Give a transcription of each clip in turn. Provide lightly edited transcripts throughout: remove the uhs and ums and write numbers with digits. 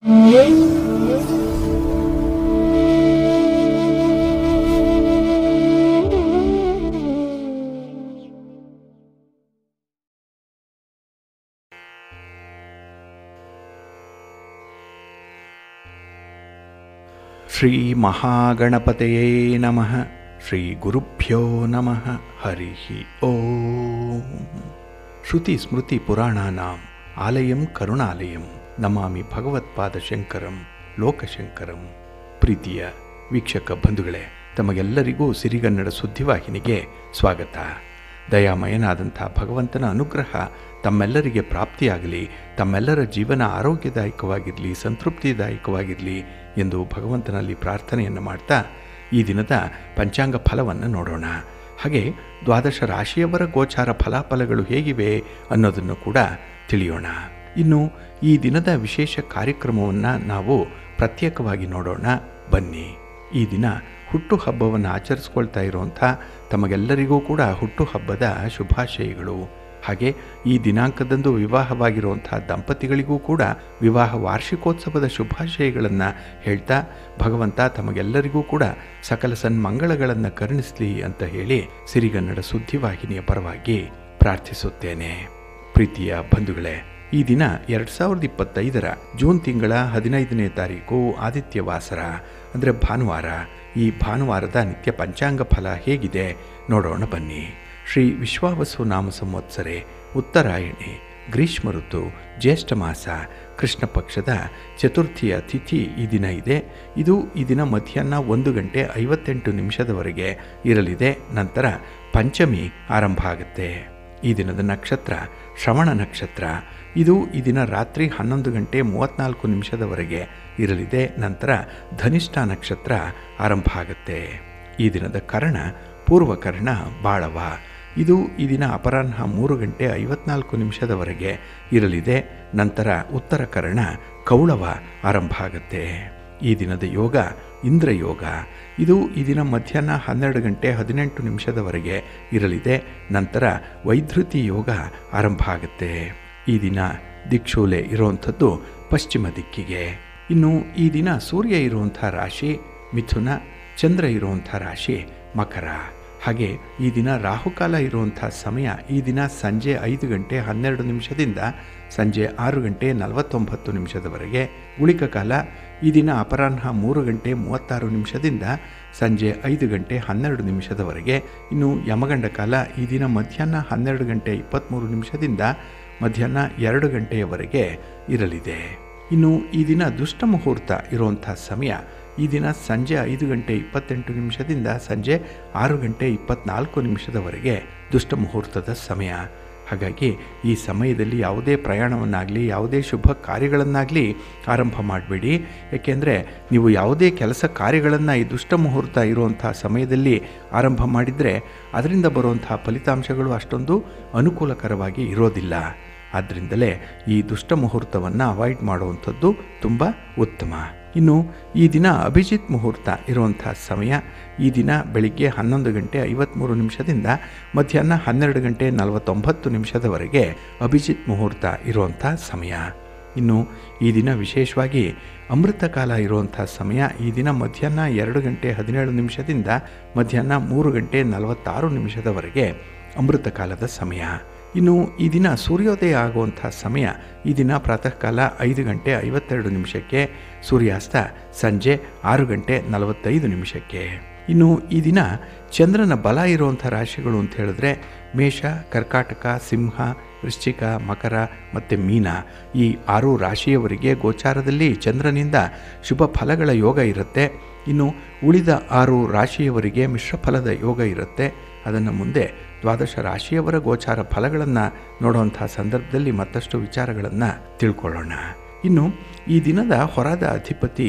ಶ್ರೀ ಮಹಾಗಣಪತಯೇ ನಮಃ. ಶ್ರೀ ಗುರುಭ್ಯೋ ನಮಃ. ಹರಿ ಓಂ. ಶ್ರುತಿ ಸ್ಮೃತಿ ಪುರಾಣಾನಾಂ ಆಲಯಂ ಕರುಣಾಲಯಂ ನಮಾಮಿ ಭಗವತ್ಪಾದ ಶಂಕರಂ ಲೋಕಶಂಕರಂ. ಪ್ರೀತಿಯ ವೀಕ್ಷಕ ಬಂಧುಗಳೇ, ತಮಗೆಲ್ಲರಿಗೂ ಸಿರಿಗನ್ನಡ ಸುದ್ದಿವಾಹಿನಿಗೆ ಸ್ವಾಗತ. ದಯಾಮಯನಾದಂಥ ಭಗವಂತನ ಅನುಗ್ರಹ ತಮ್ಮೆಲ್ಲರಿಗೆ ಪ್ರಾಪ್ತಿಯಾಗಲಿ, ತಮ್ಮೆಲ್ಲರ ಜೀವನ ಆರೋಗ್ಯದಾಯಕವಾಗಿರಲಿ, ಸಂತೃಪ್ತಿದಾಯಕವಾಗಿರಲಿ ಎಂದು ಭಗವಂತನಲ್ಲಿ ಪ್ರಾರ್ಥನೆಯನ್ನು ಮಾಡ್ತಾ ಈ ದಿನದ ಪಂಚಾಂಗ ಫಲವನ್ನು ನೋಡೋಣ. ಹಾಗೆ ದ್ವಾದಶ ರಾಶಿಯವರ ಗೋಚಾರ ಫಲಾಫಲಗಳು ಹೇಗಿವೆ ಅನ್ನೋದನ್ನು ಕೂಡ ತಿಳಿಯೋಣ. ಇನ್ನು ಈ ದಿನದ ವಿಶೇಷ ಕಾರ್ಯಕ್ರಮವನ್ನು ನಾವು ಪ್ರತ್ಯೇಕವಾಗಿ ನೋಡೋಣ ಬನ್ನಿ. ಈ ದಿನ ಹುಟ್ಟುಹಬ್ಬವನ್ನು ಆಚರಿಸ್ಕೊಳ್ತಾ ಇರುವಂಥ ತಮಗೆಲ್ಲರಿಗೂ ಕೂಡ ಹುಟ್ಟುಹಬ್ಬದ ಶುಭಾಶಯಗಳು. ಹಾಗೆ ಈ ದಿನಾಂಕದಂದು ವಿವಾಹವಾಗಿರುವಂಥ ದಂಪತಿಗಳಿಗೂ ಕೂಡ ವಿವಾಹ ವಾರ್ಷಿಕೋತ್ಸವದ ಶುಭಾಶಯಗಳನ್ನು ಹೇಳ್ತಾ ಭಗವಂತ ತಮಗೆಲ್ಲರಿಗೂ ಕೂಡ ಸಕಲ ಸನ್ಮಂಗಳಗಳನ್ನು ಕರುಣಿಸಲಿ ಅಂತ ಹೇಳಿ ಸಿರಿಗನ್ನಡ ಸುದ್ದಿವಾಹಿನಿಯ ಪರವಾಗಿ ಪ್ರಾರ್ಥಿಸುತ್ತೇನೆ. ಪ್ರೀತಿಯ ಬಂಧುಗಳೇ, ಈ ದಿನ 2025 ಜೂನ್ ತಿಂಗಳ 15ನೇ ತಾರೀಕು ಆದಿತ್ಯವಾಸರ ಅಂದರೆ ಭಾನುವಾರ. ಈ ಭಾನುವಾರದ ನಿತ್ಯ ಪಂಚಾಂಗ ಫಲ ಹೇಗಿದೆ ನೋಡೋಣ ಬನ್ನಿ. ಶ್ರೀ ವಿಶ್ವಾವಸು ನಾಮ ಸಂವತ್ಸರೆ, ಉತ್ತರಾಯಣಿ, ಗ್ರೀಷ್ಮ ಋತು, ಜ್ಯೇಷ್ಠ ಮಾಸ, ಕೃಷ್ಣ ಪಕ್ಷದ ಚತುರ್ಥಿಯ ತಿಥಿ ಈ ದಿನ ಇದೆ. ಇದು ಈ ದಿನ ಮಧ್ಯಾಹ್ನ 1:58 ಇರಲಿದೆ. ನಂತರ ಪಂಚಮಿ ಆರಂಭ ಆಗುತ್ತೆ. ಈ ದಿನದ ನಕ್ಷತ್ರ ಶ್ರವಣ ನಕ್ಷತ್ರ. ಇದು ಈ ದಿನ ರಾತ್ರಿ 11:34 ಇರಲಿದೆ. ನಂತರ ಧನಿಷ್ಠ ನಕ್ಷತ್ರ ಆರಂಭ ಆಗುತ್ತೆ. ಈ ದಿನದ ಕರ್ಣ ಪೂರ್ವಕರ್ಣ ಬಾಳವ. ಇದು ಈ ದಿನ ಅಪರಾಹ್ನ 3:54 ಇರಲಿದೆ. ನಂತರ ಉತ್ತರ ಕರ್ಣ ಕೌಳವ ಆರಂಭ ಆಗುತ್ತೆ. ಈ ದಿನದ ಯೋಗ ಇಂದ್ರಯೋಗ. ಇದು ಈ ದಿನ ಮಧ್ಯಾಹ್ನ 12:18 ಇರಲಿದೆ. ನಂತರ ವೈಧೃತಿ ಯೋಗ ಆರಂಭ ಆಗುತ್ತೆ. ಈ ದಿನ ದಿಕ್ಷೂಲೆ ಇರುವಂಥದ್ದು ಪಶ್ಚಿಮ ದಿಕ್ಕಿಗೆ. ಇನ್ನು ಈ ದಿನ ಸೂರ್ಯ ಇರುವಂಥ ರಾಶಿ ಮಿಥುನ, ಚಂದ್ರ ಇರುವಂಥ ರಾಶಿ ಮಕರ. ಹಾಗೆ ಈ ದಿನ ರಾಹುಕಾಲ ಇರುವಂಥ ಸಮಯ ಈ ದಿನ ಸಂಜೆ 5:12 ಸಂಜೆ 6:49 ಉಳಿಕ ಕಾಲ ಈ ದಿನ ಅಪರಾಹ್ನ 3:36 ಸಂಜೆ 5:12 ಇನ್ನು ಯಮಗಂಡ ಕಾಲ ಈ ದಿನ ಮಧ್ಯಾಹ್ನ 12:23 ಮಧ್ಯಾಹ್ನ 2 ಗಂಟೆಯವರೆಗೆ ಇರಲಿದೆ. ಇನ್ನು ಈ ದಿನ ದುಷ್ಟ ಮುಹೂರ್ತ ಇರುವಂಥ ಸಮಯ ಈ ದಿನ ಸಂಜೆ 5:28 ಸಂಜೆ 6:24 ದುಷ್ಟ ಮುಹೂರ್ತದ ಸಮಯ. ಹಾಗಾಗಿ ಈ ಸಮಯದಲ್ಲಿ ಯಾವುದೇ ಪ್ರಯಾಣವನ್ನಾಗಲಿ ಯಾವುದೇ ಶುಭ ಕಾರ್ಯಗಳನ್ನಾಗಲಿ ಆರಂಭ ಮಾಡಬೇಡಿ. ಏಕೆಂದರೆ ನೀವು ಯಾವುದೇ ಕೆಲಸ ಕಾರ್ಯಗಳನ್ನು ಈ ದುಷ್ಟ ಮುಹೂರ್ತ ಇರುವಂಥ ಸಮಯದಲ್ಲಿ ಆರಂಭ ಮಾಡಿದರೆ ಅದರಿಂದ ಬರುವಂಥ ಫಲಿತಾಂಶಗಳು ಅಷ್ಟೊಂದು ಅನುಕೂಲಕರವಾಗಿ ಇರೋದಿಲ್ಲ. ಆದ್ದರಿಂದಲೇ ಈ ದುಷ್ಟ ಮುಹೂರ್ತವನ್ನು ಅವಾಯ್ಡ್ ಮಾಡುವಂಥದ್ದು ತುಂಬ ಉತ್ತಮ. ಇನ್ನು ಈ ದಿನ ಅಭಿಜಿತ್ ಮುಹೂರ್ತ ಇರುವಂಥ ಸಮಯ ಈ ದಿನ ಬೆಳಿಗ್ಗೆ 11:53 ಮಧ್ಯಾಹ್ನ 12:49 ಅಭಿಜಿತ್ ಮುಹೂರ್ತ ಇರುವಂಥ ಸಮಯ. ಇನ್ನು ಈ ದಿನ ವಿಶೇಷವಾಗಿ ಅಮೃತ ಕಾಲ ಇರುವಂಥ ಸಮಯ ಈ ದಿನ ಮಧ್ಯಾಹ್ನ 2:17 ಮಧ್ಯಾಹ್ನ 3:46 ಅಮೃತ ಕಾಲದ ಸಮಯ. ಇನ್ನು ಈ ದಿನ ಸೂರ್ಯೋದಯ ಆಗುವಂಥ ಸಮಯ ಈ ದಿನ ಪ್ರಾತಃ ಕಾಲ 5:52 ಸೂರ್ಯಾಸ್ತ ಸಂಜೆ 6:45. ಇನ್ನು ಈ ದಿನ ಚಂದ್ರನ ಬಲ ಇರುವಂಥ ರಾಶಿಗಳು ಅಂತ ಹೇಳಿದ್ರೆ ಮೇಷ, ಕರ್ಕಾಟಕ, ಸಿಂಹ, ವೃಶ್ಚಿಕ, ಮಕರ ಮತ್ತು ಮೀನ. ಈ 6 ರಾಶಿಯವರಿಗೆ ಗೋಚಾರದಲ್ಲಿ ಚಂದ್ರನಿಂದ ಶುಭ ಫಲಗಳ ಯೋಗ ಇರುತ್ತೆ. ಇನ್ನು ಉಳಿದ 6 ರಾಶಿಯವರಿಗೆ ಮಿಶ್ರ ಫಲದ ಯೋಗ ಇರುತ್ತೆ. ಅದನ್ನು ಮುಂದೆ ದ್ವಾದಶ ರಾಶಿಯವರ ಗೋಚಾರ ಫಲಗಳನ್ನು ನೋಡುವಂಥ ಸಂದರ್ಭದಲ್ಲಿ ಮತ್ತಷ್ಟು ವಿಚಾರಗಳನ್ನು ತಿಳ್ಕೊಳ್ಳೋಣ. ಇನ್ನು ಈ ದಿನದ ಹೊರದ ಅಧಿಪತಿ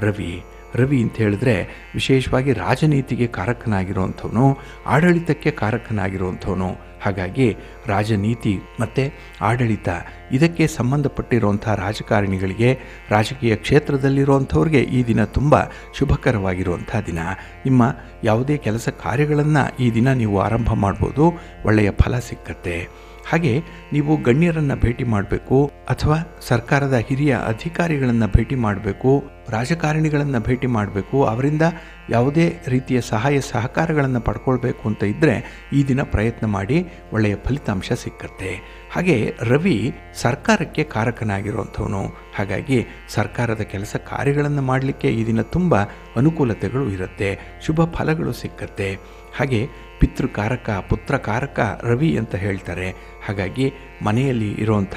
ರವಿ. ರವಿ ಅಂತ ಹೇಳಿದ್ರೆ ವಿಶೇಷವಾಗಿ ರಾಜನೀತಿಗೆ ಕಾರಕನಾಗಿರುವಂಥವನು, ಆಡಳಿತಕ್ಕೆ ಕಾರಕನಾಗಿರುವಂಥವನು. ಹಾಗಾಗಿ ರಾಜನೀತಿ ಮತ್ತು ಆಡಳಿತ ಇದಕ್ಕೆ ಸಂಬಂಧಪಟ್ಟಿರುವಂಥ ರಾಜಕಾರಣಿಗಳಿಗೆ, ರಾಜಕೀಯ ಕ್ಷೇತ್ರದಲ್ಲಿರುವಂಥವ್ರಿಗೆ ಈ ದಿನ ತುಂಬ ಶುಭಕರವಾಗಿರುವಂಥ ದಿನ. ನಿಮ್ಮ ಯಾವುದೇ ಕೆಲಸ ಕಾರ್ಯಗಳನ್ನು ಈ ದಿನ ನೀವು ಆರಂಭ ಮಾಡ್ಬೋದು, ಒಳ್ಳೆಯ ಫಲ ಸಿಕ್ಕತ್ತೆ. ಹಾಗೆ ನೀವು ಗಣ್ಯರನ್ನು ಭೇಟಿ ಮಾಡಬೇಕು ಅಥವಾ ಸರ್ಕಾರದ ಹಿರಿಯ ಅಧಿಕಾರಿಗಳನ್ನು ಭೇಟಿ ಮಾಡಬೇಕು, ರಾಜಕಾರಣಿಗಳನ್ನು ಭೇಟಿ ಮಾಡಬೇಕು, ಅವರಿಂದ ಯಾವುದೇ ರೀತಿಯ ಸಹಾಯ ಸಹಕಾರಗಳನ್ನು ಪಡ್ಕೊಳ್ಬೇಕು ಅಂತ ಇದ್ದರೆ ಈ ದಿನ ಪ್ರಯತ್ನ ಮಾಡಿ, ಒಳ್ಳೆಯ ಫಲಿತಾಂಶ ಸಿಕ್ಕತ್ತೆ. ಹಾಗೆ ರವಿ ಸರ್ಕಾರಕ್ಕೆ ಕಾರಕನಾಗಿರುವಂಥವನು. ಹಾಗಾಗಿ ಸರ್ಕಾರದ ಕೆಲಸ ಕಾರ್ಯಗಳನ್ನು ಮಾಡಲಿಕ್ಕೆ ಈ ದಿನ ತುಂಬ ಅನುಕೂಲತೆಗಳು ಇರುತ್ತೆ, ಶುಭ ಫಲಗಳು ಸಿಕ್ಕತ್ತೆ. ಹಾಗೆ ಪಿತೃಕಾರಕ ಪುತ್ರಕಾರಕ ರವಿ ಅಂತ ಹೇಳ್ತಾರೆ. ಹಾಗಾಗಿ ಮನೆಯಲ್ಲಿ ಇರುವಂಥ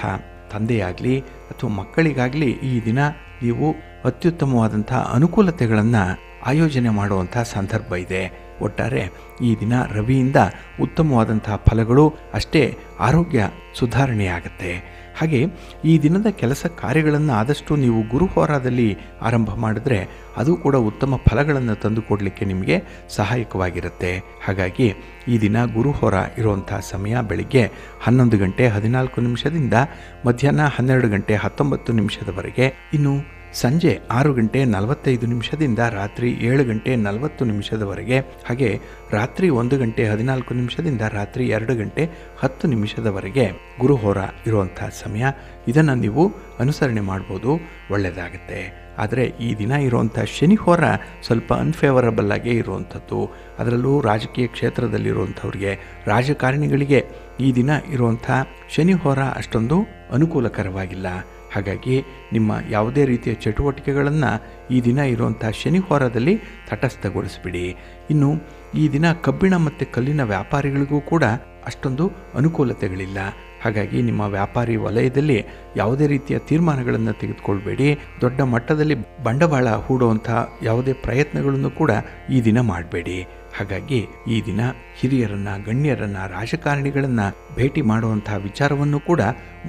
ತಂದೆಯಾಗಲಿ ಅಥವಾ ಮಕ್ಕಳಿಗಾಗಲಿ ಈ ದಿನ ನೀವು ಅತ್ಯುತ್ತಮವಾದಂಥ ಅನುಕೂಲತೆಗಳನ್ನು ಆಯೋಜನೆ ಮಾಡುವಂಥ ಸಂದರ್ಭ ಇದೆ. ಒಟ್ಟಾರೆ ಈ ದಿನ ರವಿಯಿಂದ ಉತ್ತಮವಾದಂತಹ ಫಲಗಳು, ಅಷ್ಟೇ ಆರೋಗ್ಯ ಸುಧಾರಣೆಯಾಗುತ್ತೆ. ಹಾಗೆ ಈ ದಿನದ ಕೆಲಸ ಕಾರ್ಯಗಳನ್ನು ಆದಷ್ಟು ನೀವು ಗುರುಹೋರಾದಲ್ಲಿ ಆರಂಭ ಮಾಡಿದ್ರೆ ಅದು ಕೂಡ ಉತ್ತಮ ಫಲಗಳನ್ನು ತಂದುಕೊಡಲಿಕ್ಕೆ ನಿಮಗೆ ಸಹಾಯಕವಾಗಿರುತ್ತೆ. ಹಾಗಾಗಿ ಈ ದಿನ ಗುರುಹೋರ ಇರುವಂಥ ಸಮಯ ಬೆಳಿಗ್ಗೆ 11 ಗಂಟೆ 14 ನಿಮಿಷದಿಂದ ಮಧ್ಯಾಹ್ನ 12 ಗಂಟೆ 19 ನಿಮಿಷದವರೆಗೆ. ಇನ್ನು ಸಂಜೆ 6 ಗಂಟೆ 45 ನಿಮಿಷದಿಂದ ರಾತ್ರಿ 7 ಗಂಟೆ 40 ನಿಮಿಷದವರೆಗೆ. ಹಾಗೆ ರಾತ್ರಿ 1 ಗಂಟೆ 14 ನಿಮಿಷದಿಂದ ರಾತ್ರಿ 2 ಗಂಟೆ 10 ನಿಮಿಷದವರೆಗೆ ಗುರುಹೋರ ಇರುವಂಥ ಸಮಯ. ಇದನ್ನು ನೀವು ಅನುಸರಣೆ ಮಾಡ್ಬೋದು, ಒಳ್ಳೆಯದಾಗುತ್ತೆ. ಆದರೆ ಈ ದಿನ ಇರುವಂಥ ಶನಿಹೋರ ಸ್ವಲ್ಪ ಅನ್ಫೇವರಬಲ್ ಆಗೇ ಇರುವಂಥದ್ದು. ಅದರಲ್ಲೂ ರಾಜಕೀಯ ಕ್ಷೇತ್ರದಲ್ಲಿರುವಂಥವ್ರಿಗೆ, ರಾಜಕಾರಣಿಗಳಿಗೆ ಈ ದಿನ ಇರುವಂಥ ಶನಿಹೋರ ಅಷ್ಟೊಂದು ಅನುಕೂಲಕರವಾಗಿಲ್ಲ. ಹಾಗಾಗಿ ನಿಮ್ಮ ಯಾವುದೇ ರೀತಿಯ ಚಟುವಟಿಕೆಗಳನ್ನು ಈ ದಿನ ಇರುವಂಥ ಶನಿವಾರದಲ್ಲಿ ತಟಸ್ಥಗೊಳಿಸಿಬಿಡಿ. ಇನ್ನು ಈ ದಿನ ಕಬ್ಬಿಣ ಮತ್ತು ಕಲ್ಲಿನ ವ್ಯಾಪಾರಿಗಳಿಗೂ ಕೂಡ ಅಷ್ಟೊಂದು ಅನುಕೂಲತೆಗಳಿಲ್ಲ. ಹಾಗಾಗಿ ನಿಮ್ಮ ವ್ಯಾಪಾರಿ ವಲಯದಲ್ಲಿ ಯಾವುದೇ ರೀತಿಯ ತೀರ್ಮಾನಗಳನ್ನು ತೆಗೆದುಕೊಳ್ಬೇಡಿ. ದೊಡ್ಡ ಮಟ್ಟದಲ್ಲಿ ಬಂಡವಾಳ ಹೂಡುವಂಥ ಯಾವುದೇ ಪ್ರಯತ್ನಗಳನ್ನು ಕೂಡ ಈ ದಿನ ಮಾಡಬೇಡಿ. ಹಾಗಾಗಿ ಈ ದಿನ ಹಿರಿಯರನ್ನು, ಗಣ್ಯರನ್ನು, ರಾಜಕಾರಣಿಗಳನ್ನು ಭೇಟಿ ಮಾಡುವಂಥ ವಿಚಾರವನ್ನು ಕೂಡ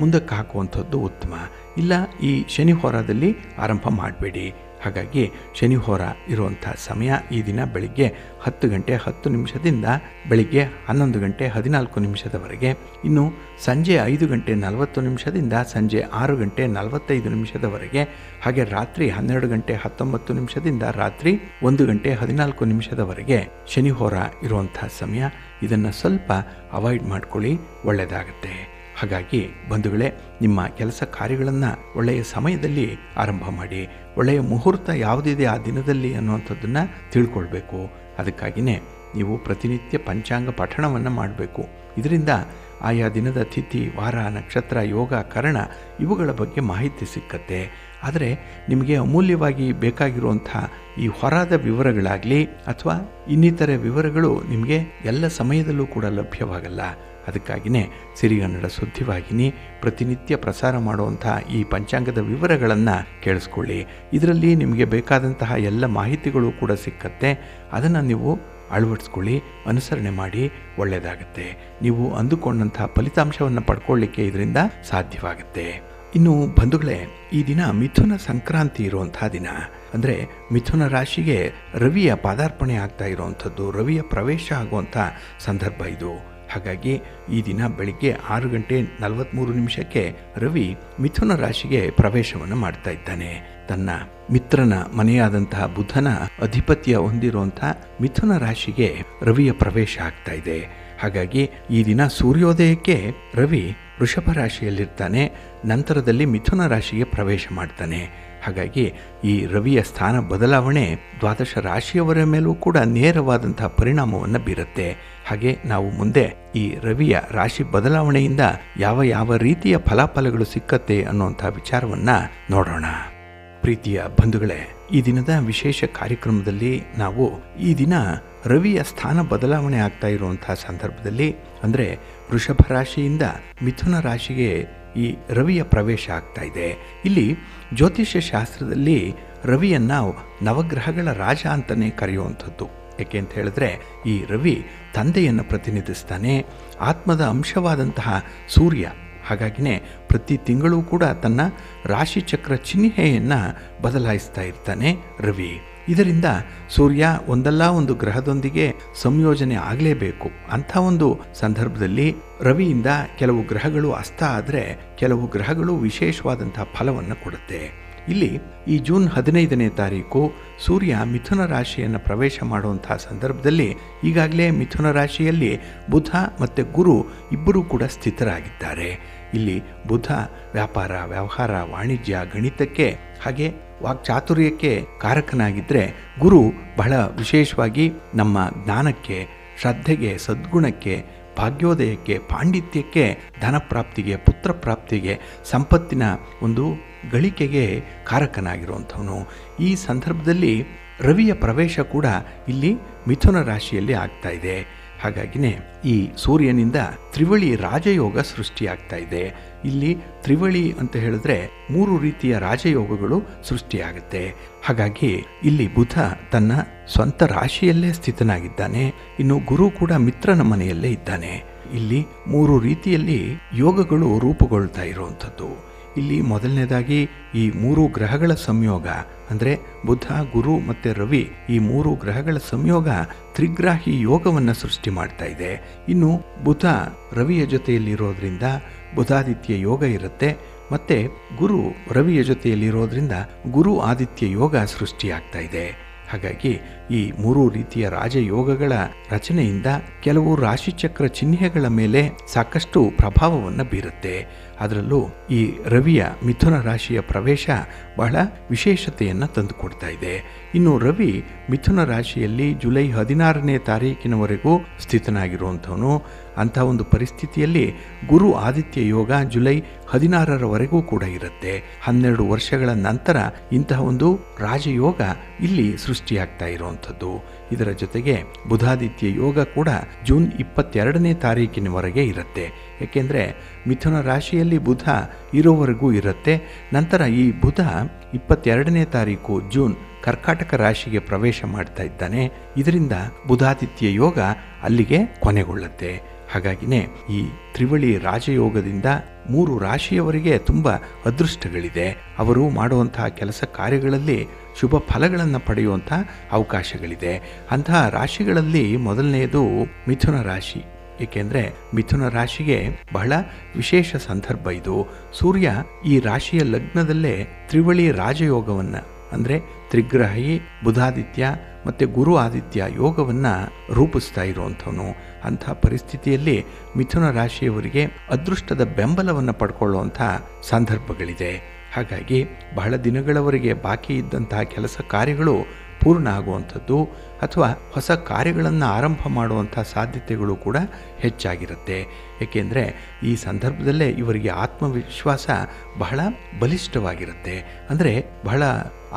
ಮುಂದಕ್ಕೆ ಹಾಕುವಂಥದ್ದು ಉತ್ತಮ. ಇಲ್ಲ, ಈ ಶನಿವಾರದಲ್ಲಿ ಆರಂಭ ಮಾಡಬೇಡಿ. ಹಾಗಾಗಿ ಶನಿವಾರ ಇರುವಂಥ ಸಮಯ ಈ ದಿನ ಬೆಳಿಗ್ಗೆ 10 ಗಂಟೆ 10 ನಿಮಿಷದಿಂದ ಬೆಳಿಗ್ಗೆ 11 ಗಂಟೆ 14 ನಿಮಿಷದವರೆಗೆ. ಇನ್ನು ಸಂಜೆ 5 ಗಂಟೆ 40 ನಿಮಿಷದಿಂದ ಸಂಜೆ 6 ಗಂಟೆ 45 ನಿಮಿಷದವರೆಗೆ. ಹಾಗೆ ರಾತ್ರಿ 12 ಗಂಟೆ 19 ನಿಮಿಷದಿಂದ ರಾತ್ರಿ 1 ಗಂಟೆ 14 ನಿಮಿಷದವರೆಗೆ ಶನಿವಾರ ಇರುವಂಥ ಸಮಯ. ಇದನ್ನು ಸ್ವಲ್ಪ ಅವಾಯ್ಡ್ ಮಾಡ್ಕೊಳ್ಳಿ, ಒಳ್ಳೆಯದಾಗುತ್ತೆ. ಹಾಗಾಗಿ ಬಂಧುಗಳೇ, ನಿಮ್ಮ ಕೆಲಸ ಕಾರ್ಯಗಳನ್ನು ಒಳ್ಳೆಯ ಸಮಯದಲ್ಲಿ ಆರಂಭ ಮಾಡಿ. ಒಳ್ಳೆಯ ಮುಹೂರ್ತ ಯಾವುದಿದೆ ಆ ದಿನದಲ್ಲಿ ಅನ್ನುವಂಥದ್ದನ್ನು ತಿಳ್ಕೊಳ್ಬೇಕು. ಅದಕ್ಕಾಗಿಯೇ ನೀವು ಪ್ರತಿನಿತ್ಯ ಪಂಚಾಂಗ ಪಠಣವನ್ನು ಮಾಡಬೇಕು. ಇದರಿಂದ ಆಯಾ ದಿನದ ತಿಥಿ, ವಾರ, ನಕ್ಷತ್ರ, ಯೋಗ, ಕರಣ ಇವುಗಳ ಬಗ್ಗೆ ಮಾಹಿತಿ ಸಿಕ್ಕತ್ತೆ. ಆದರೆ ನಿಮಗೆ ಅಮೂಲ್ಯವಾಗಿ ಬೇಕಾಗಿರುವಂಥ ಈ ಹೊರಾದ ವಿವರಗಳಾಗಲಿ ಅಥವಾ ಇನ್ನಿತರೆ ವಿವರಗಳು ನಿಮಗೆ ಎಲ್ಲ ಸಮಯದಲ್ಲೂ ಕೂಡ ಲಭ್ಯವಾಗಲ್ಲ. ಅದಕ್ಕಾಗಿಯೇ ಸಿರಿಗನ್ನಡ ಸುದ್ದಿವಾಹಿನಿ ಪ್ರತಿನಿತ್ಯ ಪ್ರಸಾರ ಮಾಡುವಂಥ ಈ ಪಂಚಾಂಗದ ವಿವರಗಳನ್ನು ಕೇಳಿಸ್ಕೊಳ್ಳಿ. ಇದರಲ್ಲಿ ನಿಮಗೆ ಬೇಕಾದಂತಹ ಎಲ್ಲ ಮಾಹಿತಿಗಳು ಕೂಡ ಸಿಕ್ಕತ್ತೆ. ಅದನ್ನು ನೀವು ಅಳವಡಿಸ್ಕೊಳ್ಳಿ, ಅನುಸರಣೆ ಮಾಡಿ, ಒಳ್ಳೆಯದಾಗುತ್ತೆ. ನೀವು ಅಂದುಕೊಂಡಂಥ ಫಲಿತಾಂಶವನ್ನು ಪಡ್ಕೊಳ್ಳಿಕ್ಕೆ ಇದರಿಂದ ಸಾಧ್ಯವಾಗುತ್ತೆ. ಇನ್ನು ಬಂಧುಗಳೇ, ಈ ದಿನ ಮಿಥುನ ಸಂಕ್ರಾಂತಿ ಇರುವಂಥ ದಿನ. ಅಂದರೆ ಮಿಥುನ ರಾಶಿಗೆ ರವಿಯ ಪಾದಾರ್ಪಣೆ ಆಗ್ತಾ ಇರುವಂಥದ್ದು, ರವಿಯ ಪ್ರವೇಶ ಆಗುವಂಥ ಸಂದರ್ಭ ಇದು. ಹಾಗಾಗಿ ಈ ದಿನ ಬೆಳಿಗ್ಗೆ 6 ಗಂಟೆ 43 ನಿಮಿಷಕ್ಕೆ ರವಿ ಮಿಥುನ ರಾಶಿಗೆ ಪ್ರವೇಶವನ್ನು ಮಾಡ್ತಾ ಇದ್ದಾನೆ. ತನ್ನ ಮಿತ್ರನ ಮನೆಯಾದಂತಹ ಬುಧನ ಅಧಿಪತ್ಯ ಹೊಂದಿರುವಂಥ ಮಿಥುನ ರಾಶಿಗೆ ರವಿಯ ಪ್ರವೇಶ ಆಗ್ತಾ ಇದೆ. ಹಾಗಾಗಿ ಈ ದಿನ ಸೂರ್ಯೋದಯಕ್ಕೆ ರವಿ ವೃಷಭ ರಾಶಿಯಲ್ಲಿರ್ತಾನೆ, ನಂತರದಲ್ಲಿ ಮಿಥುನ ರಾಶಿಗೆ ಪ್ರವೇಶ ಮಾಡ್ತಾನೆ. ಹಾಗಾಗಿ ಈ ರವಿಯ ಸ್ಥಾನ ಬದಲಾವಣೆ ದ್ವಾದಶ ರಾಶಿಯವರ ಮೇಲೂ ಕೂಡ ನೇರವಾದಂಥ ಪರಿಣಾಮವನ್ನು ಬೀರುತ್ತೆ. ಹಾಗೆ ನಾವು ಮುಂದೆ ಈ ರವಿಯ ರಾಶಿ ಬದಲಾವಣೆಯಿಂದ ಯಾವ ಯಾವ ರೀತಿಯ ಫಲಾಫಲಗಳು ಸಿಕ್ಕತ್ತೆ ಅನ್ನುವಂಥ ವಿಚಾರವನ್ನು ನೋಡೋಣ. ಪ್ರೀತಿಯ ಬಂಧುಗಳೇ, ಈ ದಿನದ ವಿಶೇಷ ಕಾರ್ಯಕ್ರಮದಲ್ಲಿ ನಾವು ಈ ದಿನ ರವಿಯ ಸ್ಥಾನ ಬದಲಾವಣೆ ಆಗ್ತಾ ಇರುವಂಥ ಸಂದರ್ಭದಲ್ಲಿ, ಅಂದರೆ ವೃಷಭ ರಾಶಿಯಿಂದ ಮಿಥುನ ರಾಶಿಗೆ ಈ ರವಿಯ ಪ್ರವೇಶ ಆಗ್ತಾ ಇದೆ. ಇಲ್ಲಿ ಜ್ಯೋತಿಷ್ಯ ಶಾಸ್ತ್ರದಲ್ಲಿ ರವಿಯನ್ನು ನವಗ್ರಹಗಳ ರಾಜ ಅಂತಲೇ ಕರೆಯುವಂಥದ್ದು. ಏಕೆ ಅಂತ ಹೇಳಿದ್ರೆ, ಈ ರವಿ ತಂದೆಯನ್ನು ಪ್ರತಿನಿಧಿಸ್ತಾನೆ, ಆತ್ಮದ ಅಂಶವಾದಂತಹ ಸೂರ್ಯ. ಹಾಗಾಗಿನೇ ಪ್ರತಿ ತಿಂಗಳೂ ಕೂಡ ತನ್ನ ರಾಶಿಚಕ್ರ ಚಿಹ್ನೆಯನ್ನು ಬದಲಾಯಿಸ್ತಾ ಇರ್ತಾನೆ ರವಿ. ಇದರಿಂದ ಸೂರ್ಯ ಒಂದಲ್ಲ ಒಂದು ಗ್ರಹದೊಂದಿಗೆ ಸಂಯೋಜನೆ ಆಗಲೇಬೇಕು. ಅಂಥ ಒಂದು ಸಂದರ್ಭದಲ್ಲಿ ರವಿಯಿಂದ ಕೆಲವು ಗ್ರಹಗಳು ಅಸ್ತ ಆದರೆ ಕೆಲವು ಗ್ರಹಗಳು ವಿಶೇಷವಾದಂಥ ಫಲವನ್ನು ಕೊಡುತ್ತೆ. ಇಲ್ಲಿ ಈ ಜೂನ್ 15ನೇ ತಾರೀಕು ಸೂರ್ಯ ಮಿಥುನ ರಾಶಿಯನ್ನು ಪ್ರವೇಶ ಮಾಡುವಂತಹ ಸಂದರ್ಭದಲ್ಲಿ ಈಗಾಗಲೇ ಮಿಥುನ ರಾಶಿಯಲ್ಲಿ ಬುಧ ಮತ್ತು ಗುರು ಇಬ್ಬರೂ ಕೂಡ ಸ್ಥಿತರಾಗಿದ್ದಾರೆ. ಇಲ್ಲಿ ಬುಧ ವ್ಯಾಪಾರ, ವ್ಯವಹಾರ, ವಾಣಿಜ್ಯ, ಗಣಿತಕ್ಕೆ ಹಾಗೆ ವಾಕ್ಚಾತುರ್ಯಕ್ಕೆ ಕಾರಕನಾಗಿದ್ದರೆ, ಗುರು ಬಹಳ ವಿಶೇಷವಾಗಿ ನಮ್ಮ ಜ್ಞಾನಕ್ಕೆ, ಶ್ರದ್ಧೆಗೆ, ಸದ್ಗುಣಕ್ಕೆ, ಭಾಗ್ಯೋದಯಕ್ಕೆ, ಪಾಂಡಿತ್ಯಕ್ಕೆ, ಧನಪ್ರಾಪ್ತಿಗೆ, ಪುತ್ರ ಪ್ರಾಪ್ತಿಗೆ, ಸಂಪತ್ತಿನ ಒಂದು ಗಳಿಕೆಗೆ ಕಾರಕನಾಗಿರುವಂಥವನು. ಈ ಸಂದರ್ಭದಲ್ಲಿ ರವಿಯ ಪ್ರವೇಶ ಕೂಡ ಇಲ್ಲಿ ಮಿಥುನ ರಾಶಿಯಲ್ಲಿ ಆಗ್ತಾ ಇದೆ. ಹಾಗಾಗಿನೇ ಈ ಸೂರ್ಯನಿಂದ ತ್ರಿವಳಿ ರಾಜಯೋಗ ಸೃಷ್ಟಿಯಾಗ್ತಾ ಇದೆ. ಇಲ್ಲಿ ತ್ರಿವಳಿ ಅಂತ ಹೇಳಿದ್ರೆ 3 ರೀತಿಯ ರಾಜಯೋಗಗಳು ಸೃಷ್ಟಿಯಾಗುತ್ತೆ. ಹಾಗಾಗಿ ಇಲ್ಲಿ ಬುಧ ತನ್ನ ಸ್ವಂತ ರಾಶಿಯಲ್ಲೇ ಸ್ಥಿತನಾಗಿದ್ದಾನೆ. ಇನ್ನು ಗುರು ಕೂಡ ಮಿತ್ರನ ಮನೆಯಲ್ಲೇ ಇದ್ದಾನೆ. ಇಲ್ಲಿ 3 ರೀತಿಯಲ್ಲಿ ಯೋಗಗಳು ರೂಪುಗೊಳ್ತಾ ಇರುವಂಥದ್ದು. ಇಲ್ಲಿ ಮೊದಲನೇದಾಗಿ ಈ 3 ಗ್ರಹಗಳ ಸಂಯೋಗ ಅಂದರೆ ಬುಧ, ಗುರು ಮತ್ತು ರವಿ, ಈ 3 ಗ್ರಹಗಳ ಸಂಯೋಗ ತ್ರಿಗ್ರಾಹಿ ಯೋಗವನ್ನು ಸೃಷ್ಟಿ ಮಾಡ್ತಾ ಇದೆ. ಇನ್ನು ಬುಧ ರವಿಯ ಜೊತೆಯಲ್ಲಿರೋದ್ರಿಂದ ಬುಧಾದಿತ್ಯ ಯೋಗ ಇರುತ್ತೆ, ಮತ್ತು ಗುರು ರವಿಯ ಜೊತೆಯಲ್ಲಿರೋದ್ರಿಂದ ಗುರು ಆದಿತ್ಯ ಯೋಗ ಸೃಷ್ಟಿಯಾಗ್ತಾ ಇದೆ. ಹಾಗಾಗಿ ಈ 3 ರೀತಿಯ ರಾಜಯೋಗಗಳ ರಚನೆಯಿಂದ ಕೆಲವು ರಾಶಿಚಕ್ರ ಚಿಹ್ನೆಗಳ ಮೇಲೆ ಸಾಕಷ್ಟು ಪ್ರಭಾವವನ್ನು ಬೀರುತ್ತೆ. ಅದರಲ್ಲೂ ಈ ರವಿಯ ಮಿಥುನ ರಾಶಿಯ ಪ್ರವೇಶ ಬಹಳ ವಿಶೇಷತೆಯನ್ನು ತಂದುಕೊಡ್ತಾ ಇದೆ. ಇನ್ನು ರವಿ ಮಿಥುನ ರಾಶಿಯಲ್ಲಿ ಜುಲೈ 16ನೇ ತಾರೀಕಿನವರೆಗೂ ಸ್ಥಿತನಾಗಿರುವಂಥವನು. ಅಂಥ ಒಂದು ಪರಿಸ್ಥಿತಿಯಲ್ಲಿ ಗುರು ಆದಿತ್ಯ ಯೋಗ ಜುಲೈ 16ರವರೆಗೂ ಕೂಡ ಇರುತ್ತೆ. 12 ವರ್ಷಗಳ ನಂತರ ಇಂತಹ ಒಂದು ರಾಜಯೋಗ ಇಲ್ಲಿ ಸೃಷ್ಟಿಯಾಗ್ತಾ ಇರುವಂಥದ್ದು. ಇದರ ಜೊತೆಗೆ ಬುಧಾದಿತ್ಯ ಯೋಗ ಕೂಡ ಜೂನ್ 22ನೇ ತಾರೀಕಿನವರೆಗೆ ಇರುತ್ತೆ. ಏಕೆಂದರೆ ಮಿಥುನ ರಾಶಿಯಲ್ಲಿ ಬುಧ ಇರೋವರೆಗೂ ಇರುತ್ತೆ. ನಂತರ ಈ ಬುಧ 22ನೇ ತಾರೀಕು ಜೂನ್ ಕರ್ಕಾಟಕ ರಾಶಿಗೆ ಪ್ರವೇಶ ಮಾಡ್ತಾ ಇದ್ದಾನೆ. ಇದರಿಂದ ಬುಧಾದಿತ್ಯ ಯೋಗ ಅಲ್ಲಿಗೆ ಕೊನೆಗೊಳ್ಳುತ್ತೆ. ಹಾಗಾಗಿನೇ ಈ ತ್ರಿವಳಿ ರಾಜಯೋಗದಿಂದ 3 ರಾಶಿಯವರಿಗೆ ತುಂಬ ಅದೃಷ್ಟಗಳಿದೆ. ಅವರು ಮಾಡುವಂತಹ ಕೆಲಸ ಕಾರ್ಯಗಳಲ್ಲಿ ಶುಭ ಫಲಗಳನ್ನು ಪಡೆಯುವಂಥ ಅವಕಾಶಗಳಿದೆ. ಅಂತಹ ರಾಶಿಗಳಲ್ಲಿ ಮೊದಲನೆಯದು ಮಿಥುನ ರಾಶಿ. ಏಕೆಂದರೆ ಮಿಥುನ ರಾಶಿಗೆ ಬಹಳ ವಿಶೇಷ ಸಂದರ್ಭ ಇದು. ಸೂರ್ಯ ಈ ರಾಶಿಯ ಲಗ್ನದಲ್ಲೇ ತ್ರಿವಳಿ ರಾಜಯೋಗವನ್ನು ಅಂದರೆ ತ್ರಿಗ್ರಹಿ ಬುಧಾದಿತ್ಯ ಮತ್ತು ಗುರು ಆದಿತ್ಯ ಯೋಗವನ್ನು ರೂಪಿಸ್ತಾ ಇರುವಂಥವನು. ಅಂಥ ಪರಿಸ್ಥಿತಿಯಲ್ಲಿ ಮಿಥುನ ರಾಶಿಯವರಿಗೆ ಅದೃಷ್ಟದ ಬೆಂಬಲವನ್ನು ಪಡ್ಕೊಳ್ಳುವಂಥ ಸಂದರ್ಭಗಳಿದೆ. ಹಾಗಾಗಿ ಬಹಳ ದಿನಗಳವರೆಗೆ ಬಾಕಿ ಇದ್ದಂತಹ ಕೆಲಸ ಕಾರ್ಯಗಳು ಪೂರ್ಣ ಆಗುವಂಥದ್ದು ಅಥವಾ ಹೊಸ ಕಾರ್ಯಗಳನ್ನು ಆರಂಭ ಮಾಡುವಂಥ ಸಾಧ್ಯತೆಗಳು ಕೂಡ ಹೆಚ್ಚಾಗಿರುತ್ತೆ. ಏಕೆಂದರೆ ಈ ಸಂದರ್ಭದಲ್ಲೇ ಇವರಿಗೆ ಆತ್ಮವಿಶ್ವಾಸ ಬಹಳ ಬಲಿಷ್ಠವಾಗಿರುತ್ತೆ. ಅಂದರೆ ಬಹಳ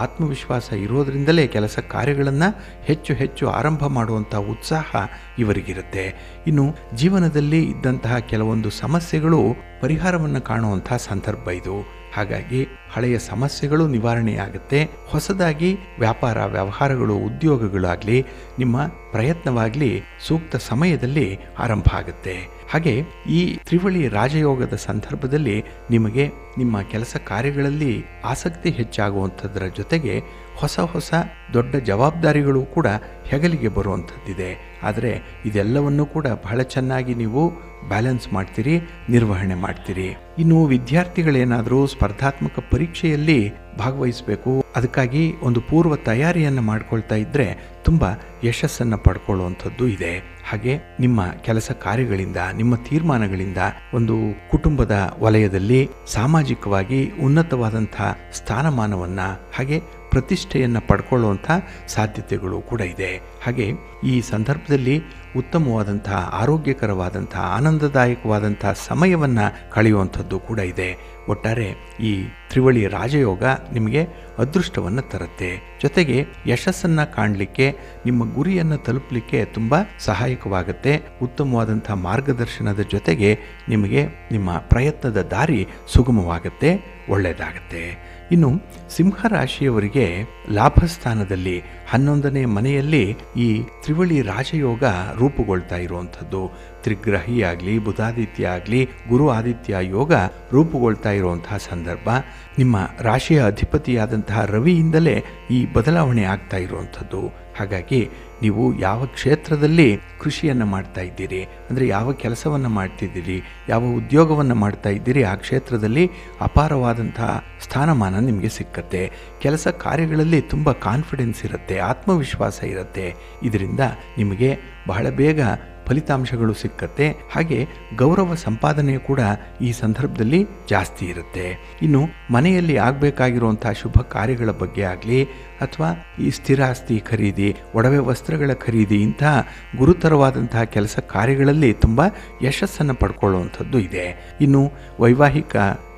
ಆತ್ಮವಿಶ್ವಾಸ ಇರೋದರಿಂದಲೇ ಕೆಲಸ ಕಾರ್ಯಗಳನ್ನು ಹೆಚ್ಚು ಹೆಚ್ಚು ಆರಂಭ ಮಾಡುವಂಥ ಉತ್ಸಾಹ ಇವರಿಗಿರುತ್ತೆ. ಇನ್ನು ಜೀವನದಲ್ಲಿ ಇದ್ದಂತಹ ಕೆಲವೊಂದು ಸಮಸ್ಯೆಗಳು ಪರಿಹಾರವನ್ನು ಕಾಣುವಂಥ ಸಂದರ್ಭ ಇದು. ಹಾಗಾಗಿ ಹಳೆಯ ಸಮಸ್ಯೆಗಳು ನಿವಾರಣೆಯಾಗುತ್ತೆ. ಹೊಸದಾಗಿ ವ್ಯಾಪಾರ, ವ್ಯವಹಾರಗಳು, ಉದ್ಯೋಗಗಳಾಗಲಿ, ನಿಮ್ಮ ಪ್ರಯತ್ನವಾಗಲಿ ಸೂಕ್ತ ಸಮಯದಲ್ಲಿ ಆರಂಭ ಆಗುತ್ತೆ. ಹಾಗೆ ಈ ತ್ರಿವಳಿ ರಾಜಯೋಗದ ಸಂದರ್ಭದಲ್ಲಿ ನಿಮಗೆ ನಿಮ್ಮ ಕೆಲಸ ಕಾರ್ಯಗಳಲ್ಲಿ ಆಸಕ್ತಿ ಹೆಚ್ಚಾಗುವಂಥದ್ರ ಜೊತೆಗೆ ಹೊಸ ಹೊಸ ದೊಡ್ಡ ಜವಾಬ್ದಾರಿಗಳು ಕೂಡ ಹೆಗಲಿಗೆ ಬರುವಂಥದ್ದಿದೆ. ಆದರೆ ಇದೆಲ್ಲವನ್ನೂ ಕೂಡ ಬಹಳ ಚೆನ್ನಾಗಿ ನೀವು ಬ್ಯಾಲೆನ್ಸ್ ಮಾಡ್ತೀರಿ, ನಿರ್ವಹಣೆ ಮಾಡ್ತೀರಿ. ಇನ್ನು ವಿದ್ಯಾರ್ಥಿಗಳೇನಾದರೂ ಸ್ಪರ್ಧಾತ್ಮಕ ಪರೀಕ್ಷೆಯಲ್ಲಿ ಭಾಗವಹಿಸಬೇಕು, ಅದಕ್ಕಾಗಿ ಒಂದು ಪೂರ್ವ ತಯಾರಿಯನ್ನು ಮಾಡ್ಕೊಳ್ತಾ ಇದ್ದರೆ ತುಂಬ ಯಶಸ್ಸನ್ನು ಪಡ್ಕೊಳ್ಳುವಂಥದ್ದು ಇದೆ. ಹಾಗೆ ನಿಮ್ಮ ಕೆಲಸ ಕಾರ್ಯಗಳಿಂದ, ನಿಮ್ಮ ತೀರ್ಮಾನಗಳಿಂದ ಒಂದು ಕುಟುಂಬದ ವಲಯದಲ್ಲಿ ಸಾಮಾಜಿಕವಾಗಿ ಉನ್ನತವಾದಂಥ ಸ್ಥಾನಮಾನವನ್ನು ಹಾಗೆ ಪ್ರತಿಷ್ಠೆಯನ್ನು ಪಡ್ಕೊಳ್ಳುವಂಥ ಸಾಧ್ಯತೆಗಳು ಕೂಡ ಇದೆ. ಹಾಗೆ ಈ ಸಂದರ್ಭದಲ್ಲಿ ಉತ್ತಮವಾದಂತಹ, ಆರೋಗ್ಯಕರವಾದಂಥ, ಆನಂದದಾಯಕವಾದಂಥ ಸಮಯವನ್ನು ಕಳೆಯುವಂಥದ್ದು ಕೂಡ ಇದೆ. ಒಟ್ಟಾರೆ ಈ ತ್ರಿವಳಿ ರಾಜಯೋಗ ನಿಮಗೆ ಅದೃಷ್ಟವನ್ನು ತರುತ್ತೆ. ಜೊತೆಗೆ ಯಶಸ್ಸನ್ನು ಕಾಣಲಿಕ್ಕೆ, ನಿಮ್ಮ ಗುರಿಯನ್ನು ತಲುಪಲಿಕ್ಕೆ ತುಂಬ ಸಹಾಯಕವಾಗುತ್ತೆ. ಉತ್ತಮವಾದಂಥ ಮಾರ್ಗದರ್ಶನದ ಜೊತೆಗೆ ನಿಮಗೆ ನಿಮ್ಮ ಪ್ರಯತ್ನದ ದಾರಿ ಸುಗಮವಾಗುತ್ತೆ, ಒಳ್ಳೆಯದಾಗತ್ತೆ. ಇನ್ನು ಸಿಂಹರಾಶಿಯವರಿಗೆ ಲಾಭಸ್ಥಾನದಲ್ಲಿ 11ನೇ ಮನೆಯಲ್ಲಿ ಈ ತ್ರಿವಳಿ ರಾಜಯೋಗ ರೂಪುಗೊಳ್ತಾ ಇರುವಂಥದ್ದು. ತ್ರಿಗ್ರಹಿ ಆಗಲಿ, ಬುಧಾದಿತ್ಯ ಆಗಲಿ, ಗುರು ಆದಿತ್ಯ ಯೋಗ ರೂಪುಗೊಳ್ತಾ ಇರುವಂತಹ ಸಂದರ್ಭ. ನಿಮ್ಮ ರಾಶಿಯ ಅಧಿಪತಿಯಾದಂತಹ ರವಿಯಿಂದಲೇ ಈ ಬದಲಾವಣೆ ಆಗ್ತಾ ಇರುವಂಥದ್ದು. ಹಾಗಾಗಿ ನೀವು ಯಾವ ಕ್ಷೇತ್ರದಲ್ಲಿ ಕೃಷಿಯನ್ನು ಮಾಡ್ತಾ ಇದ್ದೀರಿ, ಅಂದರೆ ಯಾವ ಕೆಲಸವನ್ನು ಮಾಡ್ತಿದ್ದೀರಿ, ಯಾವ ಉದ್ಯೋಗವನ್ನು ಮಾಡ್ತಾ ಇದ್ದೀರಿ, ಆ ಕ್ಷೇತ್ರದಲ್ಲಿ ಅಪಾರವಾದಂತಹ ಸ್ಥಾನಮಾನ ನಿಮಗೆ ಸಿಕ್ಕತ್ತೆ. ಕೆಲಸ ಕಾರ್ಯಗಳಲ್ಲಿ ತುಂಬ ಕಾನ್ಫಿಡೆನ್ಸ್ ಇರುತ್ತೆ, ಆತ್ಮವಿಶ್ವಾಸ ಇರುತ್ತೆ. ಇದರಿಂದ ನಿಮಗೆ ಬಹಳ ಬೇಗ ಫಲಿತಾಂಶಗಳು ಸಿಕ್ಕತ್ತೆ. ಹಾಗೆ ಗೌರವ ಸಂಪಾದನೆ ಕೂಡ ಈ ಸಂದರ್ಭದಲ್ಲಿ ಜಾಸ್ತಿ ಇರುತ್ತೆ. ಇನ್ನು ಮನೆಯಲ್ಲಿ ಆಗಬೇಕಾಗಿರುವಂಥ ಶುಭ ಕಾರ್ಯಗಳ ಬಗ್ಗೆ ಆಗಲಿ ಅಥವಾ ಈ ಸ್ಥಿರಾಸ್ತಿ ಖರೀದಿ, ಒಡವೆ ವಸ್ತ್ರಗಳ ಖರೀದಿ, ಇಂತಹ ಗುರುತರವಾದಂತಹ ಕೆಲಸ ಕಾರ್ಯಗಳಲ್ಲಿ ತುಂಬ ಯಶಸ್ಸನ್ನು ಪಡ್ಕೊಳ್ಳುವಂಥದ್ದು ಇದೆ. ಇನ್ನು ವೈವಾಹಿಕ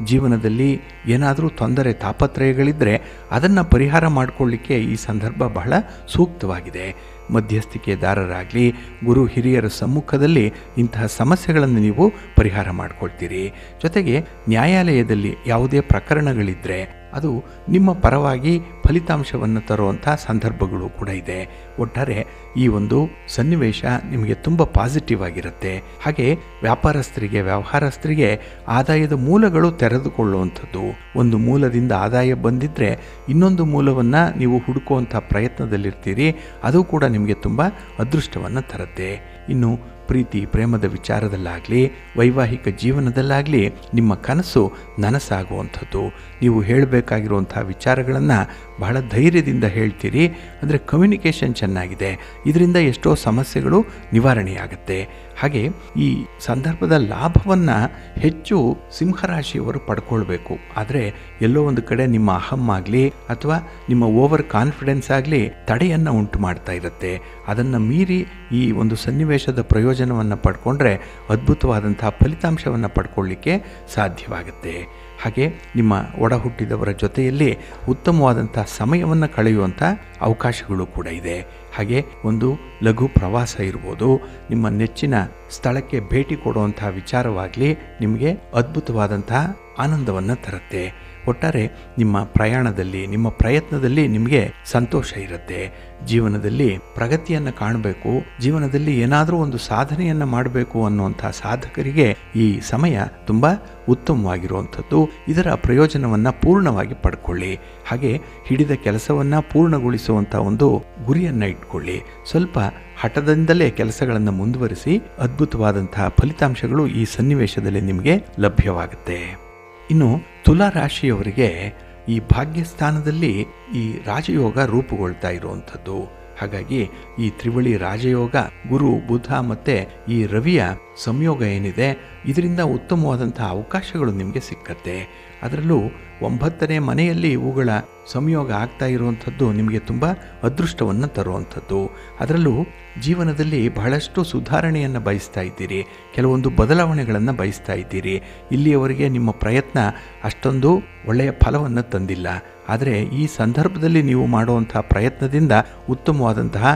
ಜೀವನದಲ್ಲಿ ಏನಾದರೂ ತೊಂದರೆ ತಾಪತ್ರಯಗಳಿದ್ದರೆ ಅದನ್ನು ಪರಿಹಾರ ಮಾಡಿಕೊಳ್ಳಿಕ್ಕೆ ಈ ಸಂದರ್ಭ ಬಹಳ ಸೂಕ್ತವಾಗಿದೆ. ಮಧ್ಯಸ್ಥಿಕೆದಾರರಾಗಲಿ ಗುರು ಹಿರಿಯರ ಸಮ್ಮುಖದಲ್ಲಿ ಇಂತಹ ಸಮಸ್ಯೆಗಳನ್ನು ನೀವು ಪರಿಹಾರ ಮಾಡಿಕೊಳ್ತೀರಿ. ಜೊತೆಗೆ ನ್ಯಾಯಾಲಯದಲ್ಲಿ ಯಾವುದೇ ಪ್ರಕರಣಗಳಿದ್ದರೆ ಅದು ನಿಮ್ಮ ಪರವಾಗಿ ಫಲಿತಾಂಶವನ್ನು ತರುವಂಥ ಸಂದರ್ಭಗಳು ಕೂಡ ಇದೆ. ಒಟ್ಟಾರೆ ಈ ಒಂದು ಸನ್ನಿವೇಶ ನಿಮಗೆ ತುಂಬ ಪಾಸಿಟಿವ್ ಆಗಿರುತ್ತೆ. ಹಾಗೆ ವ್ಯವಹಾರಸ್ಥರಿಗೆ ಆದಾಯದ ಮೂಲಗಳು ತೆರೆದುಕೊಳ್ಳುವಂಥದ್ದು, ಒಂದು ಮೂಲದಿಂದ ಆದಾಯ ಬಂದಿದ್ದರೆ ಇನ್ನೊಂದು ಮೂಲವನ್ನು ನೀವು ಹುಡುಕುವಂಥ ಪ್ರಯತ್ನದಲ್ಲಿರ್ತೀರಿ. ಅದು ಕೂಡ ನಿಮಗೆ ತುಂಬ ಅದೃಷ್ಟವನ್ನು ತರುತ್ತೆ. ಇನ್ನು ಪ್ರೀತಿ ಪ್ರೇಮದ ವಿಚಾರದಲ್ಲಾಗಲಿ ವೈವಾಹಿಕ ಜೀವನದಲ್ಲಾಗಲಿ ನಿಮ್ಮ ಕನಸು ನನಸಾಗುವಂಥದ್ದು. ನೀವು ಹೇಳಬೇಕಾಗಿರುವಂಥ ವಿಚಾರಗಳನ್ನು ಬಹಳ ಧೈರ್ಯದಿಂದ ಹೇಳ್ತೀರಿ. ಅಂದರೆ ಕಮ್ಯುನಿಕೇಷನ್ ಚೆನ್ನಾಗಿದೆ, ಇದರಿಂದ ಎಷ್ಟೋ ಸಮಸ್ಯೆಗಳು ನಿವಾರಣೆಯಾಗುತ್ತೆ. ಹಾಗೆ ಈ ಸಂದರ್ಭದ ಲಾಭವನ್ನು ಹೆಚ್ಚು ಸಿಂಹರಾಶಿಯವರು ಪಡ್ಕೊಳ್ಬೇಕು. ಆದರೆ ಎಲ್ಲೋ ಒಂದು ಕಡೆ ನಿಮ್ಮ ಅಹಂ ಆಗಲಿ ಅಥವಾ ನಿಮ್ಮ ಓವರ್ ಕಾನ್ಫಿಡೆನ್ಸ್ ಆಗಲಿ ತಡೆಯನ್ನು ಉಂಟು ಮಾಡ್ತಾ ಇರುತ್ತೆ. ಅದನ್ನು ಮೀರಿ ಈ ಒಂದು ಸನ್ನಿವೇಶದ ಪ್ರಯೋಜನವನ್ನು ಪಡ್ಕೊಂಡ್ರೆ ಅದ್ಭುತವಾದಂತಹ ಫಲಿತಾಂಶವನ್ನು ಪಡ್ಕೊಳ್ಳಿಕ್ಕೆ ಸಾಧ್ಯವಾಗುತ್ತೆ. ಹಾಗೆ ನಿಮ್ಮ ಒಡ ಹುಟ್ಟಿದವರ ಜೊತೆಯಲ್ಲಿ ಉತ್ತಮವಾದಂಥ ಸಮಯವನ್ನು ಕಳೆಯುವಂಥ ಅವಕಾಶಗಳು ಕೂಡ ಇದೆ. ಹಾಗೆ ಒಂದು ಲಘು ಪ್ರವಾಸ ಇರ್ಬೋದು, ನಿಮ್ಮ ನೆಚ್ಚಿನ ಸ್ಥಳಕ್ಕೆ ಭೇಟಿ ಕೊಡುವಂಥ ವಿಚಾರವಾಗಲಿ ನಿಮಗೆ ಅದ್ಭುತವಾದಂಥ ಆನಂದವನ್ನು ತರುತ್ತೆ. ಒಟ್ಟಾರೆ ನಿಮ್ಮ ಪ್ರಯಾಣದಲ್ಲಿ ನಿಮ್ಮ ಪ್ರಯತ್ನದಲ್ಲಿ ನಿಮಗೆ ಸಂತೋಷ ಇರುತ್ತೆ. ಜೀವನದಲ್ಲಿ ಪ್ರಗತಿಯನ್ನು ಕಾಣಬೇಕು, ಜೀವನದಲ್ಲಿ ಏನಾದರೂ ಒಂದು ಸಾಧನೆಯನ್ನು ಮಾಡಬೇಕು ಅನ್ನುವಂಥ ಸಾಧಕರಿಗೆ ಈ ಸಮಯ ತುಂಬ ಉತ್ತಮವಾಗಿರುವಂಥದ್ದು. ಇದರ ಪ್ರಯೋಜನವನ್ನು ಪೂರ್ಣವಾಗಿ ಪಡ್ಕೊಳ್ಳಿ. ಹಾಗೆ ಹಿಡಿದ ಕೆಲಸವನ್ನು ಪೂರ್ಣಗೊಳಿಸುವಂಥ ಒಂದು ಗುರಿಯನ್ನು ಇಟ್ಕೊಳ್ಳಿ. ಸ್ವಲ್ಪ ಹಠದಿಂದಲೇ ಕೆಲಸಗಳನ್ನು ಮುಂದುವರಿಸಿ ಅದ್ಭುತವಾದಂತಹ ಫಲಿತಾಂಶಗಳು ಈ ಸನ್ನಿವೇಶದಲ್ಲಿ ನಿಮಗೆ ಲಭ್ಯವಾಗುತ್ತೆ. ಇನ್ನು ತುಲಾ ರಾಶಿಯವರಿಗೆ ಈ ಭಾಗ್ಯಸ್ಥಾನದಲ್ಲಿ ಈ ರಾಜಯೋಗ ರೂಪುಗೊಳ್ತಾ ಇರುವಂಥದ್ದು. ಹಾಗಾಗಿ ಈ ತ್ರಿವಳಿ ರಾಜಯೋಗ ಗುರು ಬುಧ ಮತ್ತು ಈ ರವಿಯ ಸಂಯೋಗ ಏನಿದೆ, ಇದರಿಂದ ಉತ್ತಮವಾದಂಥ ಅವಕಾಶಗಳು ನಿಮಗೆ ಸಿಕ್ಕತ್ತೆ. ಅದರಲ್ಲೂ 9ನೇ ಮನೆಯಲ್ಲಿ ಇವುಗಳ ಸಂಯೋಗ ಆಗ್ತಾ ಇರುವಂಥದ್ದು ನಿಮಗೆ ತುಂಬ ಅದೃಷ್ಟವನ್ನು ತರುವಂಥದ್ದು. ಅದರಲ್ಲೂ ಜೀವನದಲ್ಲಿ ಬಹಳಷ್ಟು ಸುಧಾರಣೆಯನ್ನು ಬಯಸ್ತಾ ಇದ್ದೀರಿ, ಕೆಲವೊಂದು ಬದಲಾವಣೆಗಳನ್ನು ಬಯಸ್ತಾ ಇದ್ದೀರಿ. ಇಲ್ಲಿಯವರೆಗೆ ನಿಮ್ಮ ಪ್ರಯತ್ನ ಅಷ್ಟೊಂದು ಒಳ್ಳೆಯ ಫಲವನ್ನು ತಂದಿಲ್ಲ. ಆದರೆ ಈ ಸಂದರ್ಭದಲ್ಲಿ ನೀವು ಮಾಡುವಂಥ ಪ್ರಯತ್ನದಿಂದ ಉತ್ತಮವಾದಂತಹ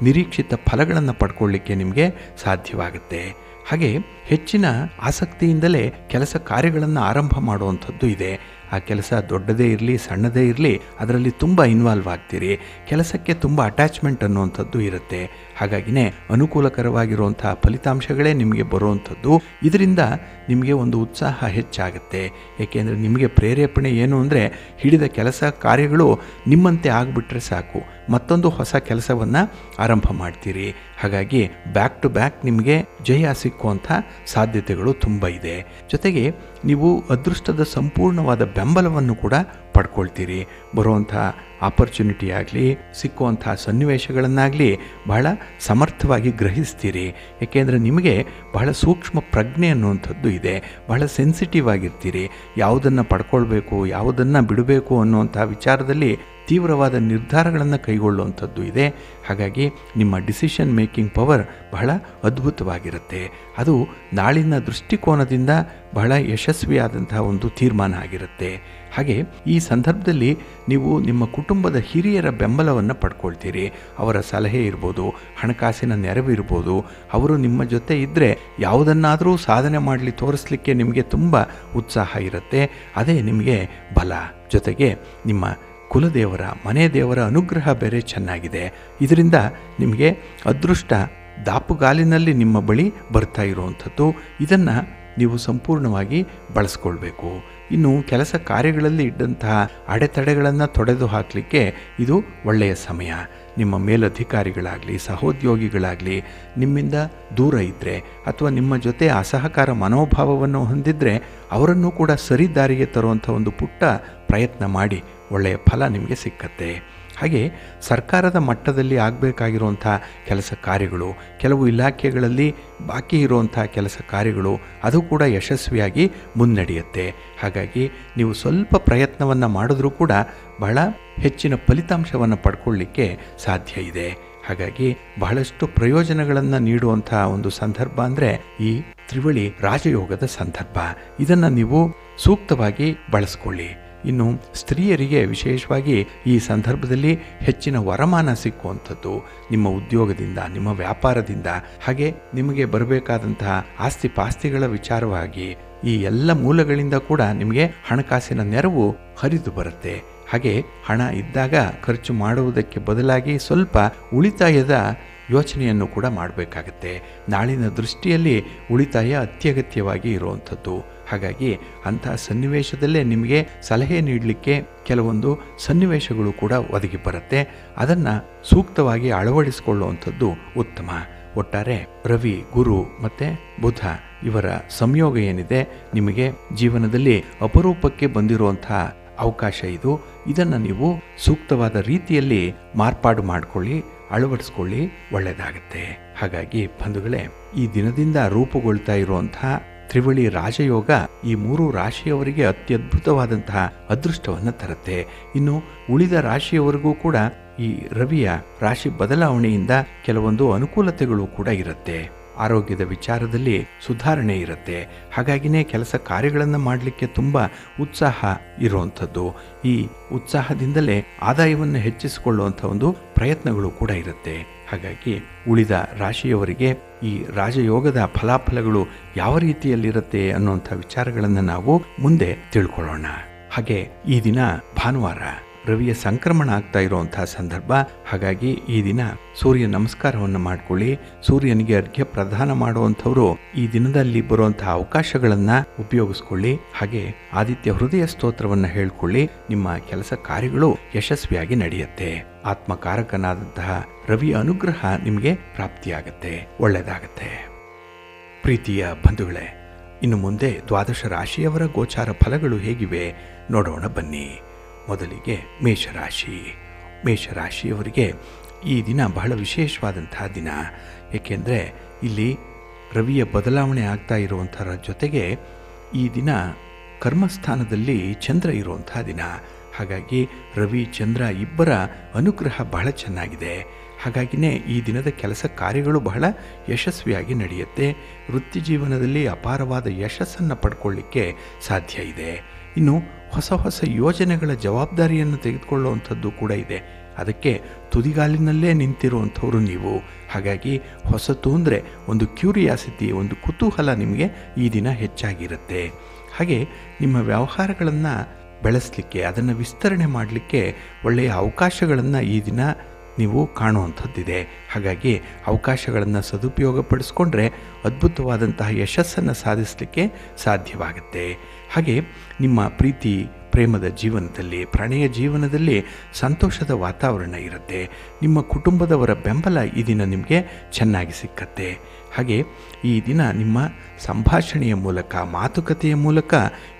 ನಿರೀಕ್ಷಿತ ಫಲಗಳನ್ನು ಪಡ್ಕೊಳ್ಳಿಕ್ಕೆ ನಿಮಗೆ ಸಾಧ್ಯವಾಗುತ್ತೆ. ಹಾಗೆ ಹೆಚ್ಚಿನ ಆಸಕ್ತಿಯಿಂದಲೇ ಕೆಲಸ ಕಾರ್ಯಗಳನ್ನು ಆರಂಭ ಮಾಡುವಂಥದ್ದು ಇದೆ. ಆ ಕೆಲಸ ದೊಡ್ಡದೇ ಇರಲಿ ಸಣ್ಣದೇ ಇರಲಿ ಅದರಲ್ಲಿ ತುಂಬ ಇನ್ವಾಲ್ವ್ ಆಗ್ತೀರಿ. ಕೆಲಸಕ್ಕೆ ತುಂಬ ಅಟ್ಯಾಚ್ಮೆಂಟ್ ಅನ್ನುವಂಥದ್ದು ಇರುತ್ತೆ. ಹಾಗಾಗಿನೇ ಅನುಕೂಲಕರವಾಗಿರುವಂಥ ಫಲಿತಾಂಶಗಳೇ ನಿಮಗೆ ಬರುವಂಥದ್ದು. ಇದರಿಂದ ನಿಮಗೆ ಒಂದು ಉತ್ಸಾಹ ಹೆಚ್ಚಾಗುತ್ತೆ. ಏಕೆಂದರೆ ನಿಮಗೆ ಪ್ರೇರೇಪಣೆ ಏನು ಅಂದರೆ ಹಿಡಿದ ಕೆಲಸ ಕಾರ್ಯಗಳು ನಿಮ್ಮಂತೆ ಆಗಿಬಿಟ್ರೆ ಸಾಕು, ಮತ್ತೊಂದು ಹೊಸ ಕೆಲಸವನ್ನು ಆರಂಭ ಮಾಡ್ತೀರಿ. ಹಾಗಾಗಿ ಬ್ಯಾಕ್ ಟು ಬ್ಯಾಕ್ ನಿಮಗೆ ಜಯ ಸಿಕ್ಕುವಂಥ ಸಾಧ್ಯತೆಗಳು ತುಂಬ ಇದೆ. ಜೊತೆಗೆ ನೀವು ಅದೃಷ್ಟದ ಸಂಪೂರ್ಣವಾದ ಬೆಂಬಲವನ್ನು ಕೂಡ ಪಡ್ಕೊಳ್ತೀರಿ. ಬರುವಂಥ ಆಪರ್ಚುನಿಟಿ ಆಗಲಿ ಸಿಕ್ಕುವಂಥ ಸನ್ನಿವೇಶಗಳನ್ನಾಗಲಿ ಬಹಳ ಸಮರ್ಥವಾಗಿ ಗ್ರಹಿಸ್ತೀರಿ. ಏಕೆಂದರೆ ನಿಮಗೆ ಬಹಳ ಸೂಕ್ಷ್ಮ ಪ್ರಜ್ಞೆ ಅನ್ನುವಂಥದ್ದು ಇದೆ. ಬಹಳ ಸೆನ್ಸಿಟಿವ್ ಆಗಿರ್ತೀರಿ. ಯಾವುದನ್ನು ಪಡ್ಕೊಳ್ಬೇಕು ಯಾವುದನ್ನು ಬಿಡಬೇಕು ಅನ್ನುವಂಥ ವಿಚಾರದಲ್ಲಿ ತೀವ್ರವಾದ ನಿರ್ಧಾರಗಳನ್ನು ಕೈಗೊಳ್ಳುವಂಥದ್ದು ಇದೆ. ಹಾಗಾಗಿ ನಿಮ್ಮ ಡಿಸಿಷನ್ ಮೇಕಿಂಗ್ ಪವರ್ ಬಹಳ ಅದ್ಭುತವಾಗಿರುತ್ತೆ. ಅದು ನಾಳಿನ ದೃಷ್ಟಿಕೋನದಿಂದ ಬಹಳ ಯಶಸ್ವಿಯಾದಂತಹ ಒಂದು ತೀರ್ಮಾನ ಆಗಿರುತ್ತೆ. ಹಾಗೆ ಈ ಸಂದರ್ಭದಲ್ಲಿ ನೀವು ನಿಮ್ಮ ಕುಟುಂಬದ ಹಿರಿಯರ ಬೆಂಬಲವನ್ನು ಪಡ್ಕೊಳ್ತೀರಿ. ಅವರ ಸಲಹೆ ಇರ್ಬೋದು, ಹಣಕಾಸಿನ ನೆರವು ಇರ್ಬೋದು. ಅವರು ನಿಮ್ಮ ಜೊತೆ ಇದ್ದರೆ ಯಾವುದನ್ನಾದರೂ ಸಾಧನೆ ಮಾಡಲಿ ತೋರಿಸಲಿಕ್ಕೆ ನಿಮಗೆ ತುಂಬ ಉತ್ಸಾಹ ಇರುತ್ತೆ. ಅದೇ ನಿಮಗೆ ಬಲ. ಜೊತೆಗೆ ನಿಮ್ಮ ಕುಲದೇವರ ಮನೆ ದೇವರ ಅನುಗ್ರಹ ಬೇರೆ ಚೆನ್ನಾಗಿದೆ. ಇದರಿಂದ ನಿಮಗೆ ಅದೃಷ್ಟ ದಾಪುಗಾಲಿನಲ್ಲಿ ನಿಮ್ಮ ಬಳಿ ಬರ್ತಾ ಇರುವಂಥದ್ದು. ಇದನ್ನು ನೀವು ಸಂಪೂರ್ಣವಾಗಿ ಬಳಸ್ಕೊಳ್ಬೇಕು. ಇನ್ನು ಕೆಲಸ ಕಾರ್ಯಗಳಲ್ಲಿ ಇದ್ದಂತಹ ಅಡೆತಡೆಗಳನ್ನು ತೊಡೆದು ಹಾಕಲಿಕ್ಕೆ ಇದು ಒಳ್ಳೆಯ ಸಮಯ. ನಿಮ್ಮ ಮೇಲಧಿಕಾರಿಗಳಾಗಲಿ ಸಹೋದ್ಯೋಗಿಗಳಾಗಲಿ ನಿಮ್ಮಿಂದ ದೂರ ಇದ್ದರೆ ಅಥವಾ ನಿಮ್ಮ ಜೊತೆ ಅಸಹಕಾರ ಮನೋಭಾವವನ್ನು ಹೊಂದಿದರೆ ಅವರನ್ನು ಕೂಡ ಸರಿದಾರಿಗೆ ತರುವಂಥ ಒಂದು ಪುಟ್ಟ ಪ್ರಯತ್ನ ಮಾಡಿ ಒಳ್ಳೆಯ ಫಲ ನಿಮಗೆ ಸಿಕ್ಕತ್ತೆ. ಹಾಗೆ ಸರ್ಕಾರದ ಮಟ್ಟದಲ್ಲಿ ಆಗಬೇಕಾಗಿರುವಂಥ ಕೆಲಸ ಕಾರ್ಯಗಳು, ಕೆಲವು ಇಲಾಖೆಗಳಲ್ಲಿ ಬಾಕಿ ಇರುವಂಥ ಕೆಲಸ ಕಾರ್ಯಗಳು ಅದು ಕೂಡ ಯಶಸ್ವಿಯಾಗಿ ಮುನ್ನಡೆಯುತ್ತೆ. ಹಾಗಾಗಿ ನೀವು ಸ್ವಲ್ಪ ಪ್ರಯತ್ನವನ್ನು ಮಾಡಿದ್ರೂ ಕೂಡ ಬಹಳ ಹೆಚ್ಚಿನ ಫಲಿತಾಂಶವನ್ನು ಪಡ್ಕೊಳ್ಳಿಕ್ಕೆ ಸಾಧ್ಯ ಇದೆ. ಹಾಗಾಗಿ ಬಹಳಷ್ಟು ಪ್ರಯೋಜನಗಳನ್ನು ನೀಡುವಂಥ ಒಂದು ಸಂದರ್ಭ ಅಂದರೆ ಈ ತ್ರಿವಳಿ ರಾಜಯೋಗದ ಸಂದರ್ಭ. ಇದನ್ನು ನೀವು ಸೂಕ್ತವಾಗಿ ಬಳಸ್ಕೊಳ್ಳಿ. ಇನ್ನು ಸ್ತ್ರೀಯರಿಗೆ ವಿಶೇಷವಾಗಿ ಈ ಸಂದರ್ಭದಲ್ಲಿ ಹೆಚ್ಚಿನ ವರಮಾನ ಸಿಕ್ಕುವಂಥದ್ದು ನಿಮ್ಮ ಉದ್ಯೋಗದಿಂದ, ನಿಮ್ಮ ವ್ಯಾಪಾರದಿಂದ, ಹಾಗೆ ನಿಮಗೆ ಬರಬೇಕಾದಂತಹ ಆಸ್ತಿ ಪಾಸ್ತಿಗಳ ವಿಚಾರವಾಗಿ ಈ ಎಲ್ಲ ಮೂಲಗಳಿಂದ ಕೂಡ ನಿಮಗೆ ಹಣಕಾಸಿನ ನೆರವು ಹರಿದು ಬರುತ್ತೆ. ಹಾಗೆ ಹಣ ಇದ್ದಾಗ ಖರ್ಚು ಮಾಡುವುದಕ್ಕೆ ಬದಲಾಗಿ ಸ್ವಲ್ಪ ಉಳಿತಾಯದ ಯೋಚನೆಯನ್ನು ಕೂಡ ಮಾಡಬೇಕಾಗತ್ತೆ. ನಾಳಿನ ದೃಷ್ಟಿಯಲ್ಲಿ ಉಳಿತಾಯ ಅತ್ಯಗತ್ಯವಾಗಿ ಇರುವಂಥದ್ದು. ಹಾಗಾಗಿ ಅಂಥ ಸನ್ನಿವೇಶದಲ್ಲೇ ನಿಮಗೆ ಸಲಹೆ ನೀಡಲಿಕ್ಕೆ ಕೆಲವೊಂದು ಸನ್ನಿವೇಶಗಳು ಕೂಡ ಒದಗಿ ಬರುತ್ತೆ. ಅದನ್ನು ಸೂಕ್ತವಾಗಿ ಅಳವಡಿಸಿಕೊಳ್ಳುವಂಥದ್ದು ಉತ್ತಮ. ಒಟ್ಟಾರೆ ರವಿ, ಗುರು ಮತ್ತು ಬುಧ ಇವರ ಸಂಯೋಗ ಏನಿದೆ ನಿಮಗೆ ಜೀವನದಲ್ಲಿ ಅಪರೂಪಕ್ಕೆ ಬಂದಿರುವಂಥ ಅವಕಾಶ ಇದು. ಇದನ್ನು ನೀವು ಸೂಕ್ತವಾದ ರೀತಿಯಲ್ಲಿ ಮಾರ್ಪಾಡು ಮಾಡಿಕೊಳ್ಳಿ, ಅಳವಡಿಸ್ಕೊಳ್ಳಿ, ಒಳ್ಳೆಯದಾಗತ್ತೆ. ಹಾಗಾಗಿ ಬಂಧುಗಳೇ, ಈ ದಿನದಿಂದ ರೂಪುಗೊಳ್ತಾ ಇರುವಂತಹ ತ್ರಿವಳಿ ರಾಜಯೋಗ ಈ 3 ರಾಶಿಯವರಿಗೆ ಅತ್ಯದ್ಭುತವಾದಂತಹ ಅದೃಷ್ಟವನ್ನು ತರುತ್ತೆ. ಇನ್ನು ಉಳಿದ ರಾಶಿಯವರಿಗೂ ಕೂಡ ಈ ರವಿಯ ರಾಶಿ ಬದಲಾವಣೆಯಿಂದ ಕೆಲವೊಂದು ಅನುಕೂಲತೆಗಳು ಕೂಡ ಇರುತ್ತೆ. ಆರೋಗ್ಯದ ವಿಚಾರದಲ್ಲಿ ಸುಧಾರಣೆ ಇರುತ್ತೆ. ಹಾಗಾಗಿನೇ ಕೆಲಸ ಕಾರ್ಯಗಳನ್ನು ಮಾಡಲಿಕ್ಕೆ ತುಂಬ ಉತ್ಸಾಹ ಇರುವಂಥದ್ದು. ಈ ಉತ್ಸಾಹದಿಂದಲೇ ಆದಾಯವನ್ನು ಹೆಚ್ಚಿಸಿಕೊಳ್ಳುವಂಥ ಒಂದು ಪ್ರಯತ್ನಗಳು ಕೂಡ ಇರುತ್ತೆ. ಹಾಗಾಗಿ ಉಳಿದ ರಾಶಿಯವರಿಗೆ ಈ ರಾಜಯೋಗದ ಫಲಾಫಲಗಳು ಯಾವ ರೀತಿಯಲ್ಲಿರುತ್ತೆ ಅನ್ನುವಂಥ ವಿಚಾರಗಳನ್ನು ನಾವು ಮುಂದೆ ತಿಳ್ಕೊಳ್ಳೋಣ. ಹಾಗೆ ಈ ದಿನ ಭಾನುವಾರ, ರವಿಯ ಸಂಕ್ರಮಣ ಆಗ್ತಾ ಇರುವಂತಹ ಸಂದರ್ಭ. ಹಾಗಾಗಿ ಈ ದಿನ ಸೂರ್ಯ ನಮಸ್ಕಾರವನ್ನು ಮಾಡಿಕೊಳ್ಳಿ. ಸೂರ್ಯನಿಗೆ ಅರ್ಘ್ಯ ಪ್ರದಾನ ಮಾಡುವಂಥವರು ಈ ದಿನದಲ್ಲಿ ಬರುವಂತಹ ಅವಕಾಶಗಳನ್ನು ಉಪಯೋಗಿಸ್ಕೊಳ್ಳಿ. ಹಾಗೆ ಆದಿತ್ಯ ಹೃದಯ ಸ್ತೋತ್ರವನ್ನು ಹೇಳ್ಕೊಳ್ಳಿ. ನಿಮ್ಮ ಕೆಲಸ ಕಾರ್ಯಗಳು ಯಶಸ್ವಿಯಾಗಿ ನಡೆಯುತ್ತೆ. ಆತ್ಮಕಾರಕನಾದಂತಹ ರವಿಯ ಅನುಗ್ರಹ ನಿಮಗೆ ಪ್ರಾಪ್ತಿಯಾಗತ್ತೆ, ಒಳ್ಳೆಯದಾಗತ್ತೆ. ಪ್ರೀತಿಯ ಬಂಧುಗಳೇ, ಇನ್ನು ಮುಂದೆ 12 ರಾಶಿಯವರ ಗೋಚಾರ ಫಲಗಳು ಹೇಗಿವೆ ನೋಡೋಣ ಬನ್ನಿ. ಮೊದಲಿಗೆ ಮೇಷರಾಶಿ. ಮೇಷರಾಶಿಯವರಿಗೆ ಈ ದಿನ ಬಹಳ ವಿಶೇಷವಾದಂತಹ ದಿನ. ಏಕೆಂದರೆ ಇಲ್ಲಿ ರವಿಯ ಬದಲಾವಣೆ ಆಗ್ತಾ ಇರುವಂಥರ ಜೊತೆಗೆ ಈ ದಿನ ಕರ್ಮಸ್ಥಾನದಲ್ಲಿ ಚಂದ್ರ ಇರುವಂತಹ ದಿನ. ಹಾಗಾಗಿ ರವಿ ಚಂದ್ರ ಇಬ್ಬರ ಅನುಗ್ರಹ ಬಹಳ ಚೆನ್ನಾಗಿದೆ. ಹಾಗಾಗಿನೇ ಈ ದಿನದ ಕೆಲಸ ಕಾರ್ಯಗಳು ಬಹಳ ಯಶಸ್ವಿಯಾಗಿ ನಡೆಯುತ್ತೆ. ವೃತ್ತಿ ಜೀವನದಲ್ಲಿ ಅಪಾರವಾದ ಯಶಸ್ಸನ್ನು ಪಡ್ಕೊಳ್ಳಿಕ್ಕೆ ಸಾಧ್ಯ ಇದೆ. ಇನ್ನು ಹೊಸ ಹೊಸ ಯೋಜನೆಗಳ ಜವಾಬ್ದಾರಿಯನ್ನು ತೆಗೆದುಕೊಳ್ಳುವಂಥದ್ದು ಕೂಡ ಇದೆ. ಅದಕ್ಕೆ ತುದಿಗಾಲಿನಲ್ಲೇ ನಿಂತಿರುವಂಥವ್ರು ನೀವು. ಹಾಗಾಗಿ ಹೊಸತು ಅಂದರೆ ಒಂದು ಕ್ಯೂರಿಯಾಸಿಟಿ, ಒಂದು ಕುತೂಹಲ ನಿಮಗೆ ಈ ದಿನ ಹೆಚ್ಚಾಗಿರುತ್ತೆ. ಹಾಗೆ ನಿಮ್ಮ ವ್ಯವಹಾರಗಳನ್ನು ಬೆಳೆಸಲಿಕ್ಕೆ, ಅದನ್ನು ವಿಸ್ತರಣೆ ಮಾಡಲಿಕ್ಕೆ ಒಳ್ಳೆಯ ಅವಕಾಶಗಳನ್ನು ಈ ದಿನ ನೀವು ಕಾಣುವಂಥದ್ದಿದೆ. ಹಾಗಾಗಿ ಅವಕಾಶಗಳನ್ನು ಸದುಪಯೋಗಪಡಿಸ್ಕೊಂಡ್ರೆ ಅದ್ಭುತವಾದಂತಹ ಯಶಸ್ಸನ್ನು ಸಾಧಿಸಲಿಕ್ಕೆ ಸಾಧ್ಯವಾಗುತ್ತೆ. ಹಾಗೆ ನಿಮ್ಮ ಪ್ರೀತಿ ಪ್ರೇಮದ ಜೀವನದಲ್ಲಿ, ಪ್ರಣಯ ಜೀವನದಲ್ಲಿ ಸಂತೋಷದ ವಾತಾವರಣ ಇರುತ್ತೆ. ನಿಮ್ಮ ಕುಟುಂಬದವರ ಬೆಂಬಲ ಈ ದಿನ ನಿಮಗೆ ಚೆನ್ನಾಗಿ ಸಿಕ್ಕತ್ತೆ. ಹಾಗೆ ಈ ದಿನ ನಿಮ್ಮ ಸಂಭಾಷಣೆಯ ಮೂಲಕ, ಮಾತುಕತೆಯ ಮೂಲಕ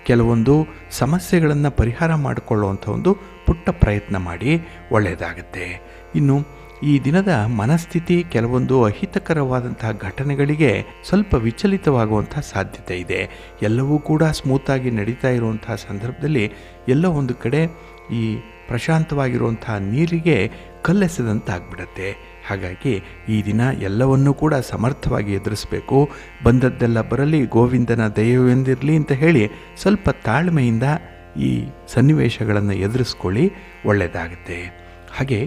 ಕೆಲವೊಂದು ಸಮಸ್ಯೆಗಳನ್ನು ಪರಿಹಾರ ಮಾಡಿಕೊಳ್ಳುವಂಥ ಒಂದು ಪುಟ್ಟ ಪ್ರಯತ್ನ ಮಾಡಿ, ಒಳ್ಳೆಯದಾಗತ್ತೆ. ಇನ್ನು ಈ ದಿನದ ಮನಸ್ಥಿತಿ ಕೆಲವೊಂದು ಅಹಿತಕರವಾದಂತಹ ಘಟನೆಗಳಿಗೆ ಸ್ವಲ್ಪ ವಿಚಲಿತವಾಗುವಂಥ ಸಾಧ್ಯತೆ ಇದೆ. ಎಲ್ಲವೂ ಕೂಡ ಸ್ಮೂತಾಗಿ ನಡೀತಾ ಇರುವಂತಹ ಸಂದರ್ಭದಲ್ಲಿ ಎಲ್ಲೋ ಒಂದು ಕಡೆ ಈ ಪ್ರಶಾಂತವಾಗಿರುವಂಥ ನೀರಿಗೆ ಕಲ್ಲೆಸೆದಂತಾಗ್ಬಿಡತ್ತೆ. ಹಾಗಾಗಿ ಈ ದಿನ ಎಲ್ಲವನ್ನೂ ಕೂಡ ಸಮರ್ಥವಾಗಿ ಎದುರಿಸಬೇಕು. ಬಂದದ್ದೆಲ್ಲ ಬರಲಿ, ಗೋವಿಂದನ ದಯವೆಂದಿರಲಿ ಅಂತ ಹೇಳಿ ಸ್ವಲ್ಪ ತಾಳ್ಮೆಯಿಂದ ಈ ಸನ್ನಿವೇಶಗಳನ್ನು ಎದುರಿಸ್ಕೊಳ್ಳಿ, ಒಳ್ಳೆಯದಾಗುತ್ತೆ. ಹಾಗೆ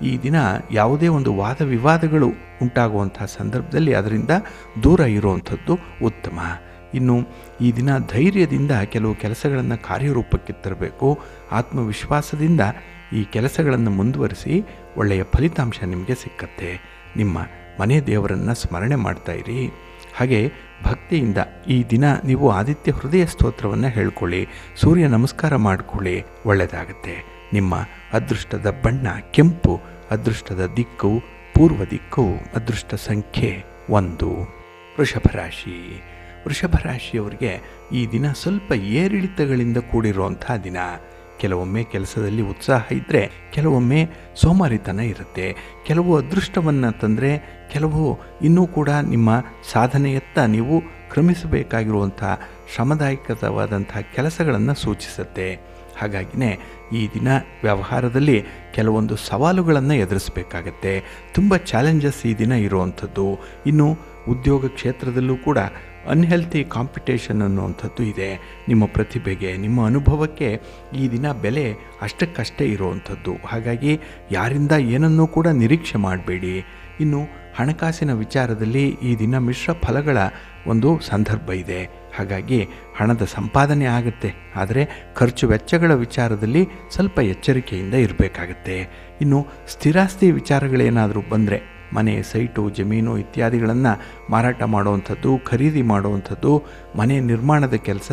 ಈ ದಿನ ಯಾವುದೇ ಒಂದು ವಾದ ವಿವಾದಗಳು ಉಂಟಾಗುವಂಥ ಸಂದರ್ಭದಲ್ಲಿ ಅದರಿಂದ ದೂರ ಇರುವಂಥದ್ದು ಉತ್ತಮ. ಇನ್ನು ಈ ದಿನ ಧೈರ್ಯದಿಂದ ಕೆಲವು ಕೆಲಸಗಳನ್ನು ಕಾರ್ಯರೂಪಕ್ಕೆ ತರಬೇಕು. ಆತ್ಮವಿಶ್ವಾಸದಿಂದ ಈ ಕೆಲಸಗಳನ್ನು ಮುಂದುವರಿಸಿ ಒಳ್ಳೆಯ ಫಲಿತಾಂಶ ನಿಮಗೆ ಸಿಕ್ಕತ್ತೆ. ನಿಮ್ಮ ಮನೆ ದೇವರನ್ನು ಸ್ಮರಣೆ ಮಾಡ್ತಾ ಇರಿ. ಹಾಗೆ ಭಕ್ತಿಯಿಂದ ಈ ದಿನ ನೀವು ಆದಿತ್ಯ ಹೃದಯ ಸ್ತೋತ್ರವನ್ನು ಹೇಳ್ಕೊಳ್ಳಿ, ಸೂರ್ಯ ನಮಸ್ಕಾರ ಮಾಡಿಕೊಳ್ಳಿ, ಒಳ್ಳೆಯದಾಗತ್ತೆ. ನಿಮ್ಮ ಅದೃಷ್ಟದ ಬಣ್ಣ ಕೆಂಪು, ಅದೃಷ್ಟದ ದಿಕ್ಕು ಪೂರ್ವ ದಿಕ್ಕು. ಅದೃಷ್ಟ ಸಂಖ್ಯೆ 1. ವೃಷಭ ರಾಶಿ. ವೃಷಭ ರಾಶಿಯವರಿಗೆ ಈ ದಿನ ಸ್ವಲ್ಪ ಏರಿಳಿತಗಳಿಂದ ಕೂಡಿರುವಂಥ ದಿನ. ಕೆಲವೊಮ್ಮೆ ಕೆಲಸದಲ್ಲಿ ಉತ್ಸಾಹ ಇದ್ದರೆ ಕೆಲವೊಮ್ಮೆ ಸೋಮಾರಿತನ ಇರುತ್ತೆ. ಕೆಲವು ಅದೃಷ್ಟವನ್ನು ತಂದರೆ ಕೆಲವು ಇನ್ನೂ ಕೂಡ ನಿಮ್ಮ ಸಾಧನೆಯತ್ತ ನೀವು ಕ್ರಮಿಸಬೇಕಾಗಿರುವಂಥ ಶ್ರಮದಾಯಕವಾದಂಥ ಕೆಲಸಗಳನ್ನು ಸೂಚಿಸುತ್ತೆ. ಹಾಗಾಗಿನೇ ಈ ದಿನ ವ್ಯವಹಾರದಲ್ಲಿ ಕೆಲವೊಂದು ಸವಾಲುಗಳನ್ನು ಎದುರಿಸಬೇಕಾಗತ್ತೆ. ತುಂಬ ಚಾಲೆಂಜಸ್ ಈ ದಿನ ಇರುವಂಥದ್ದು. ಇನ್ನು ಉದ್ಯೋಗ ಕ್ಷೇತ್ರದಲ್ಲೂ ಕೂಡ ಅನ್ಹೆಲ್ತಿ ಕಾಂಪಿಟೇಷನ್ ಅನ್ನುವಂಥದ್ದು ಇದೆ. ನಿಮ್ಮ ಪ್ರತಿಭೆಗೆ, ನಿಮ್ಮ ಅನುಭವಕ್ಕೆ ಈ ದಿನ ಬೆಲೆ ಅಷ್ಟಕ್ಕಷ್ಟೇ ಇರುವಂಥದ್ದು. ಹಾಗಾಗಿ ಯಾರಿಂದ ಏನನ್ನೂ ಕೂಡ ನಿರೀಕ್ಷೆ ಮಾಡಬೇಡಿ. ಇನ್ನು ಹಣಕಾಸಿನ ವಿಚಾರದಲ್ಲಿ ಈ ದಿನ ಮಿಶ್ರ ಫಲಗಳ ಒಂದು ಸಂದರ್ಭ ಇದೆ. ಹಾಗಾಗಿ ಹಣದ ಸಂಪಾದನೆ ಆಗುತ್ತೆ, ಆದರೆ ಖರ್ಚು ವೆಚ್ಚಗಳ ವಿಚಾರದಲ್ಲಿ ಸ್ವಲ್ಪ ಎಚ್ಚರಿಕೆಯಿಂದ ಇರಬೇಕಾಗತ್ತೆ. ಇನ್ನು ಸ್ಥಿರಾಸ್ತಿ ವಿಚಾರಗಳೇನಾದರೂ ಬಂದರೆ ಮನೆ, ಸೈಟು, ಜಮೀನು ಇತ್ಯಾದಿಗಳನ್ನು ಮಾರಾಟ ಮಾಡುವಂಥದ್ದು, ಖರೀದಿ ಮಾಡುವಂಥದ್ದು, ಮನೆ ನಿರ್ಮಾಣದ ಕೆಲಸ,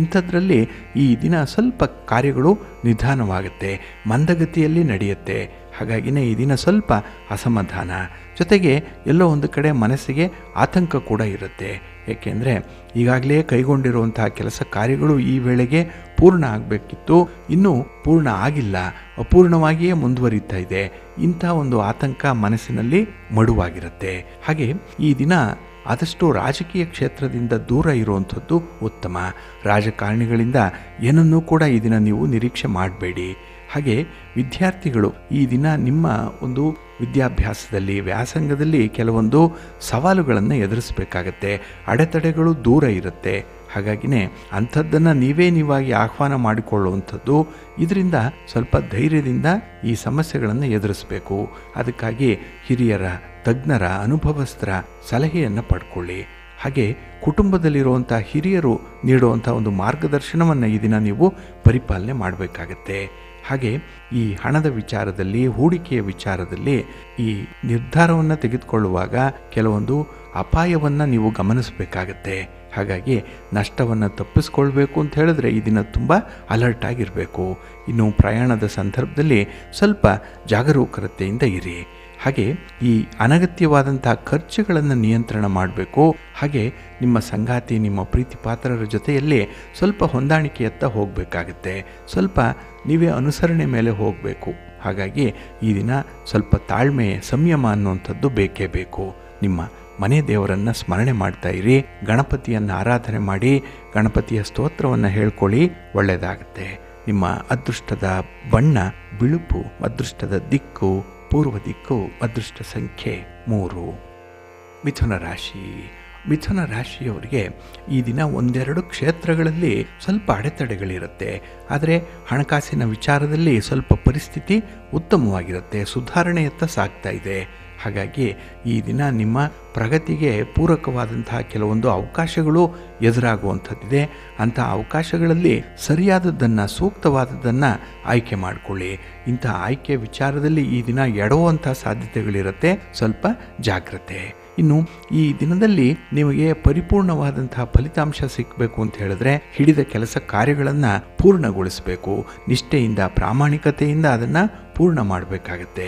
ಇಂಥದ್ರಲ್ಲಿ ಈ ದಿನ ಸ್ವಲ್ಪ ಕಾರ್ಯಗಳು ನಿಧಾನವಾಗುತ್ತೆ, ಮಂದಗತಿಯಲ್ಲಿ ನಡೆಯುತ್ತೆ. ಹಾಗಾಗಿನೇ ಈ ದಿನ ಸ್ವಲ್ಪ ಅಸಮಾಧಾನ, ಜೊತೆಗೆ ಎಲ್ಲೋ ಒಂದು ಕಡೆ ಮನಸ್ಸಿಗೆ ಆತಂಕ ಕೂಡ ಇರುತ್ತೆ. ಏಕೆಂದರೆ ಈಗಾಗಲೇ ಕೈಗೊಂಡಿರುವಂತಹ ಕೆಲಸ ಕಾರ್ಯಗಳು ಈ ವೇಳೆಗೆ ಪೂರ್ಣ ಆಗಬೇಕಿತ್ತು, ಇನ್ನೂ ಪೂರ್ಣ ಆಗಿಲ್ಲ, ಅಪೂರ್ಣವಾಗಿಯೇ ಮುಂದುವರಿತಾ ಇದೆ. ಇಂಥ ಒಂದು ಆತಂಕ ಮನಸ್ಸಿನಲ್ಲಿ ಮಡುವಾಗಿರುತ್ತೆ. ಹಾಗೆ ಈ ದಿನ ಆದಷ್ಟು ರಾಜಕೀಯ ಕ್ಷೇತ್ರದಿಂದ ದೂರ ಇರುವಂಥದ್ದು ಉತ್ತಮ. ರಾಜಕಾರಣಿಗಳಿಂದ ಏನನ್ನೂ ಕೂಡ ಈ ದಿನ ನೀವು ನಿರೀಕ್ಷೆ ಮಾಡಬೇಡಿ. ಹಾಗೆ ವಿದ್ಯಾರ್ಥಿಗಳು ಈ ದಿನ ನಿಮ್ಮ ಒಂದು ವಿದ್ಯಾಭ್ಯಾಸದಲ್ಲಿ, ವ್ಯಾಸಂಗದಲ್ಲಿ ಕೆಲವೊಂದು ಸವಾಲುಗಳನ್ನು ಎದುರಿಸಬೇಕಾಗತ್ತೆ. ಅಡೆತಡೆಗಳು ದೂರ ಇರುತ್ತೆ. ಹಾಗಾಗಿನೇ ಅಂಥದ್ದನ್ನು ನೀವಾಗಿ ಆಹ್ವಾನ ಮಾಡಿಕೊಳ್ಳುವಂಥದ್ದು. ಇದರಿಂದ ಸ್ವಲ್ಪ ಧೈರ್ಯದಿಂದ ಈ ಸಮಸ್ಯೆಗಳನ್ನು ಎದುರಿಸಬೇಕು. ಅದಕ್ಕಾಗಿ ಹಿರಿಯರ, ತಜ್ಞರ, ಅನುಭವಸ್ಥರ ಸಲಹೆಯನ್ನು ಪಡ್ಕೊಳ್ಳಿ. ಹಾಗೆ ಕುಟುಂಬದಲ್ಲಿರುವಂಥ ಹಿರಿಯರು ನೀಡುವಂಥ ಒಂದು ಮಾರ್ಗದರ್ಶನವನ್ನು ಈ ದಿನ ನೀವು ಪರಿಪಾಲನೆ ಮಾಡಬೇಕಾಗತ್ತೆ. ಹಾಗೆ ಈ ಹಣದ ವಿಚಾರದಲ್ಲಿ, ಹೂಡಿಕೆಯ ವಿಚಾರದಲ್ಲಿ ಈ ನಿರ್ಧಾರವನ್ನು ತೆಗೆದುಕೊಳ್ಳುವಾಗ ಕೆಲವೊಂದು ಅಪಾಯವನ್ನು ನೀವು ಗಮನಿಸಬೇಕಾಗತ್ತೆ. ಹಾಗಾಗಿ ನಷ್ಟವನ್ನು ತಪ್ಪಿಸ್ಕೊಳ್ಬೇಕು ಅಂತ ಹೇಳಿದ್ರೆ ಈ ದಿನ ತುಂಬ ಅಲರ್ಟ್ ಆಗಿರಬೇಕು. ಇನ್ನು ಪ್ರಯಾಣದ ಸಂದರ್ಭದಲ್ಲಿ ಸ್ವಲ್ಪ ಜಾಗರೂಕತೆಯಿಂದ ಇರಿ. ಹಾಗೆ ಈ ಅನಗತ್ಯವಾದಂಥ ಖರ್ಚುಗಳನ್ನು ನಿಯಂತ್ರಣ ಮಾಡಬೇಕು. ಹಾಗೆ ನಿಮ್ಮ ಸಂಗಾತಿ, ನಿಮ್ಮ ಪ್ರೀತಿ ಪಾತ್ರರ ಜೊತೆಯಲ್ಲಿ ಸ್ವಲ್ಪ ಹೊಂದಾಣಿಕೆಯತ್ತ ಹೋಗಬೇಕಾಗತ್ತೆ. ಸ್ವಲ್ಪ ನೀವೇ ಅನುಸರಣೆ ಮೇಲೆ ಹೋಗಬೇಕು. ಹಾಗಾಗಿ ಈ ದಿನ ಸ್ವಲ್ಪ ತಾಳ್ಮೆ, ಸಂಯಮ ಅನ್ನುವಂಥದ್ದು ಬೇಕೇ ಬೇಕು. ನಿಮ್ಮ ಮನೆ ದೇವರನ್ನು ಸ್ಮರಣೆ ಮಾಡ್ತಾ ಇರಿ. ಗಣಪತಿಯನ್ನು ಆರಾಧನೆ ಮಾಡಿ ಗಣಪತಿಯ ಸ್ತೋತ್ರವನ್ನು ಹೇಳ್ಕೊಳ್ಳಿ, ಒಳ್ಳೆಯದಾಗುತ್ತೆ. ನಿಮ್ಮ ಅದೃಷ್ಟದ ಬಣ್ಣ ಬಿಳುಪು, ಅದೃಷ್ಟದ ದಿಕ್ಕು ಪೂರ್ವ ದಿಕ್ಕು, ಅದೃಷ್ಟ ಸಂಖ್ಯೆ 3. ಮಿಥುನ ರಾಶಿ. ಮಿಥುನ ರಾಶಿಯವರಿಗೆ ಈ ದಿನ ಒಂದೆರಡು ಕ್ಷೇತ್ರಗಳಲ್ಲಿ ಸ್ವಲ್ಪ ಅಡೆತಡೆಗಳಿರುತ್ತೆ. ಆದರೆ ಹಣಕಾಸಿನ ವಿಚಾರದಲ್ಲಿ ಸ್ವಲ್ಪ ಪರಿಸ್ಥಿತಿ ಉತ್ತಮವಾಗಿರುತ್ತೆ, ಸುಧಾರಣೆಯತ್ತ ಸಾಗ್ತಾ ಇದೆ. ಹಾಗಾಗಿ ಈ ದಿನ ನಿಮ್ಮ ಪ್ರಗತಿಗೆ ಪೂರಕವಾದಂತಹ ಕೆಲವೊಂದು ಅವಕಾಶಗಳು ಎದುರಾಗುವಂಥದ್ದಿದೆ. ಅಂಥ ಅವಕಾಶಗಳಲ್ಲಿ ಸರಿಯಾದದ್ದನ್ನು, ಸೂಕ್ತವಾದದ್ದನ್ನು ಆಯ್ಕೆ ಮಾಡಿಕೊಳ್ಳಿ. ಇಂಥ ಆಯ್ಕೆ ವಿಚಾರದಲ್ಲಿ ಈ ದಿನ ಎಡವುವಂಥ ಸಾಧ್ಯತೆಗಳಿರುತ್ತೆ, ಸ್ವಲ್ಪ ಜಾಗ್ರತೆ. ಇನ್ನು ಈ ದಿನದಲ್ಲಿ ನಿಮಗೆ ಪರಿಪೂರ್ಣವಾದಂತಹ ಫಲಿತಾಂಶ ಸಿಕ್ಕಬೇಕು ಅಂತ ಹೇಳಿದ್ರೆ ಹಿಡಿದ ಕೆಲಸ ಕಾರ್ಯಗಳನ್ನು ಪೂರ್ಣಗೊಳಿಸಬೇಕು. ನಿಷ್ಠೆಯಿಂದ, ಪ್ರಾಮಾಣಿಕತೆಯಿಂದ ಅದನ್ನು ಪೂರ್ಣ ಮಾಡಬೇಕಾಗತ್ತೆ.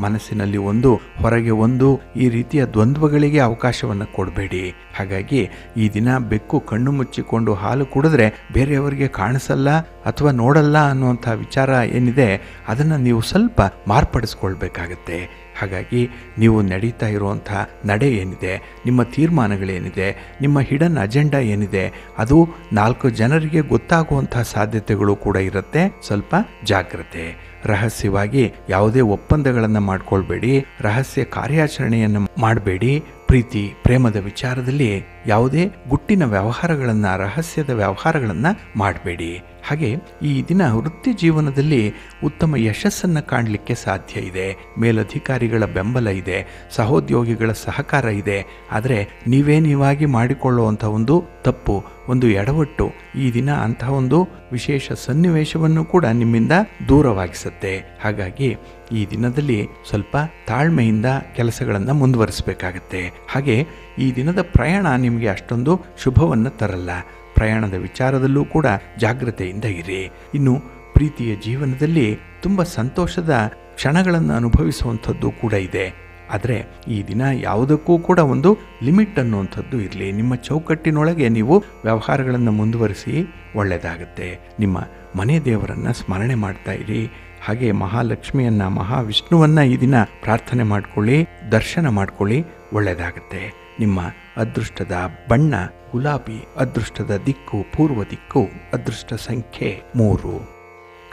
ಮನಸ್ಸಿನಲ್ಲಿ ಒಂದು, ಹೊರಗೆ ಒಂದು, ಈ ರೀತಿಯ ದ್ವಂದ್ವಗಳಿಗೆ ಅವಕಾಶವನ್ನು ಕೊಡಬೇಡಿ. ಹಾಗಾಗಿ ಈ ದಿನ ಬೆಕ್ಕು ಕಣ್ಣು ಮುಚ್ಚಿಕೊಂಡು ಹಾಲು ಕುಡಿದ್ರೆ ಬೇರೆಯವರಿಗೆ ಕಾಣಿಸಲ್ಲ ಅಥವಾ ನೋಡಲ್ಲ ಅನ್ನುವಂಥ ವಿಚಾರ ಏನಿದೆ ಅದನ್ನು ನೀವು ಸ್ವಲ್ಪ ಮಾರ್ಪಡಿಸ್ಕೊಳ್ಬೇಕಾಗತ್ತೆ. ಹಾಗಾಗಿ ನೀವು ನಡೀತಾ ಇರುವಂಥ ನಡೆ ಏನಿದೆ, ನಿಮ್ಮ ತೀರ್ಮಾನಗಳೇನಿದೆ, ನಿಮ್ಮ ಹಿಡನ್ ಅಜೆಂಡಾ ಏನಿದೆ, ಅದು 4 ಜನರಿಗೆ ಗೊತ್ತಾಗುವಂಥ ಸಾಧ್ಯತೆಗಳು ಕೂಡ ಇರುತ್ತೆ. ಸ್ವಲ್ಪ ಜಾಗ್ರತೆ. ರಹಸ್ಯವಾಗಿ ಯಾವುದೇ ಒಪ್ಪಂದಗಳನ್ನು ಮಾಡ್ಕೊಳ್ಬೇಡಿ. ರಹಸ್ಯ ಕಾರ್ಯಾಚರಣೆಯನ್ನು ಮಾಡಬೇಡಿ. ಪ್ರೀತಿ, ಪ್ರೇಮದ ವಿಚಾರದಲ್ಲಿ ಯಾವುದೇ ಗುಟ್ಟಿನ ವ್ಯವಹಾರಗಳನ್ನು, ರಹಸ್ಯದ ವ್ಯವಹಾರಗಳನ್ನು ಮಾಡಬೇಡಿ. ಹಾಗೆ ಈ ದಿನ ವೃತ್ತಿ ಜೀವನದಲ್ಲಿ ಉತ್ತಮ ಯಶಸ್ಸನ್ನು ಕಾಣಲಿಕ್ಕೆ ಸಾಧ್ಯ ಇದೆ. ಮೇಲಧಿಕಾರಿಗಳ ಬೆಂಬಲ ಇದೆ, ಸಹೋದ್ಯೋಗಿಗಳ ಸಹಕಾರ ಇದೆ. ಆದರೆ ನೀವಾಗಿ ಮಾಡಿಕೊಳ್ಳುವಂಥ ಒಂದು ತಪ್ಪು, ಒಂದು ಎಡವಟ್ಟು ಈ ದಿನ ಅಂತಹ ಒಂದು ವಿಶೇಷ ಸನ್ನಿವೇಶವನ್ನು ಕೂಡ ನಿಮ್ಮಿಂದ ದೂರವಾಗಿಸುತ್ತೆ. ಹಾಗಾಗಿ ಈ ದಿನದಲ್ಲಿ ಸ್ವಲ್ಪ ತಾಳ್ಮೆಯಿಂದ ಕೆಲಸಗಳನ್ನು ಮುಂದುವರಿಸಬೇಕಾಗತ್ತೆ. ಹಾಗೆ ಈ ದಿನದ ಪ್ರಯಾಣ ನಿಮಗೆ ಅಷ್ಟೊಂದು ಶುಭವನ್ನು ತರಲ್ಲ. ಪ್ರಯಾಣದ ವಿಚಾರದಲ್ಲೂ ಕೂಡ ಜಾಗ್ರತೆಯಿಂದ ಇರಿ. ಇನ್ನು ಪ್ರೀತಿಯ ಜೀವನದಲ್ಲಿ ತುಂಬ ಸಂತೋಷದ ಕ್ಷಣಗಳನ್ನು ಅನುಭವಿಸುವಂಥದ್ದು ಕೂಡ ಇದೆ. ಆದರೆ ಈ ದಿನ ಯಾವುದಕ್ಕೂ ಕೂಡ ಒಂದು ಲಿಮಿಟ್ ಅನ್ನುವಂಥದ್ದು ಇರಲಿ. ನಿಮ್ಮ ಚೌಕಟ್ಟಿನೊಳಗೆ ನೀವು ವ್ಯವಹಾರಗಳನ್ನು ಮುಂದುವರಿಸಿ ಒಳ್ಳೆಯದಾಗುತ್ತೆ. ನಿಮ್ಮ ಮನೆ ದೇವರನ್ನು ಸ್ಮರಣೆ ಮಾಡ್ತಾ ಇರಿ. ಹಾಗೆ ಮಹಾಲಕ್ಷ್ಮಿಯನ್ನು, ಮಹಾವಿಷ್ಣುವನ್ನು ಈ ದಿನ ಪ್ರಾರ್ಥನೆ ಮಾಡ್ಕೊಳ್ಳಿ, ದರ್ಶನ ಮಾಡ್ಕೊಳ್ಳಿ, ಒಳ್ಳೆಯದಾಗುತ್ತೆ. ನಿಮ್ಮ ಅದೃಷ್ಟದ ಬಣ್ಣ ಗುಲಾಬಿ, ಅದೃಷ್ಟದ ದಿಕ್ಕು ಪೂರ್ವ ದಿಕ್ಕು, ಅದೃಷ್ಟ ಸಂಖ್ಯೆ 3.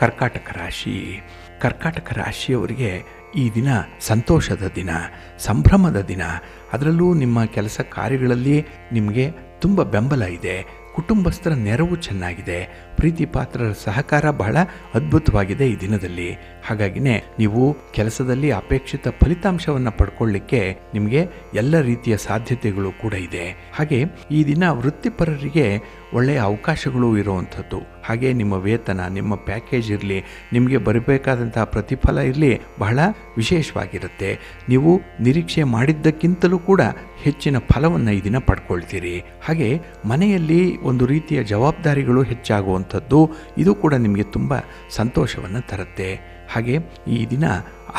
ಕರ್ಕಾಟಕ ರಾಶಿ. ಕರ್ಕಾಟಕ ರಾಶಿಯವರಿಗೆ ಈ ದಿನ ಸಂತೋಷದ ದಿನ, ಸಂಭ್ರಮದ ದಿನ. ಅದರಲ್ಲೂ ನಿಮ್ಮ ಕೆಲಸ ಕಾರ್ಯಗಳಲ್ಲಿ ನಿಮಗೆ ತುಂಬ ಬೆಂಬಲ ಇದೆ. ಕುಟುಂಬಸ್ಥರ ನೆರವು ಚೆನ್ನಾಗಿದೆ. ಪ್ರೀತಿ ಪಾತ್ರರ ಸಹಕಾರ ಬಹಳ ಅದ್ಭುತವಾಗಿದೆ ಈ ದಿನದಲ್ಲಿ. ಹಾಗಾಗಿನೇ ನೀವು ಕೆಲಸದಲ್ಲಿ ಅಪೇಕ್ಷಿತ ಫಲಿತಾಂಶವನ್ನು ಪಡ್ಕೊಳ್ಳಿಕ್ಕೆ ನಿಮಗೆ ಎಲ್ಲ ರೀತಿಯ ಸಾಧ್ಯತೆಗಳು ಕೂಡ ಇದೆ. ಹಾಗೆ ಈ ದಿನ ವೃತ್ತಿಪರರಿಗೆ ಒಳ್ಳೆಯ ಅವಕಾಶಗಳು ಇರುವಂಥದ್ದು. ಹಾಗೆ ನಿಮ್ಮ ವೇತನ, ನಿಮ್ಮ ಪ್ಯಾಕೇಜ್ ಇರಲಿ, ನಿಮಗೆ ಬರಬೇಕಾದಂತಹ ಪ್ರತಿಫಲ ಇರಲಿ, ಬಹಳ ವಿಶೇಷವಾಗಿರುತ್ತೆ. ನೀವು ನಿರೀಕ್ಷೆ ಮಾಡಿದ್ದಕ್ಕಿಂತಲೂ ಕೂಡ ಹೆಚ್ಚಿನ ಫಲವನ್ನು ಈ ದಿನ ಪಡ್ಕೊಳ್ತೀರಿ. ಹಾಗೆ ಮನೆಯಲ್ಲಿ ಒಂದು ರೀತಿಯ ಜವಾಬ್ದಾರಿಗಳು ಹೆಚ್ಚಾಗುವಂಥದ್ದು, ಇದು ಕೂಡ ನಿಮಗೆ ತುಂಬ ಸಂತೋಷವನ್ನು ತರುತ್ತೆ. ಹಾಗೆ ಈ ದಿನ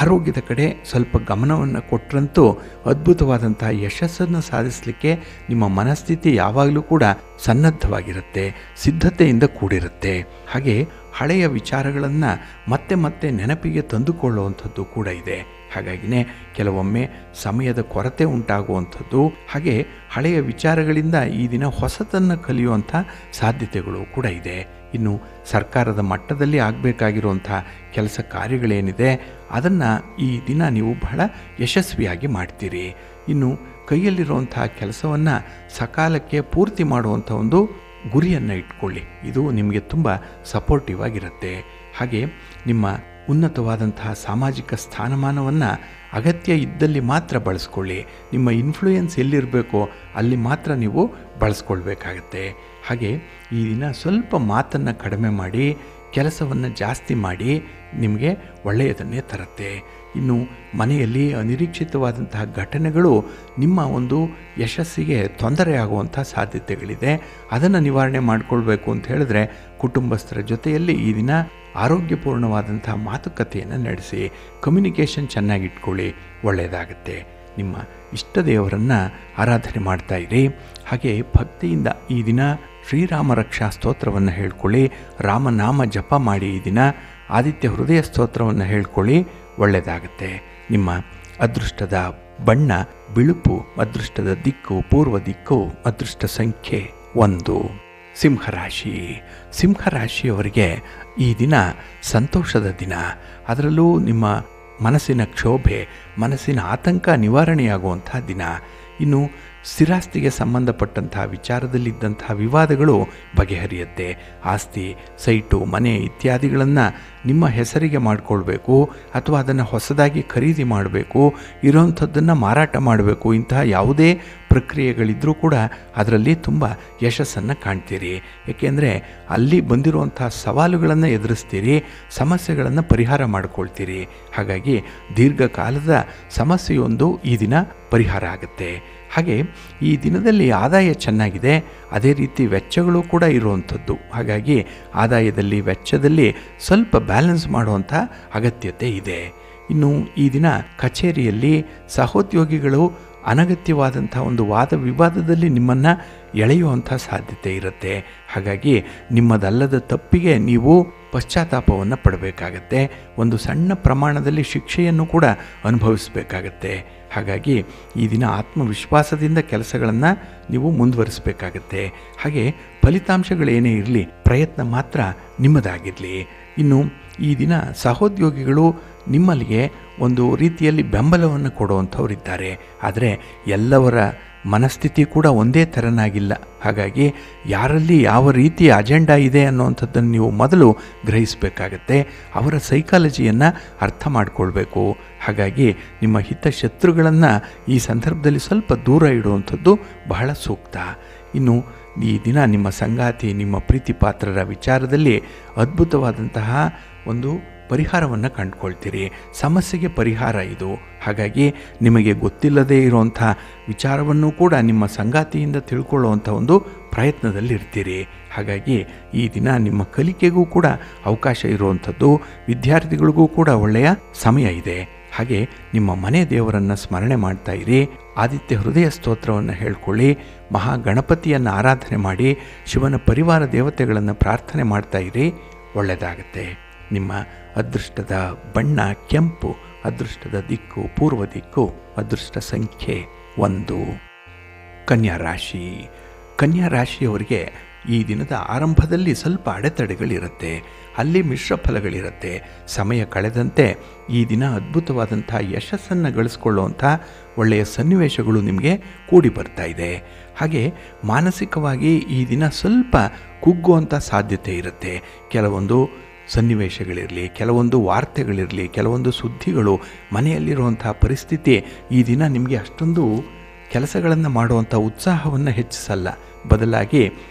ಆರೋಗ್ಯದ ಕಡೆ ಸ್ವಲ್ಪ ಗಮನವನ್ನು ಕೊಟ್ಟರಂತೂ ಅದ್ಭುತವಾದಂತಹ ಯಶಸ್ಸನ್ನು ಸಾಧಿಸಲಿಕ್ಕೆ ನಿಮ್ಮ ಮನಸ್ಥಿತಿ ಯಾವಾಗಲೂ ಕೂಡ ಸನ್ನದ್ಧವಾಗಿರುತ್ತೆ, ಸಿದ್ಧತೆಯಿಂದ ಕೂಡಿರುತ್ತೆ. ಹಾಗೆ ಹಳೆಯ ವಿಚಾರಗಳನ್ನು ಮತ್ತೆ ಮತ್ತೆ ನೆನಪಿಗೆ ತಂದುಕೊಳ್ಳುವಂಥದ್ದು ಕೂಡ ಇದೆ. ಹಾಗಾಗಿನೇ ಕೆಲವೊಮ್ಮೆ ಸಮಯದ ಕೊರತೆ ಉಂಟಾಗುವಂಥದ್ದು, ಹಾಗೆ ಹಳೆಯ ವಿಚಾರಗಳಿಂದ ಈ ದಿನ ಹೊಸತನ್ನು ಕಲಿಯುವಂಥ ಸಾಧ್ಯತೆಗಳು ಕೂಡ ಇದೆ. ಇನ್ನು ಸರ್ಕಾರದ ಮಟ್ಟದಲ್ಲಿ ಆಗಬೇಕಾಗಿರುವಂಥ ಕೆಲಸ ಕಾರ್ಯಗಳೇನಿದೆ ಅದನ್ನು ಈ ದಿನ ನೀವು ಬಹಳ ಯಶಸ್ವಿಯಾಗಿ ಮಾಡ್ತೀರಿ. ಇನ್ನು ಕೈಯಲ್ಲಿರುವಂಥ ಕೆಲಸವನ್ನು ಸಕಾಲಕ್ಕೆ ಪೂರ್ತಿ ಮಾಡುವಂಥ ಒಂದು ಗುರಿಯನ್ನು ಇಟ್ಕೊಳ್ಳಿ. ಇದು ನಿಮಗೆ ತುಂಬ ಸಪೋರ್ಟಿವ್ ಆಗಿರುತ್ತೆ. ಹಾಗೆ ನಿಮ್ಮ ಉನ್ನತವಾದಂತಹ ಸಾಮಾಜಿಕ ಸ್ಥಾನಮಾನವನ್ನು ಅಗತ್ಯ ಇದ್ದಲ್ಲಿ ಮಾತ್ರ ಬಳಸ್ಕೊಳ್ಳಿ. ನಿಮ್ಮ ಇನ್ಫ್ಲೂಯೆನ್ಸ್ ಎಲ್ಲಿರಬೇಕೋ ಅಲ್ಲಿ ಮಾತ್ರ ನೀವು ಬಳಸ್ಕೊಳ್ಬೇಕಾಗತ್ತೆ. ಹಾಗೆ ಈ ದಿನ ಸ್ವಲ್ಪ ಮಾತನ್ನು ಕಡಿಮೆ ಮಾಡಿ, ಕೆಲಸವನ್ನು ಜಾಸ್ತಿ ಮಾಡಿ ನಿಮಗೆ ಒಳ್ಳೆಯದನ್ನೇ ತರುತ್ತೆ. ಇನ್ನು ಮನೆಯಲ್ಲಿ ಅನಿರೀಕ್ಷಿತವಾದಂತಹ ಘಟನೆಗಳು ನಿಮ್ಮ ಒಂದು ಯಶಸ್ಸಿಗೆ ತೊಂದರೆಯಾಗುವಂಥ ಸಾಧ್ಯತೆಗಳಿದೆ. ಅದನ್ನು ನಿವಾರಣೆ ಮಾಡಿಕೊಳ್ಬೇಕು ಅಂತ ಹೇಳಿದ್ರೆ ಕುಟುಂಬಸ್ಥರ ಜೊತೆಯಲ್ಲಿ ಈ ದಿನ ಆರೋಗ್ಯಪೂರ್ಣವಾದಂಥ ಮಾತುಕತೆಯನ್ನು ನಡೆಸಿ, ಕಮ್ಯುನಿಕೇಷನ್ ಚೆನ್ನಾಗಿಟ್ಕೊಳ್ಳಿ, ಒಳ್ಳೆಯದಾಗುತ್ತೆ. ನಿಮ್ಮ ಇಷ್ಟ ದೇವರನ್ನು ಆರಾಧನೆ ಮಾಡ್ತಾ ಇರಿ. ಹಾಗೆ ಭಕ್ತಿಯಿಂದ ಈ ದಿನ ಶ್ರೀರಾಮ ರಕ್ಷಾ ಸ್ತೋತ್ರವನ್ನು ಹೇಳ್ಕೊಳ್ಳಿ, ರಾಮನಾಮ ಜಪ ಮಾಡಿ. ಈ ದಿನ ಆದಿತ್ಯ ಹೃದಯ ಸ್ತೋತ್ರವನ್ನು ಹೇಳ್ಕೊಳ್ಳಿ, ಒಳ್ಳೆಯದಾಗುತ್ತೆ. ನಿಮ್ಮ ಅದೃಷ್ಟದ ಬಣ್ಣ ಬಿಳುಪು, ಅದೃಷ್ಟದ ದಿಕ್ಕು ಪೂರ್ವ ದಿಕ್ಕು, ಅದೃಷ್ಟ ಸಂಖ್ಯೆ 1. ಸಿಂಹರಾಶಿ. ಸಿಂಹರಾಶಿಯವರಿಗೆ ಈ ದಿನ ಸಂತೋಷದ ದಿನ. ಅದರಲ್ಲೂ ನಿಮ್ಮ ಮನಸ್ಸಿನ ಕ್ಷೋಭೆ, ಮನಸ್ಸಿನ ಆತಂಕ ನಿವಾರಣೆಯಾಗುವಂಥ ದಿನ. ಇನ್ನು ಸ್ಥಿರಾಸ್ತಿಗೆ ಸಂಬಂಧಪಟ್ಟಂತಹ ವಿಚಾರದಲ್ಲಿದ್ದಂತಹ ವಿವಾದಗಳು ಬಗೆಹರಿಯುತ್ತೆ. ಆಸ್ತಿ, ಸೈಟು, ಮನೆ ಇತ್ಯಾದಿಗಳನ್ನು ನಿಮ್ಮ ಹೆಸರಿಗೆ ಮಾಡಿಕೊಳ್ಬೇಕು ಅಥವಾ ಅದನ್ನು ಹೊಸದಾಗಿ ಖರೀದಿ ಮಾಡಬೇಕು, ಇರೋವಂಥದ್ದನ್ನು ಮಾರಾಟ ಮಾಡಬೇಕು, ಇಂತಹ ಯಾವುದೇ ಪ್ರಕ್ರಿಯೆಗಳಿದ್ದರೂ ಕೂಡ ಅದರಲ್ಲಿ ತುಂಬ ಯಶಸ್ಸನ್ನು ಕಾಣ್ತೀರಿ. ಏಕೆಂದರೆ ಅಲ್ಲಿ ಬಂದಿರುವಂಥ ಸವಾಲುಗಳನ್ನು ಎದುರಿಸ್ತೀರಿ, ಸಮಸ್ಯೆಗಳನ್ನು ಪರಿಹಾರ ಮಾಡಿಕೊಳ್ತೀರಿ. ಹಾಗಾಗಿ ದೀರ್ಘಕಾಲದ ಸಮಸ್ಯೆಯೊಂದು ಈ ದಿನ ಪರಿಹಾರ ಆಗುತ್ತೆ. ಹಾಗೆ ಈ ದಿನದಲ್ಲಿ ಆದಾಯ ಚೆನ್ನಾಗಿದೆ, ಅದೇ ರೀತಿ ವೆಚ್ಚಗಳು ಕೂಡ ಇರುವಂಥದ್ದು. ಹಾಗಾಗಿ ಆದಾಯದಲ್ಲಿ ವೆಚ್ಚದಲ್ಲಿ ಸ್ವಲ್ಪ ಬ್ಯಾಲೆನ್ಸ್ ಮಾಡುವಂಥ ಅಗತ್ಯತೆ ಇದೆ. ಇನ್ನು ಈ ದಿನ ಕಚೇರಿಯಲ್ಲಿ ಸಹೋದ್ಯೋಗಿಗಳು ಅನಗತ್ಯವಾದಂಥ ಒಂದು ವಾದ ವಿವಾದದಲ್ಲಿ ನಿಮ್ಮನ್ನು ಎಳೆಯುವಂಥ ಸಾಧ್ಯತೆ ಇರುತ್ತೆ. ಹಾಗಾಗಿ ನಿಮ್ಮದಲ್ಲದ ತಪ್ಪಿಗೆ ನೀವು ಪಶ್ಚಾತ್ತಾಪವನ್ನು ಪಡಬೇಕಾಗತ್ತೆ. ಒಂದು ಸಣ್ಣ ಪ್ರಮಾಣದಲ್ಲಿ ಶಿಕ್ಷೆಯನ್ನು ಕೂಡ ಅನುಭವಿಸಬೇಕಾಗತ್ತೆ. ಹಾಗಾಗಿ ಈ ದಿನ ಆತ್ಮವಿಶ್ವಾಸದಿಂದ ಕೆಲಸಗಳನ್ನು ನೀವು ಮುಂದುವರಿಸಬೇಕಾಗತ್ತೆ. ಹಾಗೆ ಫಲಿತಾಂಶಗಳೇನೇ ಇರಲಿ, ಪ್ರಯತ್ನ ಮಾತ್ರ ನಿಮ್ಮದಾಗಿರಲಿ. ಇನ್ನು ಈ ದಿನ ಸಹೋದ್ಯೋಗಿಗಳು ನಿಮ್ಮಲ್ಲಿಗೆ ಒಂದು ರೀತಿಯಲ್ಲಿ ಬೆಂಬಲವನ್ನು ಕೊಡುವಂಥವರಿದ್ದಾರೆ. ಆದರೆ ಎಲ್ಲವರ ಮನಸ್ಥಿತಿ ಕೂಡ ಒಂದೇ ಥರನಾಗಿಲ್ಲ. ಹಾಗಾಗಿ ಯಾರಲ್ಲಿ ಯಾವ ರೀತಿಯ ಅಜೆಂಡಾ ಇದೆ ಅನ್ನುವಂಥದ್ದನ್ನು ನೀವು ಮೊದಲು ಗ್ರಹಿಸಬೇಕಾಗತ್ತೆ. ಅವರ ಸೈಕಾಲಜಿಯನ್ನು ಅರ್ಥ ಮಾಡಿಕೊಳ್ಬೇಕು. ಹಾಗಾಗಿ ನಿಮ್ಮ ಹಿತಶತ್ರುಗಳನ್ನು ಈ ಸಂದರ್ಭದಲ್ಲಿ ಸ್ವಲ್ಪ ದೂರ ಇಡುವಂಥದ್ದು ಬಹಳ ಸೂಕ್ತ. ಇನ್ನು ಈ ದಿನ ನಿಮ್ಮ ಸಂಗಾತಿ, ನಿಮ್ಮ ಪ್ರೀತಿ ಪಾತ್ರರ ವಿಚಾರದಲ್ಲಿ ಅದ್ಭುತವಾದಂತಹ ಒಂದು ಪರಿಹಾರವನ್ನು ಕಂಡುಕೊಳ್ತೀರಿ. ಸಮಸ್ಯೆಗೆ ಪರಿಹಾರ ಇದು. ಹಾಗಾಗಿ ನಿಮಗೆ ಗೊತ್ತಿಲ್ಲದೇ ಇರುವಂಥ ವಿಚಾರವನ್ನು ಕೂಡ ನಿಮ್ಮ ಸಂಗಾತಿಯಿಂದ ತಿಳ್ಕೊಳ್ಳುವಂಥ ಒಂದು ಪ್ರಯತ್ನದಲ್ಲಿರ್ತೀರಿ. ಹಾಗಾಗಿ ಈ ದಿನ ನಿಮ್ಮ ಕಲಿಕೆಗೂ ಕೂಡ ಅವಕಾಶ ಇರುವಂಥದ್ದು. ವಿದ್ಯಾರ್ಥಿಗಳಿಗೂ ಕೂಡ ಒಳ್ಳೆಯ ಸಮಯ ಇದೆ. ಹಾಗೆ ನಿಮ್ಮ ಮನೆ ದೇವರನ್ನು ಸ್ಮರಣೆ ಮಾಡ್ತಾ ಇರಿ. ಆದಿತ್ಯ ಹೃದಯ ಸ್ತೋತ್ರವನ್ನು ಹೇಳ್ಕೊಳ್ಳಿ. ಮಹಾಗಣಪತಿಯನ್ನು ಆರಾಧನೆ ಮಾಡಿ ಶಿವನ ಪರಿವಾರ ದೇವತೆಗಳನ್ನು ಪ್ರಾರ್ಥನೆ ಮಾಡ್ತಾ ಇರಿ. ಒಳ್ಳೆಯದಾಗತ್ತೆ. ನಿಮ್ಮ ಅದೃಷ್ಟದ ಬಣ್ಣ ಕೆಂಪು, ಅದೃಷ್ಟದ ದಿಕ್ಕು ಪೂರ್ವ ದಿಕ್ಕು, ಅದೃಷ್ಟ ಸಂಖ್ಯೆ 1. ಕನ್ಯಾ ರಾಶಿ. ಕನ್ಯಾ ರಾಶಿಯವರಿಗೆ ಈ ದಿನದ ಆರಂಭದಲ್ಲಿ ಸ್ವಲ್ಪ ಅಡೆತಡೆಗಳಿರುತ್ತೆ, ಅಲ್ಲಿ ಮಿಶ್ರ ಫಲಗಳಿರುತ್ತೆ. ಸಮಯ ಕಳೆದಂತೆ ಈ ದಿನ ಅದ್ಭುತವಾದಂಥ ಯಶಸ್ಸನ್ನು ಗಳಿಸ್ಕೊಳ್ಳುವಂಥ ಒಳ್ಳೆಯ ಸನ್ನಿವೇಶಗಳು ನಿಮಗೆ ಕೂಡಿ ಬರ್ತಾ ಇದೆ. ಹಾಗೆ ಮಾನಸಿಕವಾಗಿ ಈ ದಿನ ಸ್ವಲ್ಪ ಕುಗ್ಗುವಂಥ ಸಾಧ್ಯತೆ ಇರುತ್ತೆ. ಕೆಲವೊಂದು ಸನ್ನಿವೇಶಗಳಿರಲಿ, ಕೆಲವೊಂದು ವಾರ್ತೆಗಳಿರಲಿ, ಕೆಲವೊಂದು ಸುದ್ದಿಗಳು, ಮನೆಯಲ್ಲಿರುವಂಥ ಪರಿಸ್ಥಿತಿ ಈ ದಿನ ನಿಮಗೆ ಅಷ್ಟೊಂದು ಕೆಲಸಗಳನ್ನು ಮಾಡುವಂಥ ಉತ್ಸಾಹವನ್ನು ಹೆಚ್ಚಿಸಲ್ಲ. ಬದಲಾಗಿ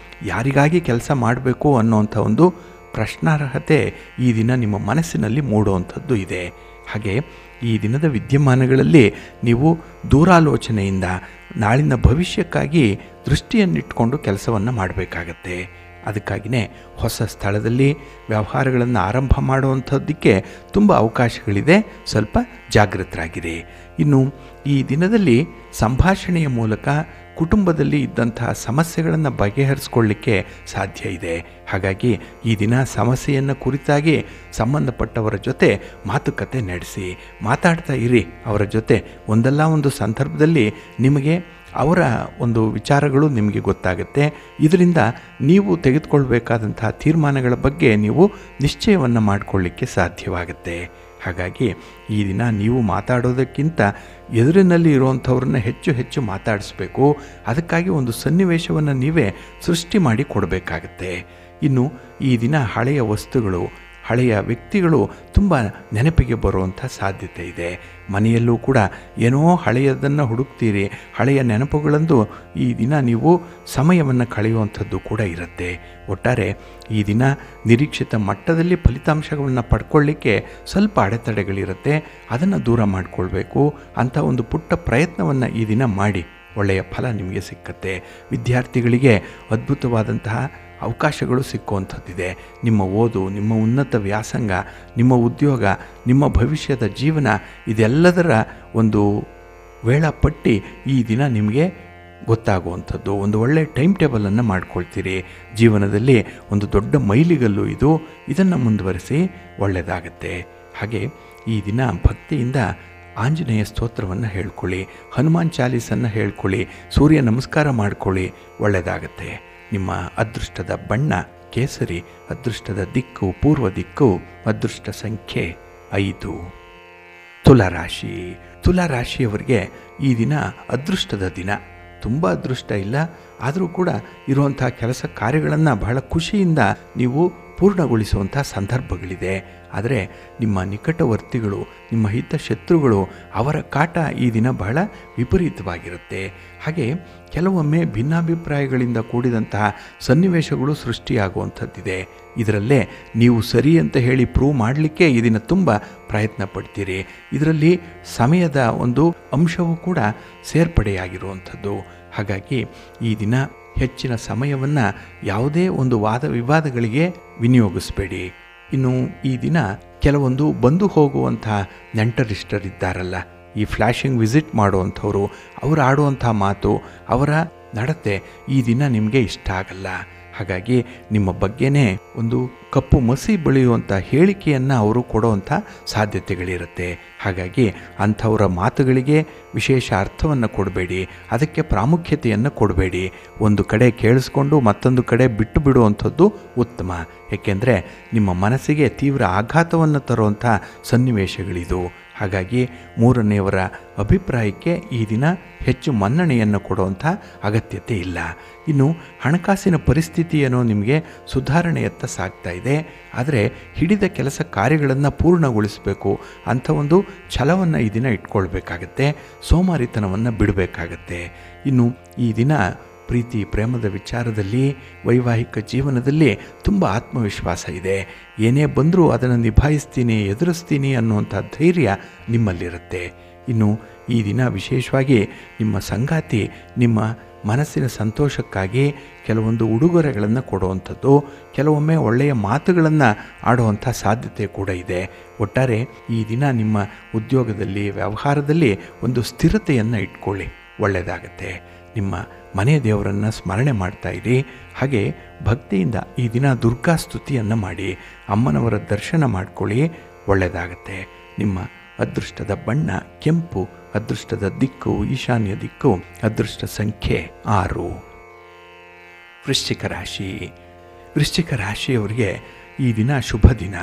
ಯಾರಿಗಾಗಿ ಕೆಲಸ ಮಾಡಬೇಕು ಅನ್ನೋವಂಥ ಒಂದು ಪ್ರಶ್ನಾರ್ಹತೆ ಈ ದಿನ ನಿಮ್ಮ ಮನಸ್ಸಿನಲ್ಲಿ ಮೂಡುವಂಥದ್ದು ಇದೆ. ಹಾಗೆ ಈ ದಿನದ ವಿದ್ಯಮಾನಗಳಲ್ಲಿ ನೀವು ದೂರಾಲೋಚನೆಯಿಂದ ನಾಳಿನ ಭವಿಷ್ಯಕ್ಕಾಗಿ ದೃಷ್ಟಿಯನ್ನಿಟ್ಕೊಂಡು ಕೆಲಸವನ್ನು ಮಾಡಬೇಕಾಗತ್ತೆ. ಅದಕ್ಕಾಗಿಯೇ ಹೊಸ ಸ್ಥಳದಲ್ಲಿ ವ್ಯವಹಾರಗಳನ್ನು ಆರಂಭ ಮಾಡುವಂಥದ್ದಕ್ಕೆ ತುಂಬ ಅವಕಾಶಗಳಿದೆ. ಸ್ವಲ್ಪ ಜಾಗೃತರಾಗಿರಿ. ಇನ್ನು ಈ ದಿನದಲ್ಲಿ ಸಂಭಾಷಣೆಯ ಮೂಲಕ ಕುಟುಂಬದಲ್ಲಿ ಇದ್ದಂತಹ ಸಮಸ್ಯೆಗಳನ್ನು ಬಗೆಹರಿಸ್ಕೊಳ್ಳಿಕ್ಕೆ ಸಾಧ್ಯ ಇದೆ. ಹಾಗಾಗಿ ಈ ದಿನ ಸಮಸ್ಯೆಯನ್ನು ಕುರಿತಾಗಿ ಸಂಬಂಧಪಟ್ಟವರ ಜೊತೆ ಮಾತುಕತೆ ನಡೆಸಿ, ಮಾತಾಡ್ತಾ ಇರಿ. ಅವರ ಜೊತೆ ಒಂದಲ್ಲ ಒಂದು ಸಂದರ್ಭದಲ್ಲಿ ನಿಮಗೆ ಅವರ ಒಂದು ವಿಚಾರಗಳು ನಿಮಗೆ ಗೊತ್ತಾಗುತ್ತೆ. ಇದರಿಂದ ನೀವು ತೆಗೆದುಕೊಳ್ಬೇಕಾದಂತಹ ತೀರ್ಮಾನಗಳ ಬಗ್ಗೆ ನೀವು ನಿಶ್ಚಯವನ್ನು ಮಾಡಿಕೊಳ್ಳಿಕ್ಕೆ ಸಾಧ್ಯವಾಗುತ್ತೆ. ಹಾಗಾಗಿ ಈ ದಿನ ನೀವು ಮಾತಾಡೋದಕ್ಕಿಂತ ಎದುರಿನಲ್ಲಿ ಇರುವಂಥವ್ರನ್ನ ಹೆಚ್ಚು ಹೆಚ್ಚು ಮಾತಾಡಿಸ್ಬೇಕು. ಅದಕ್ಕಾಗಿ ಒಂದು ಸನ್ನಿವೇಶವನ್ನು ನೀವೇ ಸೃಷ್ಟಿ ಮಾಡಿ ಕೊಡಬೇಕಾಗತ್ತೆ. ಇನ್ನು ಈ ದಿನ ಹಳೆಯ ವಸ್ತುಗಳು, ಹಳೆಯ ವ್ಯಕ್ತಿಗಳು ತುಂಬ ನೆನಪಿಗೆ ಬರುವಂಥ ಸಾಧ್ಯತೆ ಇದೆ. ಮನೆಯಲ್ಲೂ ಕೂಡ ಏನೋ ಹಳೆಯದನ್ನು ಹುಡುಕ್ತೀರಿ. ಹಳೆಯ ನೆನಪುಗಳಂದು ಈ ದಿನ ನೀವು ಸಮಯವನ್ನು ಕಳೆಯುವಂಥದ್ದು ಕೂಡ ಇರುತ್ತೆ. ಒಟ್ಟಾರೆ ಈ ದಿನ ನಿರೀಕ್ಷಿತ ಮಟ್ಟದಲ್ಲಿ ಫಲಿತಾಂಶಗಳನ್ನು ಪಡ್ಕೊಳ್ಳಿಕ್ಕೆ ಸ್ವಲ್ಪ ಅಡೆತಡೆಗಳಿರುತ್ತೆ. ಅದನ್ನು ದೂರ ಮಾಡಿಕೊಳ್ಬೇಕು. ಅಂಥ ಒಂದು ಪುಟ್ಟ ಪ್ರಯತ್ನವನ್ನು ಈ ದಿನ ಮಾಡಿ, ಒಳ್ಳೆಯ ಫಲ ನಿಮಗೆ ಸಿಕ್ಕತ್ತೆ. ವಿದ್ಯಾರ್ಥಿಗಳಿಗೆ ಅದ್ಭುತವಾದಂತಹ ಅವಕಾಶಗಳು ಸಿಕ್ಕುವಂಥದ್ದಿದೆ. ನಿಮ್ಮ ಓದು, ನಿಮ್ಮ ಉನ್ನತ ವ್ಯಾಸಂಗ, ನಿಮ್ಮ ಉದ್ಯೋಗ, ನಿಮ್ಮ ಭವಿಷ್ಯದ ಜೀವನ, ಇದೆಲ್ಲದರ ಒಂದು ವೇಳಾಪಟ್ಟಿ ಈ ದಿನ ನಿಮಗೆ ಗೊತ್ತಾಗುವಂಥದ್ದು. ಒಂದು ಒಳ್ಳೆಯ ಟೈಮ್ ಟೇಬಲನ್ನು ಮಾಡ್ಕೊಳ್ತೀರಿ. ಜೀವನದಲ್ಲಿ ಒಂದು ದೊಡ್ಡ ಮೈಲಿಗಲ್ಲು ಇದು. ಇದನ್ನು ಮುಂದುವರಿಸಿ, ಒಳ್ಳೆಯದಾಗತ್ತೆ. ಹಾಗೆ ಈ ದಿನ ಭಕ್ತಿಯಿಂದ ಆಂಜನೇಯ ಸ್ತೋತ್ರವನ್ನು ಹೇಳ್ಕೊಳ್ಳಿ, ಹನುಮಾನ್ ಚಾಲೀಸನ್ನು ಹೇಳ್ಕೊಳ್ಳಿ, ಸೂರ್ಯ ನಮಸ್ಕಾರ ಮಾಡ್ಕೊಳ್ಳಿ. ಒಳ್ಳೆಯದಾಗತ್ತೆ. ನಿಮ್ಮ ಅದೃಷ್ಟದ ಬಣ್ಣ ಕೇಸರಿ, ಅದೃಷ್ಟದ ದಿಕ್ಕು ಪೂರ್ವ ದಿಕ್ಕು, ಅದೃಷ್ಟ ಸಂಖ್ಯೆ 5. ತುಲಾರಾಶಿ. ತುಲಾರಾಶಿಯವರಿಗೆ ಈ ದಿನ ಅದೃಷ್ಟದ ದಿನ. ತುಂಬ ಅದೃಷ್ಟ ಇಲ್ಲ, ಆದರೂ ಕೂಡ ಇರುವಂಥ ಕೆಲಸ ಕಾರ್ಯಗಳನ್ನು ಬಹಳ ಖುಷಿಯಿಂದ ನೀವು ಪೂರ್ಣಗೊಳಿಸುವಂಥ ಸಂದರ್ಭಗಳಿದೆ. ಆದರೆ ನಿಮ್ಮ ನಿಕಟವರ್ತಿಗಳು, ನಿಮ್ಮ ಹಿತಶತ್ರುಗಳು, ಅವರ ಕಾಟ ಈ ದಿನ ಬಹಳ ವಿಪರೀತವಾಗಿರುತ್ತೆ. ಹಾಗೆ ಕೆಲವೊಮ್ಮೆ ಭಿನ್ನಾಭಿಪ್ರಾಯಗಳಿಂದ ಕೂಡಿದಂತಹ ಸನ್ನಿವೇಶಗಳು ಸೃಷ್ಟಿಯಾಗುವಂಥದ್ದಿದೆ. ಇದರಲ್ಲೇ ನೀವು ಸರಿ ಅಂತ ಹೇಳಿ ಪ್ರೂವ್ ಮಾಡಲಿಕ್ಕೆ ಈ ದಿನ ತುಂಬ ಪ್ರಯತ್ನ ಪಡ್ತೀರಿ. ಇದರಲ್ಲಿ ಸಮಯದ ಒಂದು ಅಂಶವೂ ಕೂಡ ಸೇರ್ಪಡೆಯಾಗಿರುವಂಥದ್ದು. ಹಾಗಾಗಿ ಈ ದಿನ ಹೆಚ್ಚಿನ ಸಮಯವನ್ನು ಯಾವುದೇ ಒಂದು ವಾದ ವಿವಾದಗಳಿಗೆ ವಿನಿಯೋಗಿಸಬೇಡಿ. ಇನ್ನು ಈ ದಿನ ಕೆಲವೊಂದು ಬಂದು ಹೋಗುವಂಥ ನೆಂಟರಿಷ್ಟರಿದ್ದಾರಲ್ಲ, ಈ ಫ್ಲ್ಯಾಶಿಂಗ್ ವಿಸಿಟ್ ಮಾಡುವಂಥವ್ರು, ಅವರು ಆಡುವಂಥ ಮಾತು, ಅವರ ನಡತೆ ಈ ದಿನ ನಿಮಗೆ ಇಷ್ಟ ಆಗಲ್ಲ. ಹಾಗಾಗಿ ನಿಮ್ಮ ಬಗ್ಗೆನೇ ಒಂದು ಕಪ್ಪು ಮಸಿ ಬಳಿಯುವಂಥ ಹೇಳಿಕೆಯನ್ನು ಅವರು ಕೊಡುವಂಥ ಸಾಧ್ಯತೆಗಳಿರುತ್ತೆ. ಹಾಗಾಗಿ ಅಂಥವರ ಮಾತುಗಳಿಗೆ ವಿಶೇಷ ಅರ್ಥವನ್ನು ಕೊಡಬೇಡಿ, ಅದಕ್ಕೆ ಪ್ರಾಮುಖ್ಯತೆಯನ್ನು ಕೊಡಬೇಡಿ. ಒಂದು ಕಡೆ ಕೇಳಿಸ್ಕೊಂಡು ಮತ್ತೊಂದು ಕಡೆ ಬಿಟ್ಟು ಬಿಡುವಂಥದ್ದು ಉತ್ತಮ. ಏಕೆಂದರೆ ನಿಮ್ಮ ಮನಸ್ಸಿಗೆ ತೀವ್ರ ಆಘಾತವನ್ನು ತರುವಂಥ ಸನ್ನಿವೇಶಗಳಿದು. ಹಾಗಾಗಿ ಮೂರನೆಯವರ ಅಭಿಪ್ರಾಯಕ್ಕೆ ಈ ದಿನ ಹೆಚ್ಚು ಮನ್ನಣೆಯನ್ನು ಕೊಡುವಂಥ ಅಗತ್ಯತೆ ಇಲ್ಲ. ಇನ್ನು ಹಣಕಾಸಿನ ಪರಿಸ್ಥಿತಿ ಏನೋ ನಿಮಗೆ ಸುಧಾರಣೆಯತ್ತ ಸಾಗ್ತಾ ಇದೆ. ಆದರೆ ಹಿಡಿದ ಕೆಲಸ ಕಾರ್ಯಗಳನ್ನು ಪೂರ್ಣಗೊಳಿಸಬೇಕು ಅಂಥ ಒಂದು ಛಲವನ್ನು ಈ ದಿನ ಇಟ್ಕೊಳ್ಬೇಕಾಗತ್ತೆ. ಸೋಮಾರಿತನವನ್ನು ಬಿಡಬೇಕಾಗತ್ತೆ. ಇನ್ನು ಈ ದಿನ ಪ್ರೀತಿ ಪ್ರೇಮದ ವಿಚಾರದಲ್ಲಿ, ವೈವಾಹಿಕ ಜೀವನದಲ್ಲಿ ತುಂಬ ಆತ್ಮವಿಶ್ವಾಸ ಇದೆ. ಏನೇ ಬಂದರೂ ಅದನ್ನು ನಿಭಾಯಿಸ್ತೀನಿ, ಎದುರಿಸ್ತೀನಿ ಅನ್ನುವಂಥ ಧೈರ್ಯ ನಿಮ್ಮಲ್ಲಿರುತ್ತೆ. ಇನ್ನು ಈ ದಿನ ವಿಶೇಷವಾಗಿ ನಿಮ್ಮ ಸಂಗಾತಿ ನಿಮ್ಮ ಮನಸ್ಸಿನ ಸಂತೋಷಕ್ಕಾಗಿ ಕೆಲವೊಂದು ಉಡುಗೊರೆಗಳನ್ನು ಕೊಡುವಂಥದ್ದು, ಕೆಲವೊಮ್ಮೆ ಒಳ್ಳೆಯ ಮಾತುಗಳನ್ನು ಆಡುವಂಥ ಸಾಧ್ಯತೆ ಕೂಡ ಇದೆ. ಒಟ್ಟಾರೆ ಈ ದಿನ ನಿಮ್ಮ ಉದ್ಯೋಗದಲ್ಲಿ, ವ್ಯವಹಾರದಲ್ಲಿ ಒಂದು ಸ್ಥಿರತೆಯನ್ನು ಇಟ್ಕೊಳ್ಳಿ, ಒಳ್ಳೆಯದಾಗತ್ತೆ. ನಿಮ್ಮ ಮನೆ ದೇವರನ್ನು ಸ್ಮರಣೆ ಮಾಡ್ತಾ ಇರಿ. ಹಾಗೆ ಭಕ್ತಿಯಿಂದ ಈ ದಿನ ದುರ್ಗಾ ಸ್ತುತಿಯನ್ನು ಮಾಡಿ ಅಮ್ಮನವರ ದರ್ಶನ ಮಾಡ್ಕೊಳ್ಳಿ, ಒಳ್ಳೆಯದಾಗತ್ತೆ. ನಿಮ್ಮ ಅದೃಷ್ಟದ ಬಣ್ಣ ಕೆಂಪು, ಅದೃಷ್ಟದ ದಿಕ್ಕು ಈಶಾನ್ಯ ದಿಕ್ಕು, ಅದೃಷ್ಟ ಸಂಖ್ಯೆ 6. ವೃಶ್ಚಿಕ ರಾಶಿ. ವೃಶ್ಚಿಕ ರಾಶಿಯವರಿಗೆ ಈ ದಿನ ಶುಭ ದಿನ.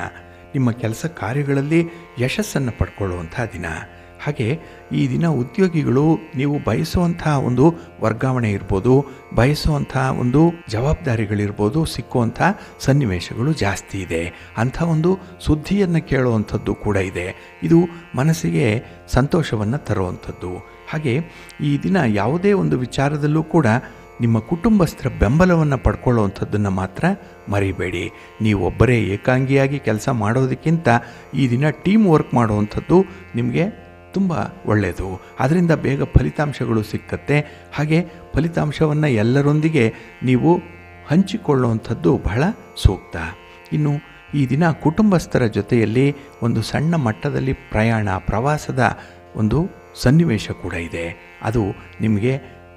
ನಿಮ್ಮ ಕೆಲಸ ಕಾರ್ಯಗಳಲ್ಲಿ ಯಶಸ್ಸನ್ನು ಪಡ್ಕೊಳ್ಳುವಂಥ ದಿನ. ಹಾಗೆ ಈ ದಿನ ಉದ್ಯೋಗಿಗಳು ನೀವು ಬಯಸುವಂಥ ಒಂದು ವರ್ಗಾವಣೆ ಇರ್ಬೋದು, ಬಯಸುವಂಥ ಒಂದು ಜವಾಬ್ದಾರಿಗಳಿರ್ಬೋದು, ಸಿಕ್ಕುವಂಥ ಸನ್ನಿವೇಶಗಳು ಜಾಸ್ತಿ ಇದೆ. ಅಂಥ ಒಂದು ಸುದ್ದಿಯನ್ನು ಕೇಳುವಂಥದ್ದು ಕೂಡ ಇದೆ. ಇದು ಮನಸ್ಸಿಗೆ ಸಂತೋಷವನ್ನು ತರುವಂಥದ್ದು. ಹಾಗೆ ಈ ದಿನ ಯಾವುದೇ ಒಂದು ವಿಚಾರದಲ್ಲೂ ಕೂಡ ನಿಮ್ಮ ಕುಟುಂಬಸ್ಥರ ಬೆಂಬಲವನ್ನು ಪಡ್ಕೊಳ್ಳುವಂಥದ್ದನ್ನು ಮಾತ್ರ ಮರಿಬೇಡಿ. ನೀವು ಒಬ್ಬರೇ ಏಕಾಂಗಿಯಾಗಿ ಕೆಲಸ ಮಾಡೋದಕ್ಕಿಂತ ಈ ದಿನ ಟೀಮ್ ವರ್ಕ್ ಮಾಡುವಂಥದ್ದು ನಿಮಗೆ ತುಂಬ ಒಳ್ಳೆಯದು. ಅದರಿಂದ ಬೇಗ ಫಲಿತಾಂಶಗಳು ಸಿಕ್ಕತ್ತೆ. ಹಾಗೆ ಫಲಿತಾಂಶವನ್ನು ಎಲ್ಲರೊಂದಿಗೆ ನೀವು ಹಂಚಿಕೊಳ್ಳುವಂಥದ್ದು ಬಹಳ ಸೂಕ್ತ. ಇನ್ನು ಈ ದಿನ ಕುಟುಂಬಸ್ಥರ ಜೊತೆಯಲ್ಲಿ ಒಂದು ಸಣ್ಣ ಮಟ್ಟದಲ್ಲಿ ಪ್ರವಾಸದ ಒಂದು ಸನ್ನಿವೇಶ ಕೂಡ ಇದೆ. ಅದು ನಿಮಗೆ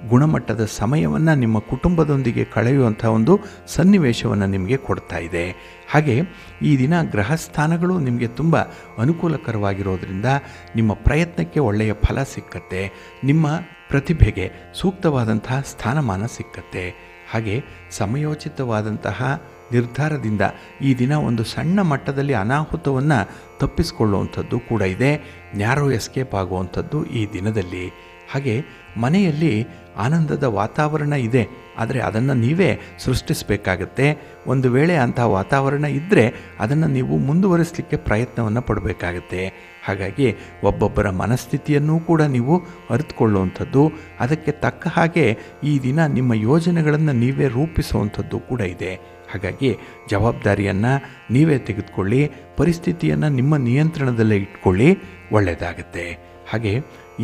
ಗುಣಮಟ್ಟದ ಸಮಯವನ್ನು ನಿಮ್ಮ ಕುಟುಂಬದೊಂದಿಗೆ ಕಳೆಯುವಂಥ ಒಂದು ಸನ್ನಿವೇಶವನ್ನು ನಿಮಗೆ ಕೊಡ್ತಾ ಇದೆ. ಹಾಗೆ ಈ ದಿನ ಗ್ರಹ ಸ್ಥಾನಗಳು ನಿಮಗೆ ತುಂಬ ಅನುಕೂಲಕರವಾಗಿರೋದ್ರಿಂದ ನಿಮ್ಮ ಪ್ರಯತ್ನಕ್ಕೆ ಒಳ್ಳೆಯ ಫಲ ಸಿಕ್ಕತ್ತೆ. ನಿಮ್ಮ ಪ್ರತಿಭೆಗೆ ಸೂಕ್ತವಾದಂತಹ ಸ್ಥಾನಮಾನ ಸಿಕ್ಕತ್ತೆ. ಹಾಗೆ ಸಮಯೋಚಿತವಾದಂತಹ ನಿರ್ಧಾರದಿಂದ ಈ ದಿನ ಒಂದು ಸಣ್ಣ ಮಟ್ಟದಲ್ಲಿ ಅನಾಹುತವನ್ನು ತಪ್ಪಿಸಿಕೊಳ್ಳುವಂಥದ್ದು ಕೂಡ ಇದೆ. ನ್ಯಾರೋ ಎಸ್ಕೇಪ್ ಆಗುವಂಥದ್ದು ಈ ದಿನದಲ್ಲಿ. ಹಾಗೆ ಮನೆಯಲ್ಲಿ ಆನಂದದ ವಾತಾವರಣ ಇದೆ, ಆದರೆ ಅದನ್ನು ನೀವೇ ಸೃಷ್ಟಿಸಬೇಕಾಗತ್ತೆ. ಒಂದು ವೇಳೆ ಅಂಥ ವಾತಾವರಣ ಇದ್ದರೆ ಅದನ್ನು ನೀವು ಮುಂದುವರಿಸಲಿಕ್ಕೆ ಪ್ರಯತ್ನವನ್ನು ಪಡಬೇಕಾಗತ್ತೆ. ಹಾಗಾಗಿ ಒಬ್ಬೊಬ್ಬರ ಮನಸ್ಥಿತಿಯನ್ನೂ ಕೂಡ ನೀವು ಅರಿತುಕೊಳ್ಳುವಂಥದ್ದು, ಅದಕ್ಕೆ ತಕ್ಕ ಹಾಗೆ ಈ ದಿನ ನಿಮ್ಮ ಯೋಜನೆಗಳನ್ನು ನೀವೇ ರೂಪಿಸುವಂಥದ್ದು ಕೂಡ ಇದೆ. ಹಾಗಾಗಿ ಜವಾಬ್ದಾರಿಯನ್ನು ನೀವೇ ತೆಗೆದುಕೊಳ್ಳಿ, ಪರಿಸ್ಥಿತಿಯನ್ನು ನಿಮ್ಮ ನಿಯಂತ್ರಣದಲ್ಲೇ ಇಟ್ಕೊಳ್ಳಿ, ಒಳ್ಳೆಯದಾಗತ್ತೆ. ಹಾಗೆ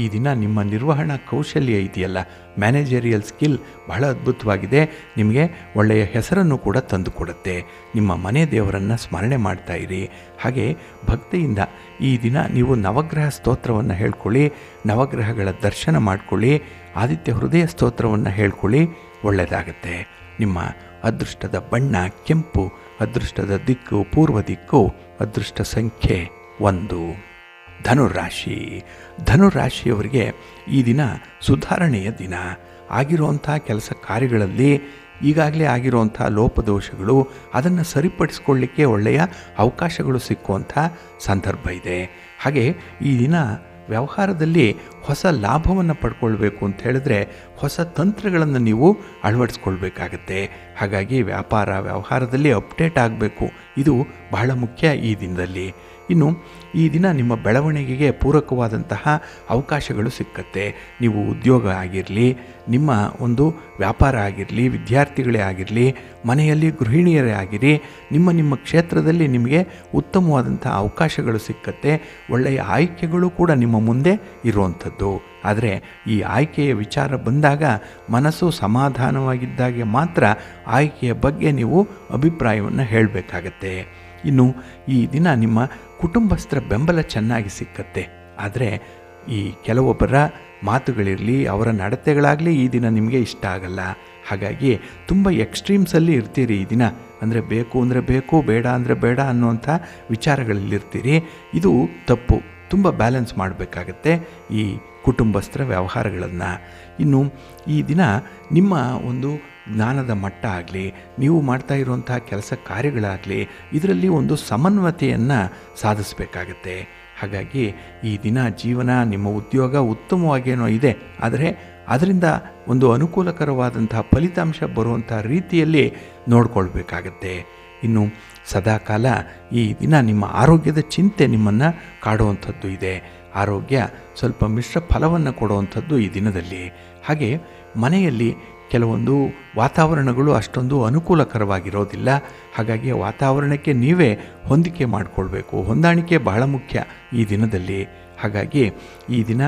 ಈ ದಿನ ನಿಮ್ಮ ನಿರ್ವಹಣಾ ಕೌಶಲ್ಯ ಇದೆಯಲ್ಲ, ಮ್ಯಾನೇಜರಿಯಲ್ ಸ್ಕಿಲ್ ಬಹಳ ಅದ್ಭುತವಾಗಿದೆ. ನಿಮಗೆ ಒಳ್ಳೆಯ ಹೆಸರನ್ನು ಕೂಡ ತಂದುಕೊಡುತ್ತೆ. ನಿಮ್ಮ ಮನೆ ದೇವರನ್ನು ಸ್ಮರಣೆ ಮಾಡ್ತಾ ಇರಿ. ಹಾಗೆ ಭಕ್ತಿಯಿಂದ ಈ ದಿನ ನೀವು ನವಗ್ರಹ ಸ್ತೋತ್ರವನ್ನು ಹೇಳ್ಕೊಳ್ಳಿ, ನವಗ್ರಹಗಳ ದರ್ಶನ ಮಾಡಿಕೊಳ್ಳಿ, ಆದಿತ್ಯ ಹೃದಯ ಸ್ತೋತ್ರವನ್ನು ಹೇಳ್ಕೊಳ್ಳಿ, ಒಳ್ಳೆಯದಾಗತ್ತೆ. ನಿಮ್ಮ ಅದೃಷ್ಟದ ಬಣ್ಣ ಕೆಂಪು, ಅದೃಷ್ಟದ ದಿಕ್ಕು ಪೂರ್ವ ದಿಕ್ಕು, ಅದೃಷ್ಟ ಸಂಖ್ಯೆ 1. ಧನುರಾಶಿ. ಧನುರಾಶಿಯವರಿಗೆ ಈ ದಿನ ಸುಧಾರಣೆಯ ದಿನ. ಆಗಿರುವಂಥ ಕೆಲಸ ಕಾರ್ಯಗಳಲ್ಲಿ ಈಗಾಗಲೇ ಆಗಿರುವಂಥ ಲೋಪದೋಷಗಳು ಅದನ್ನು ಸರಿಪಡಿಸ್ಕೊಳ್ಳಿಕ್ಕೆ ಒಳ್ಳೆಯ ಅವಕಾಶಗಳು ಸಿಕ್ಕುವಂಥ ಸಂದರ್ಭ ಇದೆ. ಹಾಗೆ ಈ ದಿನ ವ್ಯವಹಾರದಲ್ಲಿ ಹೊಸ ಲಾಭವನ್ನು ಪಡ್ಕೊಳ್ಬೇಕು ಅಂತ ಹೇಳಿದ್ರೆ ಹೊಸ ತಂತ್ರಗಳನ್ನು ನೀವು ಅಳವಡಿಸ್ಕೊಳ್ಬೇಕಾಗತ್ತೆ. ಹಾಗಾಗಿ ವ್ಯವಹಾರದಲ್ಲಿ ಅಪ್ಡೇಟ್ ಆಗಬೇಕು. ಇದು ಬಹಳ ಮುಖ್ಯ ಈ ದಿನದಲ್ಲಿ. ಇನ್ನು ಈ ದಿನ ನಿಮ್ಮ ಬೆಳವಣಿಗೆಗೆ ಪೂರಕವಾದಂತಹ ಅವಕಾಶಗಳು ಸಿಕ್ಕತ್ತೆ. ನೀವು ಉದ್ಯೋಗ ಆಗಿರಲಿ, ನಿಮ್ಮ ಒಂದು ವ್ಯಾಪಾರ ಆಗಿರಲಿ, ವಿದ್ಯಾರ್ಥಿಗಳೇ ಆಗಿರಲಿ, ಮನೆಯಲ್ಲಿ ಗೃಹಿಣಿಯರೇ ಆಗಿರಿ, ನಿಮ್ಮ ಕ್ಷೇತ್ರದಲ್ಲಿ ನಿಮಗೆ ಉತ್ತಮವಾದಂಥ ಅವಕಾಶಗಳು ಸಿಕ್ಕತ್ತೆ. ಒಳ್ಳೆಯ ಆಯ್ಕೆಗಳು ಕೂಡ ನಿಮ್ಮ ಮುಂದೆ ಇರುವಂಥದ್ದು. ಆದರೆ ಈ ಆಯ್ಕೆಯ ವಿಚಾರ ಬಂದಾಗ ಮನಸ್ಸು ಸಮಾಧಾನವಾಗಿದ್ದಾಗೆ ಮಾತ್ರ ಆಯ್ಕೆಯ ಬಗ್ಗೆ ನೀವು ಅಭಿಪ್ರಾಯವನ್ನು ಹೇಳಬೇಕಾಗತ್ತೆ. ಇನ್ನು ಈ ದಿನ ನಿಮ್ಮ ಕುಟುಂಬಸ್ಥರ ಬೆಂಬಲ ಚೆನ್ನಾಗಿ ಸಿಕ್ಕತ್ತೆ. ಆದರೆ ಈ ಕೆಲವೊಬ್ಬರ ಮಾತುಗಳಿರಲಿ, ಅವರ ನಡತೆಗಳಾಗಲಿ ಈ ದಿನ ನಿಮಗೆ ಇಷ್ಟ ಆಗಲ್ಲ. ಹಾಗಾಗಿ ತುಂಬ ಎಕ್ಸ್ಟ್ರೀಮ್ಸಲ್ಲಿ ಇರ್ತೀರಿ ಈ ದಿನ. ಅಂದರೆ ಬೇಕು ಅಂದರೆ ಬೇಕು, ಬೇಡ ಅಂದರೆ ಬೇಡ ಅನ್ನುವಂಥ ವಿಚಾರಗಳಲ್ಲಿರ್ತೀರಿ. ಇದು ತಪ್ಪು. ತುಂಬ ಬ್ಯಾಲೆನ್ಸ್ ಮಾಡಬೇಕಾಗತ್ತೆ ಈ ಕುಟುಂಬಸ್ಥರ ವ್ಯವಹಾರಗಳನ್ನು. ಇನ್ನು ಈ ದಿನ ನಿಮ್ಮ ಒಂದು ಜ್ಞಾನದ ಮಟ್ಟ ಆಗಲಿ, ನೀವು ಮಾಡ್ತಾ ಇರುವಂಥ ಕೆಲಸ ಕಾರ್ಯಗಳಾಗಲಿ, ಇದರಲ್ಲಿ ಒಂದು ಸಮನ್ವಯತೆಯನ್ನು ಸಾಧಿಸಬೇಕಾಗತ್ತೆ. ಹಾಗಾಗಿ ಈ ದಿನ ಜೀವನ, ನಿಮ್ಮ ಉದ್ಯೋಗ ಉತ್ತಮವಾಗೇನೋ ಇದೆ, ಆದರೆ ಅದರಿಂದ ಒಂದು ಅನುಕೂಲಕರವಾದಂಥ ಫಲಿತಾಂಶ ಬರುವಂಥ ರೀತಿಯಲ್ಲಿ ನೋಡ್ಕೊಳ್ಬೇಕಾಗತ್ತೆ. ಇನ್ನು ಸದಾಕಾಲ ಈ ದಿನ ನಿಮ್ಮ ಆರೋಗ್ಯದ ಚಿಂತೆ ನಿಮ್ಮನ್ನು ಕಾಡುವಂಥದ್ದು ಇದೆ. ಆರೋಗ್ಯ ಸ್ವಲ್ಪ ಮಿಶ್ರ ಫಲವನ್ನು ಕೊಡುವಂಥದ್ದು ಈ ದಿನದಲ್ಲಿ. ಹಾಗೆ ಮನೆಯಲ್ಲಿ ಕೆಲವೊಂದು ವಾತಾವರಣಗಳು ಅಷ್ಟೊಂದು ಅನುಕೂಲಕರವಾಗಿರೋದಿಲ್ಲ. ಹಾಗಾಗಿ ವಾತಾವರಣಕ್ಕೆ ನೀವೇ ಹೊಂದಿಕೆ ಮಾಡಿಕೊಳ್ಬೇಕು. ಹೊಂದಾಣಿಕೆ ಬಹಳ ಮುಖ್ಯ ಈ ದಿನದಲ್ಲಿ. ಹಾಗಾಗಿ ಈ ದಿನ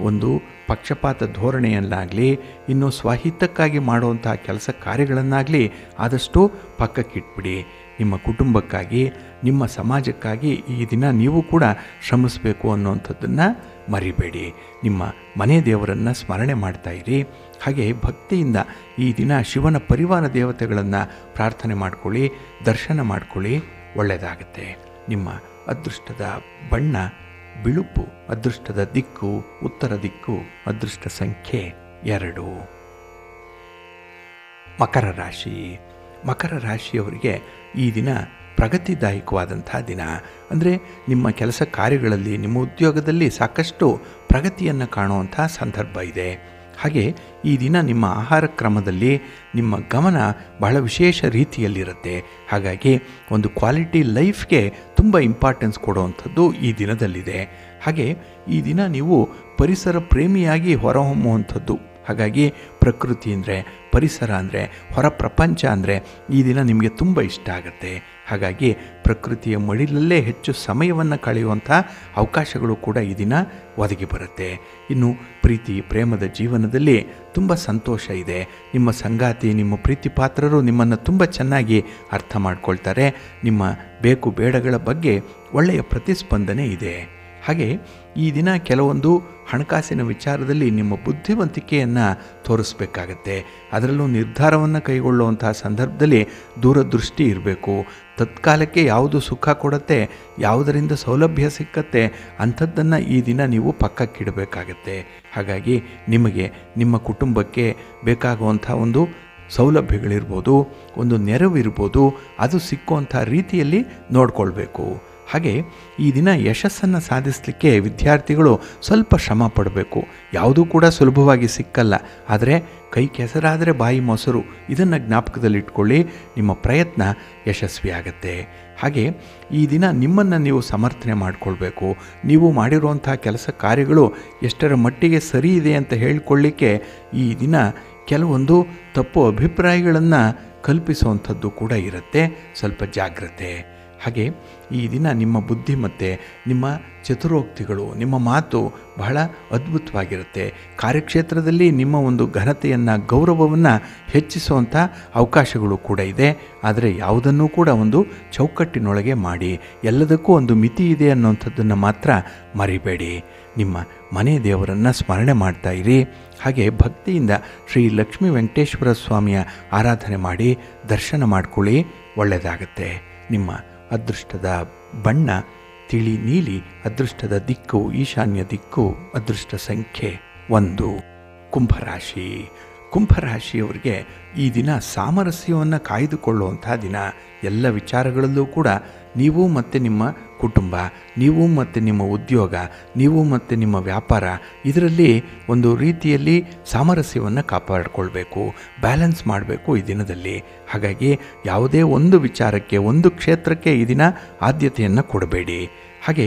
ಒಂದು ಪಕ್ಷಪಾತ ಧೋರಣೆಯನ್ನಾಗಲಿ, ಇನ್ನು ಸ್ವಹಿತಕ್ಕಾಗಿ ಮಾಡುವಂಥ ಕೆಲಸ ಕಾರ್ಯಗಳನ್ನಾಗಲಿ ಆದಷ್ಟು ಪಕ್ಕಕ್ಕಿಟ್ಬಿಡಿ. ನಿಮ್ಮ ಕುಟುಂಬಕ್ಕಾಗಿ, ನಿಮ್ಮ ಸಮಾಜಕ್ಕಾಗಿ ಈ ದಿನ ನೀವು ಕೂಡ ಶ್ರಮಿಸಬೇಕು ಅನ್ನುವಂಥದ್ದನ್ನು ಮರಿಬೇಡಿ. ನಿಮ್ಮ ಮನೆ ದೇವರನ್ನು ಸ್ಮರಣೆ ಮಾಡ್ತಾಯಿರಿ. ಹಾಗೆ ಭಕ್ತಿಯಿಂದ ಈ ದಿನ ಶಿವನ ಪರಿವಾರ ದೇವತೆಗಳನ್ನು ಪ್ರಾರ್ಥನೆ ಮಾಡ್ಕೊಳ್ಳಿ, ದರ್ಶನ ಮಾಡ್ಕೊಳ್ಳಿ, ಒಳ್ಳೆಯದಾಗುತ್ತೆ. ನಿಮ್ಮ ಅದೃಷ್ಟದ ಬಣ್ಣ ಬಿಳುಪು, ಅದೃಷ್ಟದ ದಿಕ್ಕು ಉತ್ತರ ದಿಕ್ಕು, ಅದೃಷ್ಟ ಸಂಖ್ಯೆ 2. ಮಕರ ರಾಶಿ. ಮಕರ ರಾಶಿಯವರಿಗೆ ಈ ದಿನ ಪ್ರಗತಿದಾಯಕವಾದಂಥ ದಿನ. ಅಂದರೆ ನಿಮ್ಮ ಕೆಲಸ ಕಾರ್ಯಗಳಲ್ಲಿ, ನಿಮ್ಮ ಉದ್ಯೋಗದಲ್ಲಿ ಸಾಕಷ್ಟು ಪ್ರಗತಿಯನ್ನು ಕಾಣುವಂಥ ಸಂದರ್ಭ ಇದೆ. ಹಾಗೆ ಈ ದಿನ ನಿಮ್ಮ ಆಹಾರ ಕ್ರಮದಲ್ಲಿ ನಿಮ್ಮ ಗಮನ ಬಹಳ ವಿಶೇಷ ರೀತಿಯಲ್ಲಿರುತ್ತೆ. ಹಾಗಾಗಿ ಒಂದು ಕ್ವಾಲಿಟಿ ಲೈಫ್ಗೆ ತುಂಬ ಇಂಪಾರ್ಟೆನ್ಸ್ ಕೊಡುವಂಥದ್ದು ಈ ದಿನದಲ್ಲಿದೆ. ಹಾಗೆ ಈ ದಿನ ನೀವು ಪರಿಸರ ಪ್ರೇಮಿಯಾಗಿ ಹೊರಹೊಮ್ಮುವಂಥದ್ದು. ಹಾಗಾಗಿ ಪ್ರಕೃತಿ ಅಂದರೆ, ಪರಿಸರ ಅಂದರೆ, ಹೊರ ಪ್ರಪಂಚ ಅಂದರೆ ಈ ದಿನ ನಿಮಗೆ ತುಂಬ ಇಷ್ಟ ಆಗುತ್ತೆ. ಹಾಗಾಗಿ ಪ್ರಕೃತಿಯ ಮಡಿಲಲ್ಲೇ ಹೆಚ್ಚು ಸಮಯವನ್ನು ಕಳೆಯುವಂಥ ಅವಕಾಶಗಳು ಕೂಡ ಈ ದಿನ ಒದಗಿ ಬರುತ್ತೆ. ಇನ್ನು ಪ್ರೀತಿ ಪ್ರೇಮದ ಜೀವನದಲ್ಲಿ ತುಂಬ ಸಂತೋಷ ಇದೆ. ನಿಮ್ಮ ಸಂಗಾತಿ, ನಿಮ್ಮ ಪ್ರೀತಿ ಪಾತ್ರರು ನಿಮ್ಮನ್ನು ತುಂಬ ಚೆನ್ನಾಗಿ ಅರ್ಥ ಮಾಡ್ಕೊಳ್ತಾರೆ. ನಿಮ್ಮ ಬೇಕು ಬೇಡಗಳ ಬಗ್ಗೆ ಒಳ್ಳೆಯ ಪ್ರತಿಸ್ಪಂದನೆ ಇದೆ. ಹಾಗೆ ಈ ದಿನ ಕೆಲವೊಂದು ಹಣಕಾಸಿನ ವಿಚಾರದಲ್ಲಿ ನಿಮ್ಮ ಬುದ್ಧಿವಂತಿಕೆಯನ್ನು ತೋರಿಸ್ಬೇಕಾಗತ್ತೆ. ಅದರಲ್ಲೂ ನಿರ್ಧಾರವನ್ನು ಕೈಗೊಳ್ಳುವಂತಹ ಸಂದರ್ಭದಲ್ಲಿ ದೂರದೃಷ್ಟಿ ಇರಬೇಕು. ತತ್ಕಾಲಕ್ಕೆ ಯಾವುದು ಸುಖ ಕೊಡುತ್ತೆ, ಯಾವುದರಿಂದ ಸೌಲಭ್ಯ ಸಿಕ್ಕತ್ತೆ ಅಂಥದ್ದನ್ನು ಈ ದಿನ ನೀವು ಪಕ್ಕಕ್ಕಿಡಬೇಕಾಗತ್ತೆ. ಹಾಗಾಗಿ ನಿಮಗೆ, ನಿಮ್ಮ ಕುಟುಂಬಕ್ಕೆ ಬೇಕಾಗುವಂಥ ಒಂದು ಸೌಲಭ್ಯಗಳಿರ್ಬೋದು, ಒಂದು ನೆರವಿರ್ಬೋದು, ಅದು ಸಿಕ್ಕುವಂಥ ರೀತಿಯಲ್ಲಿ ನೋಡಿಕೊಳ್ಬೇಕು. ಹಾಗೆ ಈ ದಿನ ಯಶಸ್ಸನ್ನು ಸಾಧಿಸಲಿಕ್ಕೆ ವಿದ್ಯಾರ್ಥಿಗಳು ಸ್ವಲ್ಪ ಶ್ರಮ ಪಡಬೇಕು. ಯಾವುದೂ ಕೂಡ ಸುಲಭವಾಗಿ ಸಿಕ್ಕಲ್ಲ. ಆದರೆ ಕೈ ಕೆಸರಾದರೆ ಬಾಯಿ ಮೊಸರು, ಇದನ್ನು ಜ್ಞಾಪಕದಲ್ಲಿಟ್ಕೊಳ್ಳಿ. ನಿಮ್ಮ ಪ್ರಯತ್ನ ಯಶಸ್ವಿಯಾಗತ್ತೆ. ಹಾಗೆ ಈ ದಿನ ನಿಮ್ಮನ್ನು ನೀವು ಸಮರ್ಥನೆ ಮಾಡಿಕೊಳ್ಬೇಕು. ನೀವು ಮಾಡಿರುವಂಥ ಕೆಲಸ ಕಾರ್ಯಗಳು ಎಷ್ಟರ ಮಟ್ಟಿಗೆ ಸರಿ ಇದೆ ಅಂತ ಹೇಳಿಕೊಳ್ಳಿಕ್ಕೆ ಈ ದಿನ ಕೆಲವೊಂದು ತಪ್ಪು ಅಭಿಪ್ರಾಯಗಳನ್ನು ಕಲ್ಪಿಸುವಂಥದ್ದು ಕೂಡ ಇರುತ್ತೆ. ಸ್ವಲ್ಪ ಜಾಗ್ರತೆ. ಹಾಗೆ ಈ ದಿನ ನಿಮ್ಮ ಬುದ್ಧಿಮತ್ತೆ, ನಿಮ್ಮ ಚತುರೋಕ್ತಿಗಳು, ನಿಮ್ಮ ಮಾತು ಬಹಳ ಅದ್ಭುತವಾಗಿರುತ್ತೆ. ಕಾರ್ಯಕ್ಷೇತ್ರದಲ್ಲಿ ನಿಮ್ಮ ಒಂದು ಘನತೆಯನ್ನು, ಗೌರವವನ್ನು ಹೆಚ್ಚಿಸುವಂಥ ಅವಕಾಶಗಳು ಕೂಡ ಇದೆ. ಆದರೆ ಯಾವುದನ್ನೂ ಕೂಡ ಒಂದು ಚೌಕಟ್ಟಿನೊಳಗೆ ಮಾಡಿ, ಎಲ್ಲದಕ್ಕೂ ಒಂದು ಮಿತಿ ಇದೆ ಅನ್ನೋಂಥದ್ದನ್ನು ಮಾತ್ರ ಮರಿಬೇಡಿ. ನಿಮ್ಮ ಮನೆ ದೇವರನ್ನು ಸ್ಮರಣೆ ಮಾಡ್ತಾ ಇರಿ. ಹಾಗೆ ಭಕ್ತಿಯಿಂದ ಶ್ರೀ ಲಕ್ಷ್ಮೀ ವೆಂಕಟೇಶ್ವರ ಸ್ವಾಮಿಯ ಆರಾಧನೆ ಮಾಡಿ ದರ್ಶನ ಮಾಡ್ಕೊಳ್ಳಿ, ಒಳ್ಳೆಯದಾಗತ್ತೆ. ನಿಮ್ಮ ಅದೃಷ್ಟದ ಬಣ್ಣ ತಿಳಿ ನೀಲಿ, ಅದೃಷ್ಟದ ದಿಕ್ಕು ಈಶಾನ್ಯ ದಿಕ್ಕು, ಅದೃಷ್ಟ ಸಂಖ್ಯೆ 1. ಕುಂಭರಾಶಿ. ಕುಂಭರಾಶಿಯವರಿಗೆ ಈ ದಿನ ಸಾಮರಸ್ಯವನ್ನು ಕಾಯ್ದುಕೊಳ್ಳುವಂಥ ದಿನ. ಎಲ್ಲ ವಿಚಾರಗಳಲ್ಲೂ ಕೂಡ ನೀವು ಮತ್ತು ನಿಮ್ಮ ಕುಟುಂಬ, ನೀವು ಮತ್ತು ನಿಮ್ಮ ಉದ್ಯೋಗ, ನೀವು ಮತ್ತು ನಿಮ್ಮ ವ್ಯಾಪಾರ, ಇದರಲ್ಲಿ ಒಂದು ರೀತಿಯಲ್ಲಿ ಸಾಮರಸ್ಯವನ್ನು ಕಾಪಾಡಿಕೊಳ್ಬೇಕು, ಬ್ಯಾಲೆನ್ಸ್ ಮಾಡಬೇಕು ಈ ದಿನದಲ್ಲಿ. ಹಾಗಾಗಿ ಯಾವುದೇ ಒಂದು ವಿಚಾರಕ್ಕೆ, ಒಂದು ಕ್ಷೇತ್ರಕ್ಕೆ ಈ ದಿನ ಆದ್ಯತೆಯನ್ನು ಕೊಡಬೇಡಿ. ಹಾಗೆ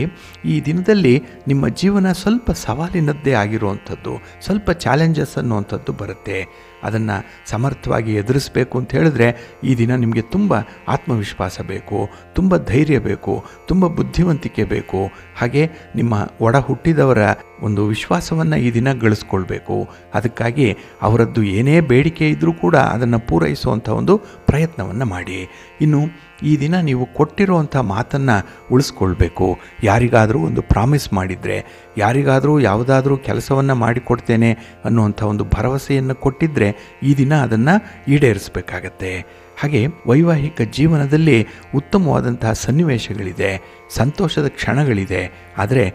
ಈ ದಿನದಲ್ಲಿ ನಿಮ್ಮ ಜೀವನ ಸ್ವಲ್ಪ ಸವಾಲಿನದ್ದೇ ಆಗಿರುವಂಥದ್ದು, ಸ್ವಲ್ಪ ಚಾಲೆಂಜಸ್ ಅನ್ನುವಂಥದ್ದು ಬರುತ್ತೆ. ಅದನ್ನು ಸಮರ್ಥವಾಗಿ ಎದುರಿಸಬೇಕು ಅಂತ ಹೇಳಿದ್ರೆ ಈ ದಿನ ನಿಮಗೆ ತುಂಬ ಆತ್ಮವಿಶ್ವಾಸ ಬೇಕು, ತುಂಬ ಧೈರ್ಯ ಬೇಕು, ತುಂಬ ಬುದ್ಧಿವಂತಿಕೆ ಬೇಕು. ಹಾಗೆ ನಿಮ್ಮ ಒಡ ಹುಟ್ಟಿದವರ ಒಂದು ವಿಶ್ವಾಸವನ್ನು ಈ ದಿನ ಗಳಿಸ್ಕೊಳ್ಬೇಕು. ಅದಕ್ಕಾಗಿ ಅವರದ್ದು ಏನೇ ಬೇಡಿಕೆ ಇದ್ದರೂ ಕೂಡ ಅದನ್ನು ಪೂರೈಸುವಂಥ ಒಂದು ಪ್ರಯತ್ನವನ್ನು ಮಾಡಿ. ಇನ್ನು ಈ ದಿನ ನೀವು ಕೊಟ್ಟಿರುವಂಥ ಮಾತನ್ನು ಉಳಿಸ್ಕೊಳ್ಬೇಕು. ಯಾರಿಗಾದರೂ ಒಂದು ಪ್ರಾಮಿಸ್ ಮಾಡಿದರೆ, ಯಾರಿಗಾದರೂ ಯಾವುದಾದ್ರೂ ಕೆಲಸವನ್ನು ಮಾಡಿಕೊಡ್ತೇನೆ ಅನ್ನುವಂಥ ಒಂದು ಭರವಸೆಯನ್ನು ಕೊಟ್ಟಿದ್ದರೆ ಈ ದಿನ ಅದನ್ನು ಈಡೇರಿಸಬೇಕಾಗತ್ತೆ. ಹಾಗೆ ವೈವಾಹಿಕ ಜೀವನದಲ್ಲಿ ಉತ್ತಮವಾದಂತಹ ಸನ್ನಿವೇಶಗಳಿದೆ, ಸಂತೋಷದ ಕ್ಷಣಗಳಿದೆ. ಆದರೆ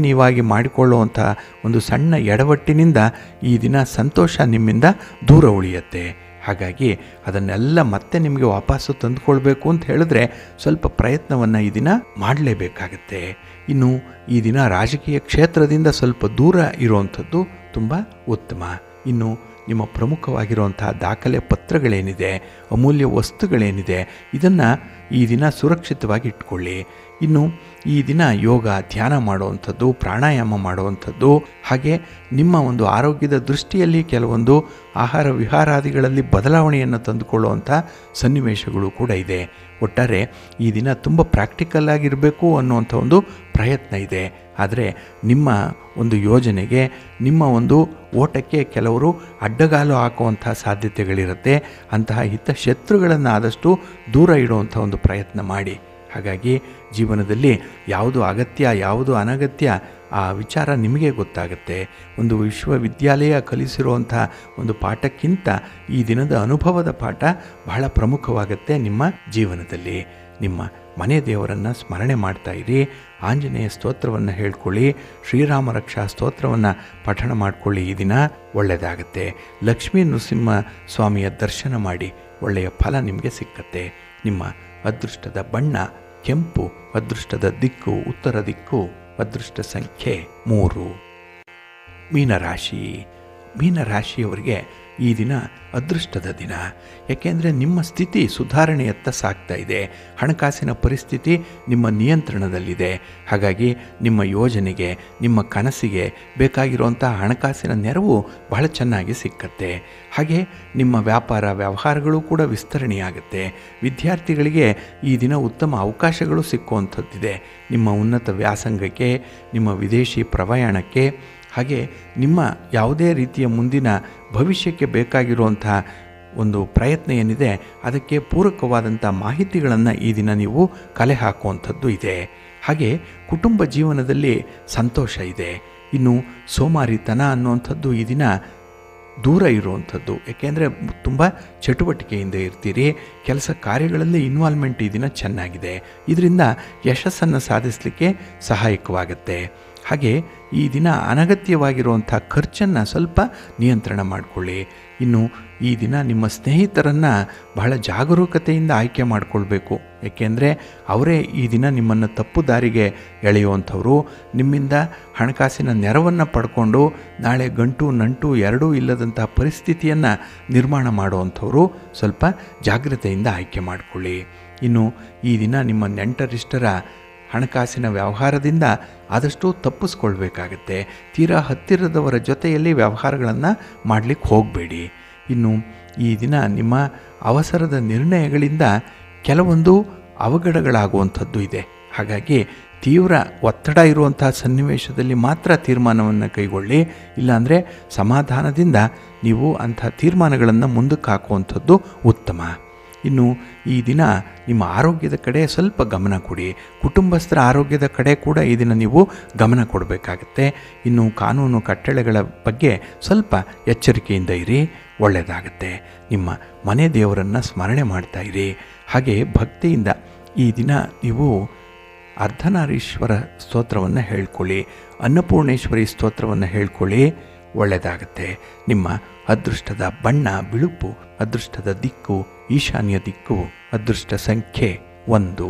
ನೀವಾಗಿ ಮಾಡಿಕೊಳ್ಳುವಂಥ ಒಂದು ಸಣ್ಣ ಎಡವಟ್ಟಿನಿಂದ ಈ ದಿನ ಸಂತೋಷ ನಿಮ್ಮಿಂದ ದೂರ ಉಳಿಯುತ್ತೆ. ಹಾಗಾಗಿ ಅದನ್ನೆಲ್ಲ ಮತ್ತೆ ನಿಮಗೆ ವಾಪಸ್ಸು ತಂದುಕೊಳ್ಬೇಕು ಅಂತ ಹೇಳಿದ್ರೆ ಸ್ವಲ್ಪ ಪ್ರಯತ್ನವನ್ನು ಈ ದಿನ ಮಾಡಲೇಬೇಕಾಗತ್ತೆ. ಇನ್ನು ಈ ದಿನ ರಾಜಕೀಯ ಕ್ಷೇತ್ರದಿಂದ ಸ್ವಲ್ಪ ದೂರ ಇರುವಂಥದ್ದು ತುಂಬ ಉತ್ತಮ. ಇನ್ನು ನಿಮ್ಮ ಪ್ರಮುಖವಾಗಿರುವಂಥ ದಾಖಲೆ ಪತ್ರಗಳೇನಿದೆ, ಅಮೂಲ್ಯ ವಸ್ತುಗಳೇನಿದೆ, ಇದನ್ನು ಈ ದಿನ ಸುರಕ್ಷಿತವಾಗಿ ಇಟ್ಕೊಳ್ಳಿ. ಇನ್ನು ಈ ದಿನ ಯೋಗ, ಧ್ಯಾನ ಮಾಡುವಂಥದ್ದು, ಪ್ರಾಣಾಯಾಮ ಮಾಡುವಂಥದ್ದು, ಹಾಗೆ ನಿಮ್ಮ ಒಂದು ಆರೋಗ್ಯದ ದೃಷ್ಟಿಯಲ್ಲಿ ಕೆಲವೊಂದು ಆಹಾರ ವಿಹಾರಾದಿಗಳಲ್ಲಿ ಬದಲಾವಣೆಯನ್ನು ತಂದುಕೊಳ್ಳುವಂಥ ಸನ್ನಿವೇಶಗಳು ಕೂಡ ಇದೆ. ಒಟ್ಟಾರೆ ಈ ದಿನ ತುಂಬ ಪ್ರಾಕ್ಟಿಕಲ್ ಆಗಿರಬೇಕು ಅನ್ನುವಂಥ ಒಂದು ಪ್ರಯತ್ನ ಇದೆ. ಆದರೆ ನಿಮ್ಮ ಒಂದು ಯೋಜನೆಗೆ, ನಿಮ್ಮ ಒಂದು ಓಟಕ್ಕೆ ಕೆಲವರು ಅಡ್ಡಗಾಲು ಹಾಕುವಂಥ ಸಾಧ್ಯತೆಗಳಿರುತ್ತೆ. ಅಂತಹ ಹಿತಶತ್ರುಗಳನ್ನು ಆದಷ್ಟು ದೂರ ಇಡುವಂಥ ಒಂದು ಪ್ರಯತ್ನ ಮಾಡಿ. ಹಾಗಾಗಿ ಜೀವನದಲ್ಲಿ ಯಾವುದು ಅಗತ್ಯ, ಯಾವುದು ಅನಗತ್ಯ ಆ ವಿಚಾರ ನಿಮಗೆ ಗೊತ್ತಾಗುತ್ತೆ. ಒಂದು ವಿಶ್ವವಿದ್ಯಾಲಯ ಕಲಿಸಿರುವಂಥ ಒಂದು ಪಾಠಕ್ಕಿಂತ ಈ ದಿನದ ಅನುಭವದ ಪಾಠ ಬಹಳ ಪ್ರಮುಖವಾಗುತ್ತೆ ನಿಮ್ಮ ಜೀವನದಲ್ಲಿ. ನಿಮ್ಮ ಮನೆ ದೇವರನ್ನು ಸ್ಮರಣೆ ಮಾಡ್ತಾ ಇರಿ. ಆಂಜನೇಯ ಸ್ತೋತ್ರವನ್ನು ಹೇಳ್ಕೊಳ್ಳಿ, ಶ್ರೀರಾಮ ರಕ್ಷಾ ಸ್ತೋತ್ರವನ್ನು ಪಠಣ ಮಾಡಿಕೊಳ್ಳಿ. ಈ ದಿನ ಒಳ್ಳೆಯದಾಗುತ್ತೆ. ಲಕ್ಷ್ಮೀ ನೃಸಿಂಹ ಸ್ವಾಮಿಯ ದರ್ಶನ ಮಾಡಿ, ಒಳ್ಳೆಯ ಫಲ ನಿಮಗೆ ಸಿಕ್ಕತ್ತೆ. ನಿಮ್ಮ ಅದೃಷ್ಟದ ಬಣ್ಣ ಕೆಂಪು, ಅದೃಷ್ಟದ ದಿಕ್ಕು ಉತ್ತರ ದಿಕ್ಕು, ಅದೃಷ್ಟ ಸಂಖ್ಯೆ 3. ಮೀನರಾಶಿ. ಮೀನರಾಶಿಯವರಿಗೆ ಈ ದಿನ ಅದೃಷ್ಟದ ದಿನ. ಯಾಕೆಂದರೆ ನಿಮ್ಮ ಸ್ಥಿತಿ ಸುಧಾರಣೆಯತ್ತ ಸಾಗ್ತಾ ಇದೆ. ಹಣಕಾಸಿನ ಪರಿಸ್ಥಿತಿ ನಿಮ್ಮ ನಿಯಂತ್ರಣದಲ್ಲಿದೆ. ಹಾಗಾಗಿ ನಿಮ್ಮ ಯೋಜನೆಗೆ, ನಿಮ್ಮ ಕನಸಿಗೆ ಬೇಕಾಗಿರುವಂಥ ಹಣಕಾಸಿನ ನೆರವು ಬಹಳ ಚೆನ್ನಾಗಿ ಸಿಕ್ಕತ್ತೆ. ಹಾಗೆ ನಿಮ್ಮ ವ್ಯಾಪಾರ ವ್ಯವಹಾರಗಳು ಕೂಡ ವಿಸ್ತರಣೆಯಾಗುತ್ತೆ. ವಿದ್ಯಾರ್ಥಿಗಳಿಗೆ ಈ ದಿನ ಉತ್ತಮ ಅವಕಾಶಗಳು ಸಿಕ್ಕುವಂಥದ್ದಿದೆ. ನಿಮ್ಮ ಉನ್ನತ ವ್ಯಾಸಂಗಕ್ಕೆ, ನಿಮ್ಮ ವಿದೇಶಿ ಪ್ರಯಾಣಕ್ಕೆ, ಹಾಗೆ ನಿಮ್ಮ ಯಾವುದೇ ರೀತಿಯ ಮುಂದಿನ ಭವಿಷ್ಯಕ್ಕೆ ಬೇಕಾಗಿರುವಂಥ ಒಂದು ಪ್ರಯತ್ನ ಏನಿದೆ ಅದಕ್ಕೆ ಪೂರಕವಾದಂಥ ಮಾಹಿತಿಗಳನ್ನು ಈ ದಿನ ನೀವು ಕಲೆ ಹಾಕುವಂಥದ್ದು ಇದೆ. ಹಾಗೆ ಕುಟುಂಬ ಜೀವನದಲ್ಲಿ ಸಂತೋಷ ಇದೆ. ಇನ್ನು ಸೋಮಾರಿತನ ಅನ್ನುವಂಥದ್ದು ಈ ದಿನ ದೂರ ಇರುವಂಥದ್ದು. ಏಕೆಂದರೆ ತುಂಬ ಚಟುವಟಿಕೆಯಿಂದ ಇರ್ತೀರಿ. ಕೆಲಸ ಕಾರ್ಯಗಳಲ್ಲಿ ಇನ್ವಾಲ್ವ್ಮೆಂಟ್ ಈ ದಿನ ಚೆನ್ನಾಗಿದೆ. ಇದರಿಂದ ಯಶಸ್ಸನ್ನು ಸಾಧಿಸಲಿಕ್ಕೆ ಸಹಾಯಕವಾಗುತ್ತೆ. ಹಾಗೆ ಈ ದಿನ ಅನಗತ್ಯವಾಗಿರುವಂಥ ಖರ್ಚನ್ನು ಸ್ವಲ್ಪ ನಿಯಂತ್ರಣ ಮಾಡಿಕೊಳ್ಳಿ. ಇನ್ನು ಈ ದಿನ ನಿಮ್ಮ ಸ್ನೇಹಿತರನ್ನು ಬಹಳ ಜಾಗರೂಕತೆಯಿಂದ ಆಯ್ಕೆ ಮಾಡಿಕೊಳ್ಬೇಕು. ಏಕೆಂದರೆ ಅವರೇ ಈ ದಿನ ನಿಮ್ಮನ್ನು ತಪ್ಪು ದಾರಿಗೆ ಎಳೆಯುವಂಥವ್ರು. ನಿಮ್ಮಿಂದ ಹಣಕಾಸಿನ ನೆರವನ್ನು ಪಡ್ಕೊಂಡು ನಾಳೆ ಗಂಟು ನಂಟು ಎರಡೂ ಇಲ್ಲದಂಥ ಪರಿಸ್ಥಿತಿಯನ್ನು ನಿರ್ಮಾಣ ಮಾಡುವಂಥವರು. ಸ್ವಲ್ಪ ಜಾಗ್ರತೆಯಿಂದ ಆಯ್ಕೆ ಮಾಡಿಕೊಳ್ಳಿ. ಇನ್ನು ಈ ದಿನ ನಿಮ್ಮ ನೆಂಟರಿಷ್ಟರ ಹಣಕಾಸಿನ ವ್ಯವಹಾರದಿಂದ ಆದಷ್ಟು ತಪ್ಪಿಸ್ಕೊಳ್ಬೇಕಾಗತ್ತೆ. ತೀರಾ ಹತ್ತಿರದವರ ಜೊತೆಯಲ್ಲಿ ವ್ಯವಹಾರಗಳನ್ನು ಮಾಡಲಿಕ್ಕೆ ಹೋಗಬೇಡಿ. ಇನ್ನು ಈ ದಿನ ನಿಮ್ಮ ಅವಸರದ ನಿರ್ಣಯಗಳಿಂದ ಕೆಲವೊಂದು ಅವಘಡಗಳಾಗುವಂಥದ್ದು ಇದೆ. ಹಾಗಾಗಿ ತೀವ್ರ ಒತ್ತಡ ಇರುವಂಥ ಸನ್ನಿವೇಶದಲ್ಲಿ ಮಾತ್ರ ತೀರ್ಮಾನವನ್ನು ಕೈಗೊಳ್ಳಿ. ಇಲ್ಲಾಂದರೆ ಸಮಾಧಾನದಿಂದ ನೀವು ಅಂಥ ತೀರ್ಮಾನಗಳನ್ನು ಮುಂದಕ್ಕೆ ಹಾಕುವಂಥದ್ದು ಉತ್ತಮ. ಇನ್ನು ಈ ದಿನ ನಿಮ್ಮ ಆರೋಗ್ಯದ ಕಡೆ ಸ್ವಲ್ಪ ಗಮನ ಕೊಡಿ. ಕುಟುಂಬಸ್ಥರ ಆರೋಗ್ಯದ ಕಡೆ ಕೂಡ ಈ ದಿನ ನೀವು ಗಮನ ಕೊಡಬೇಕಾಗತ್ತೆ. ಇನ್ನು ಕಾನೂನು ಕಟ್ಟಳೆಗಳ ಬಗ್ಗೆ ಸ್ವಲ್ಪ ಎಚ್ಚರಿಕೆಯಿಂದ ಇರಿ, ಒಳ್ಳೆಯದಾಗತ್ತೆ. ನಿಮ್ಮ ಮನೆ ದೇವರನ್ನು ಸ್ಮರಣೆ ಮಾಡ್ತಾ ಇರಿ. ಹಾಗೆ ಭಕ್ತಿಯಿಂದ ಈ ದಿನ ನೀವು ಅರ್ಧನಾರೀಶ್ವರ ಸ್ತೋತ್ರವನ್ನು ಹೇಳ್ಕೊಳ್ಳಿ, ಅನ್ನಪೂರ್ಣೇಶ್ವರಿ ಸ್ತೋತ್ರವನ್ನು ಹೇಳ್ಕೊಳ್ಳಿ, ಒಳ್ಳೆಯದಾಗತ್ತೆ. ನಿಮ್ಮ ಅದೃಷ್ಟದ ಬಣ್ಣ ಬಿಳುಪು, ಅದೃಷ್ಟದ ದಿಕ್ಕು ಈಶಾನ್ಯ ದಿಕ್ಕು, ಅದೃಷ್ಟ ಸಂಖ್ಯೆ 1.